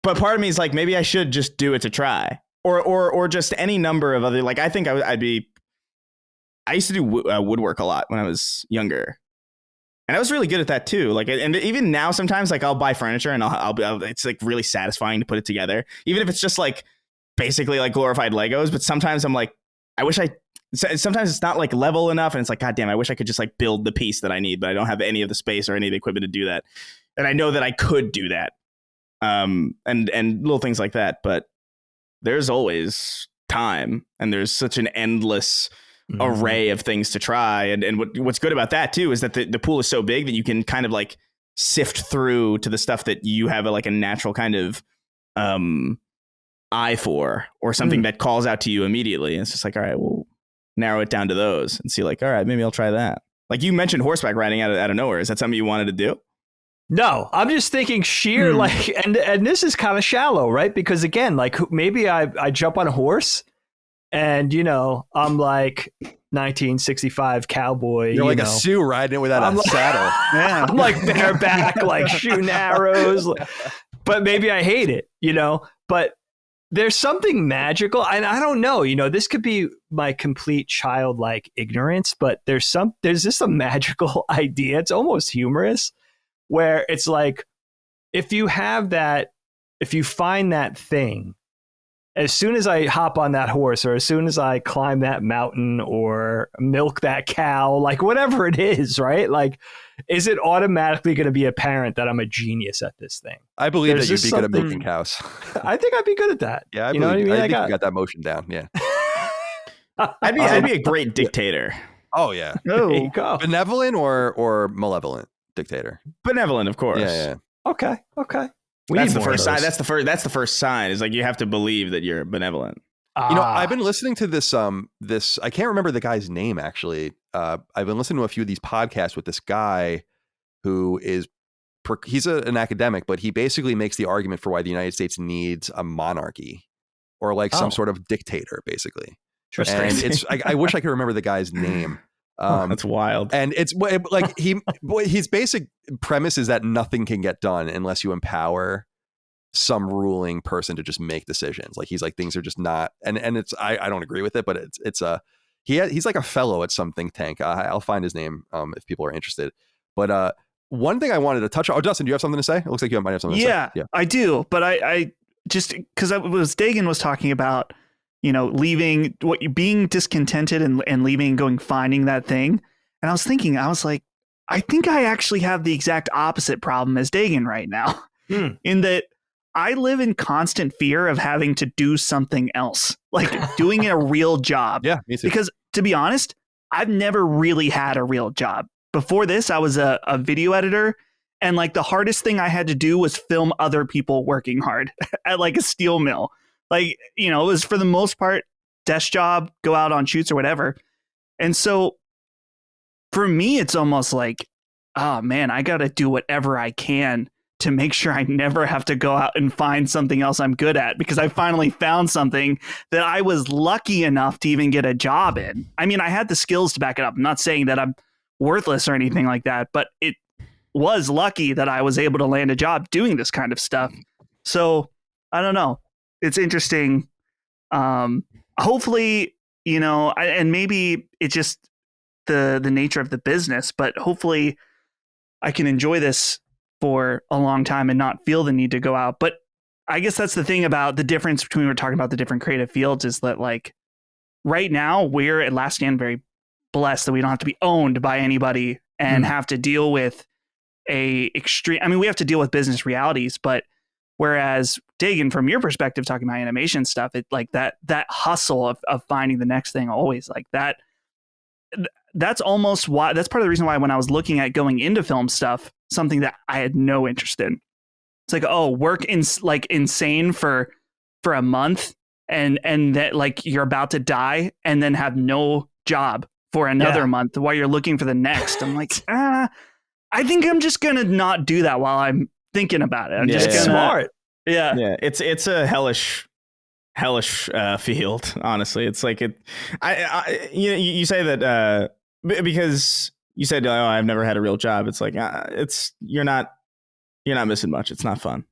but part of me is like, maybe I should just do it to try, or just any number of other, like, I think I used to do woodwork a lot when I was younger. And I was really good at that too. Like, and even now, sometimes like I'll buy furniture and it's like really satisfying to put it together, even if it's just like basically like glorified Legos. But sometimes I'm like, sometimes it's not like level enough, and it's like, God damn, I wish I could just like build the piece that I need, but I don't have any of the space or any of the equipment to do that. And I know that I could do that, and little things like that. But there's always time, and there's such an endless array of things to try, and what's good about that too is that the pool is so big that you can kind of like sift through to the stuff that you have a natural kind of eye for, or something that calls out to you immediately. And it's just like, all right, we'll narrow it down to those and see like, all right, maybe I'll try that. Like you mentioned horseback riding out of nowhere. Is that something you wanted to do? No, I'm just thinking sheer like, and this is kind of shallow, right? Because again, like maybe I jump on a horse. And, I'm like, 1965 cowboy. You're like a Sioux riding it without a saddle. Yeah. I'm like bareback, like shooting arrows. But maybe I hate it, But there's something magical, and I don't know, this could be my complete childlike ignorance, but there's just a magical idea. It's almost humorous, where it's like, if you find that thing, as soon as I hop on that horse, or as soon as I climb that mountain or milk that cow, like whatever it is, right? Like, is it automatically going to be apparent that I'm a genius at this thing? I believe that you'd be good at milking cows. I think I'd be good at that. Yeah, I think you got that motion down. Yeah. I'd be a great dictator. Oh yeah. There you go. Benevolent or malevolent dictator? Benevolent, of course. Yeah. Okay. That's the first sign. That's the first sign. Is like you have to believe that you're benevolent. I've been listening to this I can't remember the guy's name actually. I've been listening to a few of these podcasts with this guy who he's an academic, but he basically makes the argument for why the United States needs a monarchy or like some sort of dictator, basically. Interesting. And it's I wish I could remember the guy's name. That's wild. And it's like his basic premise is that nothing can get done unless you empower some ruling person to just make decisions. Like he's like, things are just not, and it's I don't agree with it, but he's like a fellow at some think tank. I'll find his name if people are interested. But one thing I wanted to touch on. Oh, Dustin, do you have something to say? It looks like you might have something to say. Yeah, I do. But I just because Dagan was talking about, leaving, being discontented and leaving, finding that thing. And I was like, I think I actually have the exact opposite problem as Dagan right now, in that I live in constant fear of having to do something else, like doing a real job. Yeah, me too. Because to be honest, I've never really had a real job. Before this, I was a video editor. And like the hardest thing I had to do was film other people working hard at like a steel mill. Like, it was for the most part desk job, go out on shoots or whatever. And so for me, it's almost like, oh man, I got to do whatever I can to make sure I never have to go out and find something else I'm good at, because I finally found something that I was lucky enough to even get a job in. I mean, I had the skills to back it up. I'm not saying that I'm worthless or anything like that, but it was lucky that I was able to land a job doing this kind of stuff. So I don't know. It's interesting. Hopefully, and maybe it's just the nature of the business, but hopefully I can enjoy this for a long time and not feel the need to go out. But I guess that's the thing about the difference between, we're talking about the different creative fields, is that like right now we're at Last Stand very blessed that we don't have to be owned by anybody and have to deal with we have to deal with business realities, but whereas Dagan, from your perspective, talking about animation stuff, it like that hustle of finding the next thing, always like that. That's almost why, that's part of the reason why when I was looking at going into film stuff, something that I had no interest in. It's like, work insane for a month and that like you're about to die and then have no job for another month while you're looking for the next. I'm like, I think I'm just going to not do that while I'm thinking about it. I'm just gonna, smart. Yeah. Yeah. It's a hellish field. Honestly, it's like you say that because you said, I've never had a real job. It's like, you're not missing much. It's not fun.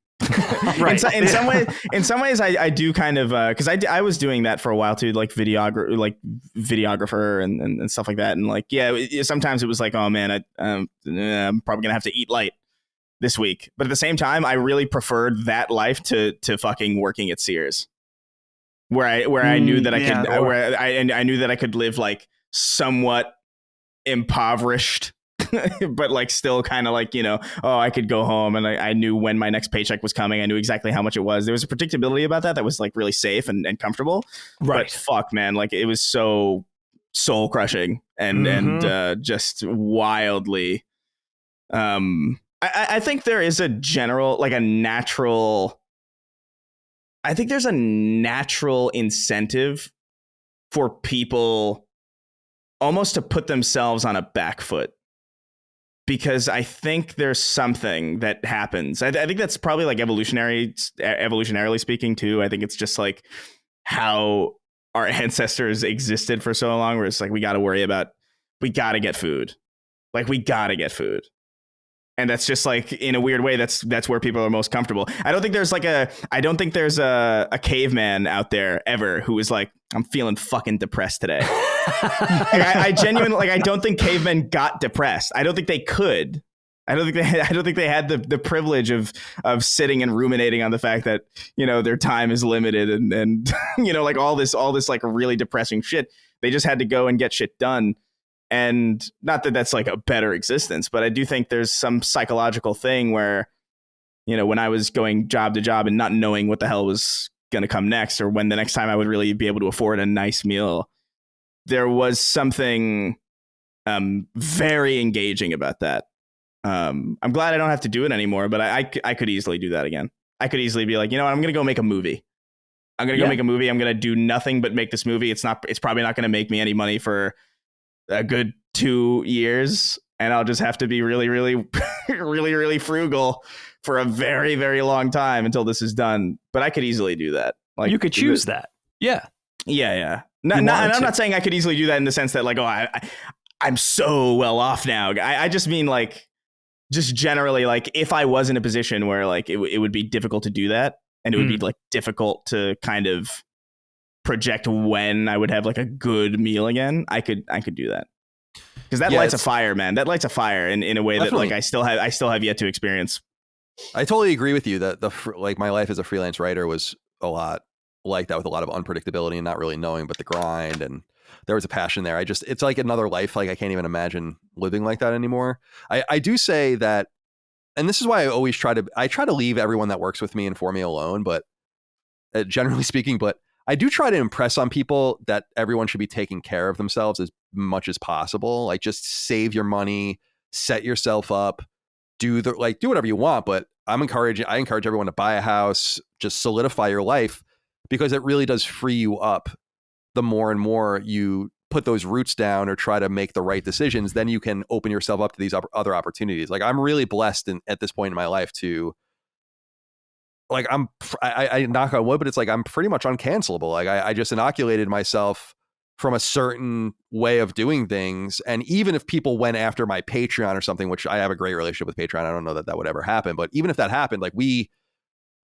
Right. In some ways, I do kind of because I was doing that for a while too, like videographer and stuff like that, and like sometimes it was like, oh man, I'm probably gonna have to eat light this week, but at the same time, I really preferred that life to fucking working at Sears, where I knew that I could I knew that I could live like somewhat impoverished. But like still kind of like, I could go home and I knew when my next paycheck was coming. I knew exactly how much it was. There was a predictability about that was like really safe and comfortable. Right. But fuck, man, like it was so soul crushing and just wildly. I think there is a general, like I think there's a natural incentive for people almost to put themselves on a back foot. Because I think there's something that happens. I think that's probably like evolutionarily speaking too. I think it's just like how our ancestors existed for so long, where it's like we got to get food. Like we got to get food. And that's just like, in a weird way, that's where people are most comfortable. I don't think there's a caveman out there ever who is like, I'm feeling fucking depressed today. I genuinely, I don't think cavemen got depressed. I don't think they could. I don't think they had the privilege of sitting and ruminating on the fact that, their time is limited and like all this like really depressing shit. They just had to go and get shit done. And not that that's like a better existence, but I do think there's some psychological thing where, when I was going job to job and not knowing what the hell was going to come next, or when the next time I would really be able to afford a nice meal, there was something very engaging about that. I'm glad I don't have to do it anymore, but I could easily do that again. I could easily be like, I'm going to go make a movie. I'm going to go make a movie. I'm going to do nothing but make this movie. It's probably not going to make me any money for a good 2 years, and I'll just have to be really, really, really, really frugal for a very, very long time until this is done. But I could easily do that. Like, you could choose that. Yeah. Yeah. And I'm not saying I could easily do that in the sense that like, I'm so well off now. I just mean like, just generally, like if I was in a position where like it would be difficult to do that, and it would be like difficult to kind of project when I would have like a good meal again, I could do that. Because that lights a fire, man. That lights a fire in a way definitely. That like I still have yet to experience. I totally agree with you that my life as a freelance writer was a lot like that, with a lot of unpredictability and not really knowing, but the grind, and there was a passion there. It's like another life. Like I can't even imagine living like that anymore. I do say that, and this is why I always try to leave everyone that works with me and for me alone, but generally speaking, but I do try to impress on people that everyone should be taking care of themselves as much as possible. Like just save your money, set yourself up, do whatever you want. But I encourage everyone to buy a house, just solidify your life, because it really does free you up. The more and more you put those roots down or try to make the right decisions, then you can open yourself up to these other opportunities. Like I'm really blessed at this point in my life to, like, I knock on wood, but it's like I'm pretty much uncancelable. Like I just inoculated myself from a certain way of doing things. And even if people went after my Patreon or something, which I have a great relationship with Patreon, I don't know that would ever happen. But even if that happened, like it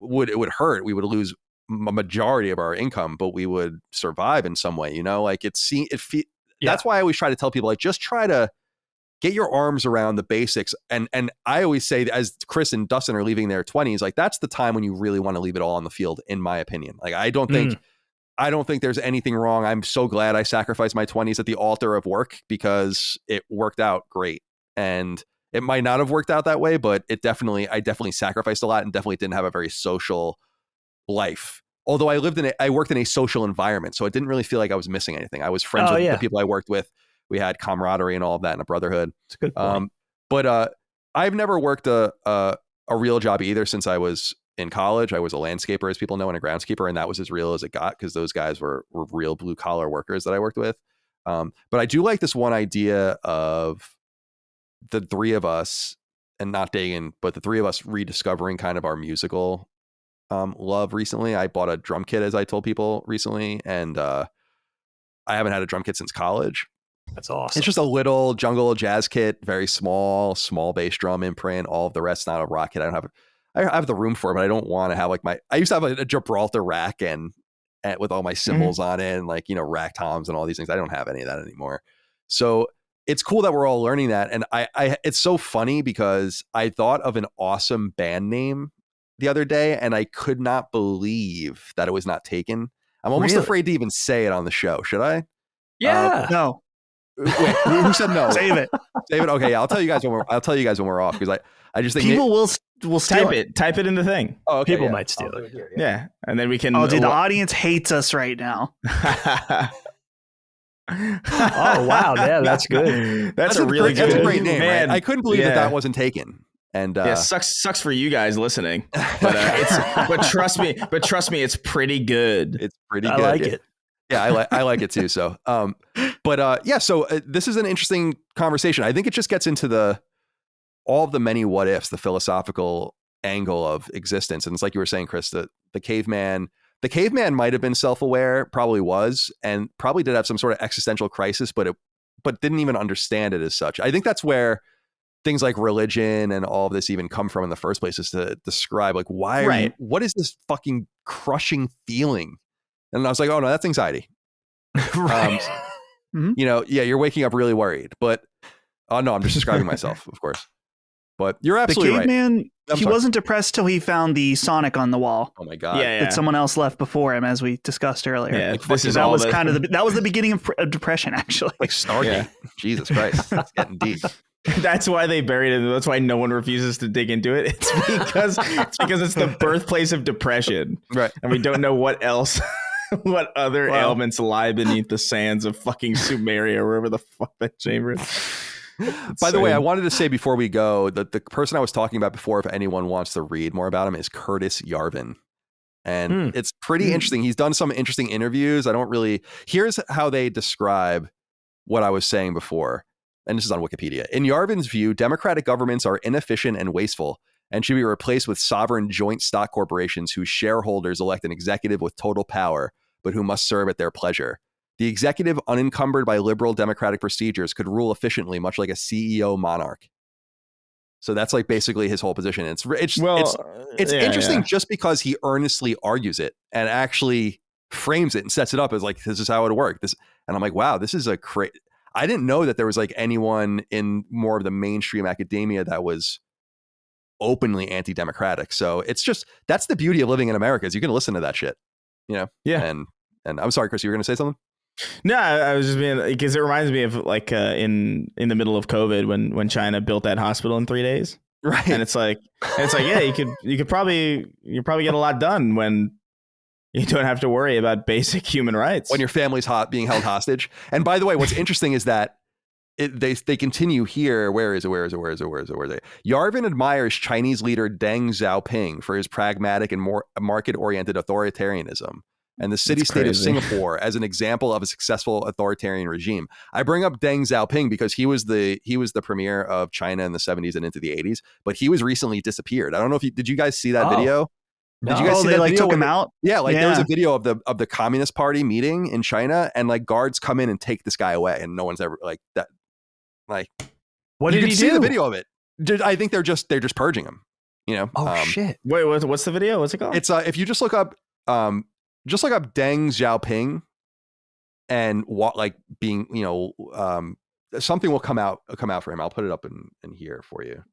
would hurt. We would lose a majority of our income, but we would survive in some way. Like that's why I always try to tell people, like, just try to get your arms around the basics. And I always say, as Chris and Dustin are leaving their 20s, like that's the time when you really want to leave it all on the field, in my opinion. Like I don't think there's anything wrong. I'm so glad I sacrificed my 20s at the altar of work, because it worked out great. And it might not have worked out that way, but I definitely sacrificed a lot, and definitely didn't have a very social life. Although I worked in a social environment, so it didn't really feel like I was missing anything. I was friends with the people I worked with. We had camaraderie and all of that, and a brotherhood. It's a good point. But I've never worked a real job either since I was in college. I was a landscaper, as people know, and a groundskeeper, and that was as real as it got, because those guys were real blue collar workers that I worked with. But I do like this one idea of the three of us, and not Dagan, but the three of us rediscovering kind of our musical love recently. I bought a drum kit, as I told people recently, and I haven't had a drum kit since college. That's awesome. It's just a little jungle jazz kit, very small bass drum imprint. All of the rest, not a rock kit. I have the room for it, but I don't want to have like I used to have a Gibraltar rack and with all my cymbals on it, and like, rack toms and all these things. I don't have any of that anymore. So it's cool that we're all learning that. And it's so funny because I thought of an awesome band name the other day, and I could not believe that it was not taken. I'm almost afraid to even say it on the show. Should I? Yeah. No. Wait, who said no? Save it. Okay, yeah, I'll tell you guys when we're off, because I just think people will steal it. Type it in the thing. Oh, okay, people might steal it. Yeah, and then we can. Oh, dude, the audience hates us right now. Oh wow, yeah, that's good. That's a really good. That's a great name, man. Right? I couldn't believe that wasn't taken. And sucks for you guys listening, but trust me, it's pretty good. It's pretty good. I like it. Yeah, I like it too. So, so this is an interesting conversation. I think it just gets into all of the many what ifs, the philosophical angle of existence. And it's like you were saying, Chris, the caveman, The caveman might have been self-aware, probably was, and probably did have some sort of existential crisis, but didn't even understand it as such. I think that's where things like religion and all of this even come from in the first place, is to describe like, why are you, what is this fucking crushing feeling? And I was like, oh no, that's anxiety. Right. You know, yeah, you're waking up really worried, but oh no, I'm just describing myself, of course. But you're absolutely right. The caveman, he sorry. wasn't depressed till he found the Sonic on the wall. Oh my God. That someone else left before him, as we discussed earlier. Yeah, like, that was the beginning of depression, actually. Like Stargate. Yeah. Jesus Christ. It's getting deep. That's why they buried it. That's why no one refuses to dig into it. It's because it's the birthplace of depression. Right. And we don't know what else, what other ailments lie beneath the sands of fucking Sumeria, or wherever the fuck that chamber is. By the way, I wanted to say before we go that the person I was talking about before, if anyone wants to read more about him, is Curtis Yarvin. And it's pretty interesting. He's done some interesting interviews. Here's how they describe what I was saying before. And this is on Wikipedia. In Yarvin's view, democratic governments are inefficient and wasteful and should be replaced with sovereign joint stock corporations whose shareholders elect an executive with total power, but who must serve at their pleasure. The executive, unencumbered by liberal democratic procedures, could rule efficiently, much like a CEO monarch. So that's like basically his whole position. It's interesting just because he earnestly argues it and actually frames it and sets it up as like, this is how it would work. And I'm like, wow, this is I didn't know that there was like anyone in more of the mainstream academia that was openly anti-democratic. So it's just, that's the beauty of living in America, is you can listen to that shit, you know? Yeah. And I'm sorry, Chris, you were going to say something? No, I was just being, because it reminds me of like in the middle of COVID when China built that hospital in 3 days. Right. And it's like, yeah, you could probably get a lot done when you don't have to worry about basic human rights. When your family's being held hostage. And by the way, what's interesting is that they continue here. Where is it? Yarvin admires Chinese leader Deng Xiaoping for his pragmatic and more market-oriented authoritarianism, and the city-state of Singapore as an example of a successful authoritarian regime. I bring up Deng Xiaoping because he was the premier of China in the 70s and into the 80s, but he was recently disappeared. I don't know if did you guys see that video? Did you guys see that like video took him out? Yeah, there was a video of the Communist Party meeting in China, and like guards come in and take this guy away, and no one's ever like that. Like, what did he do? See the video of it. I think they're just purging him. You know? Oh shit! Wait, what's the video? What's it called? It's if you just look up Deng Xiaoping and being, something will come out for him. I'll put it up in here for you.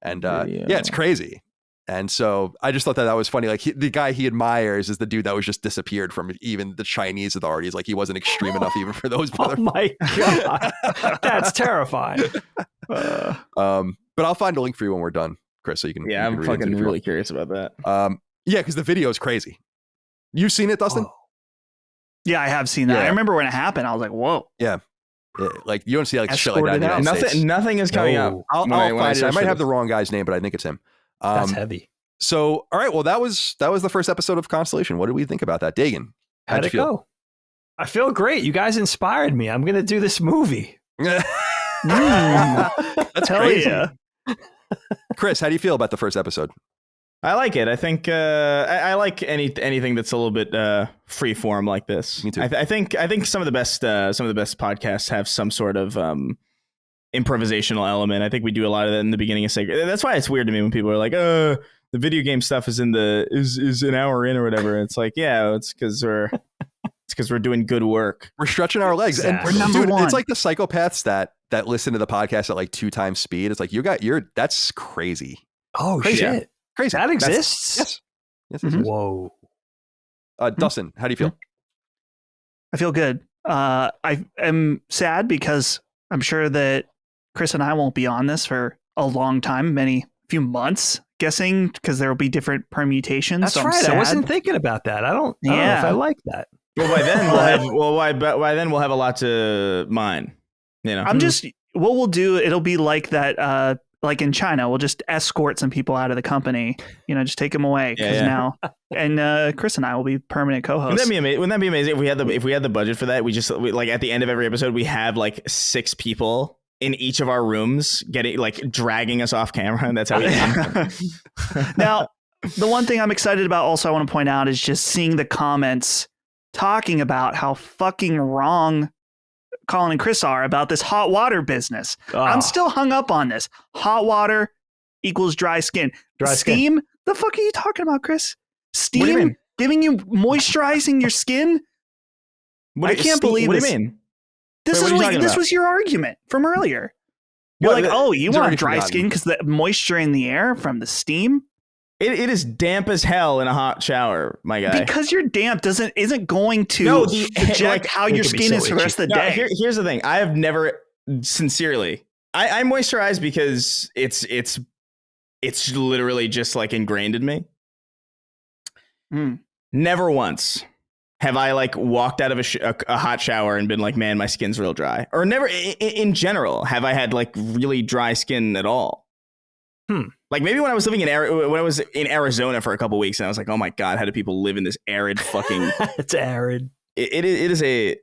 And it's crazy. And so I just thought that was funny. Like the guy he admires is the dude that was just disappeared from even the Chinese authorities. Like he wasn't extreme enough even for those. Oh my God. That's terrifying. But I'll find a link for you when we're done, Chris, so you can. Yeah, I'm fucking really curious about that. Yeah, because the video is crazy. You've seen it, Dustin? Oh. Yeah, I have seen that. Yeah. I remember when it happened. I was like, whoa. Yeah. Like you don't see like shit like that. Nothing is coming up. I'll find it. I might have the wrong guy's name, but I think it's him. That's heavy. So, all right. Well, that was the first episode of Constellation. What did we think about that, Dagan? How'd it go? I feel great. You guys inspired me. I'm going to do this movie. That's crazy. Yeah. Chris, how do you feel about the first episode? I like it. I think I like anything that's a little bit free form like this. Me too. I think some of the best podcasts have some sort of improvisational element. I think we do a lot of that in the beginning of Sacred. That's why it's weird to me when people are like, the video game stuff is in is an hour in or whatever. It's like, yeah, it's because we're doing good work. We're stretching our legs. Exactly. And we're number one. It's like the psychopaths that listen to the podcast at like 2 times speed. It's like that's crazy. Oh shit. Crazy. That exists? Yes. Mm-hmm. Whoa. Dustin, how do you feel? I feel good. I am sad because I'm sure that Chris and I won't be on this for a long time, few months, guessing, because there will be different permutations. That's so right. I wasn't thinking about that. I don't know if I like that. Well, by then we'll have a lot to mine. You know, what we'll do. It'll be like that. Like in China, we'll just escort some people out of the company. Just take them away now. And Chris and I will be permanent co-hosts. Wouldn't that be amazing if we had the budget for that? We like at the end of every episode, we have like 6 people in each of our rooms dragging us off camera, and that's how we end. Now, The one thing I'm excited about also I want to point out is just seeing the comments talking about how fucking wrong Colin and Chris are about this hot water business. Oh. I'm still hung up on this. Hot water equals dry skin. Steam? The fuck are you talking about, Chris? Steam? What do you mean? Giving you moisturizing your skin? I can't believe this. What do you mean? This was your argument from earlier. You're like, you want dry skin because the moisture in the air from the steam? It is damp as hell in a hot shower, my guy. Because you're damp isn't going to project how your skin is for the rest of the day. Here's the thing. I have never, sincerely, I moisturize because it's literally just like ingrained in me. Never once have I like walked out of a hot shower and been like, man, my skin's real dry. Or never in general have I had like really dry skin at all. Like maybe when I was living in Arizona for a couple of weeks and I was like, oh my God, how do people live in this arid fucking... It's arid. It is a...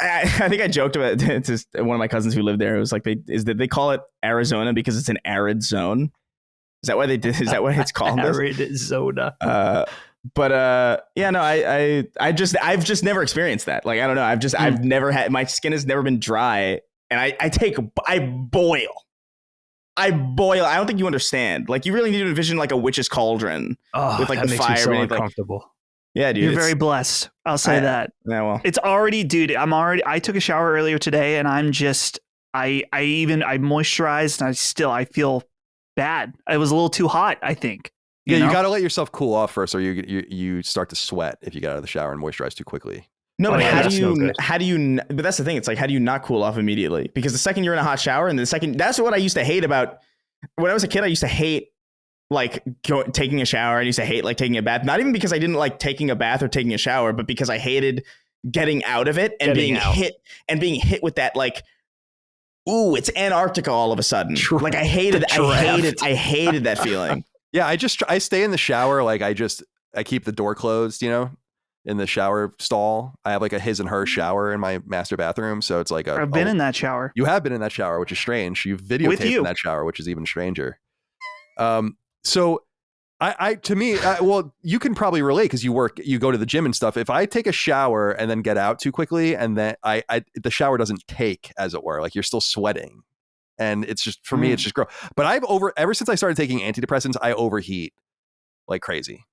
I think I joked about it to one of my cousins who lived there. It was like, they call it Arizona because it's an arid zone. Is that why they did? Is that what it's called? Arizona. I've just never experienced that. Like, I don't know. I've never had, my skin has never been dry and I boil. I don't think you understand. Like, you really need to envision like a witch's cauldron with like the fire. Me so uncomfortable. Yeah, dude. You're very blessed. I'll say that. Yeah, well, it's already, dude. I took a shower earlier today and I'm just, I moisturized and I feel bad. It was a little too hot, I think. You got to let yourself cool off first, or you start to sweat if you get out of the shower and moisturize too quickly. No, but how do you? But that's the thing. It's like, how do you not cool off immediately? Because the second you're in a hot shower, and that's what I used to hate about when I was a kid. I used to hate like taking a shower. I used to hate like taking a bath. Not even because I didn't like taking a bath or taking a shower, but because I hated getting out of it and being hit with that like, ooh, it's Antarctica all of a sudden. Like I hated that feeling. Yeah, I stay in the shower. Like I keep the door closed, in the shower stall. I have like a his and her shower in my master bathroom. So it's like I've been in that shower. You have been in that shower, which is strange. You've videotaped in that shower, which is even stranger. So well, you can probably relate because you go to the gym and stuff. If I take a shower and then get out too quickly and then the shower doesn't take, as it were, like you're still sweating. And it's just, for me, it's just gross. But ever since I started taking antidepressants, I overheat like crazy.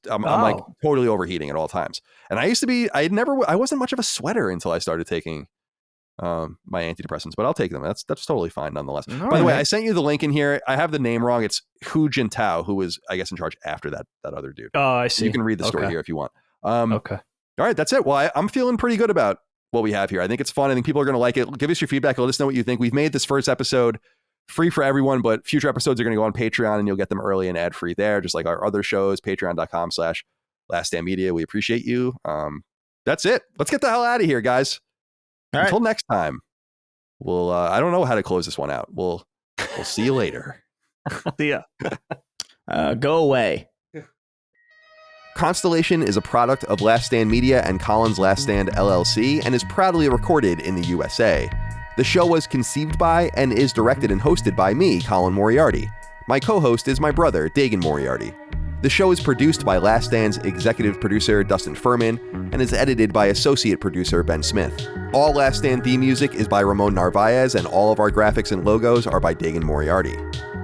I'm like totally overheating at all times. And I used to be, I wasn't much of a sweater until I started taking my antidepressants, but I'll take them. That's totally fine nonetheless. By the way, I sent you the link in here. I have the name wrong. It's Hu Jintao, who was, I guess, in charge after that other dude. Oh, I see. You can read the story here if you want. Okay. All right, that's it. Well, I'm feeling pretty good about what we have here. I think it's fun. I think people are going to like it. Give us your feedback. Let us know what you think. We've made this first episode free for everyone, but future episodes are going to go on Patreon and you'll get them early and ad free there, just like our other shows, patreon.com/laststandmedia. We appreciate you. That's it. Let's get the hell out of here, guys. Until next time. We'll, I don't know how to close this one out. We'll see you later. See ya. Go away. Constellation is a product of Last Stand Media and Colin's Last Stand LLC and is proudly recorded in the USA. The show was conceived by and is directed and hosted by me, Colin Moriarty. My co-host is my brother, Dagan Moriarty. The show is produced by Last Stand's executive producer, Dustin Furman, and is edited by associate producer, Ben Smith. All Last Stand theme music is by Ramon Narvaez, and all of our graphics and logos are by Dagan Moriarty.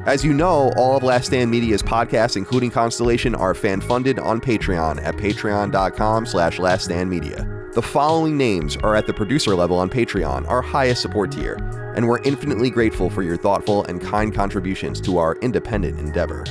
As you know, all of Last Stand Media's podcasts, including Constellation, are fan-funded on Patreon at patreon.com/laststandmedia. The following names are at the producer level on Patreon, our highest support tier, and we're infinitely grateful for your thoughtful and kind contributions to our independent endeavor.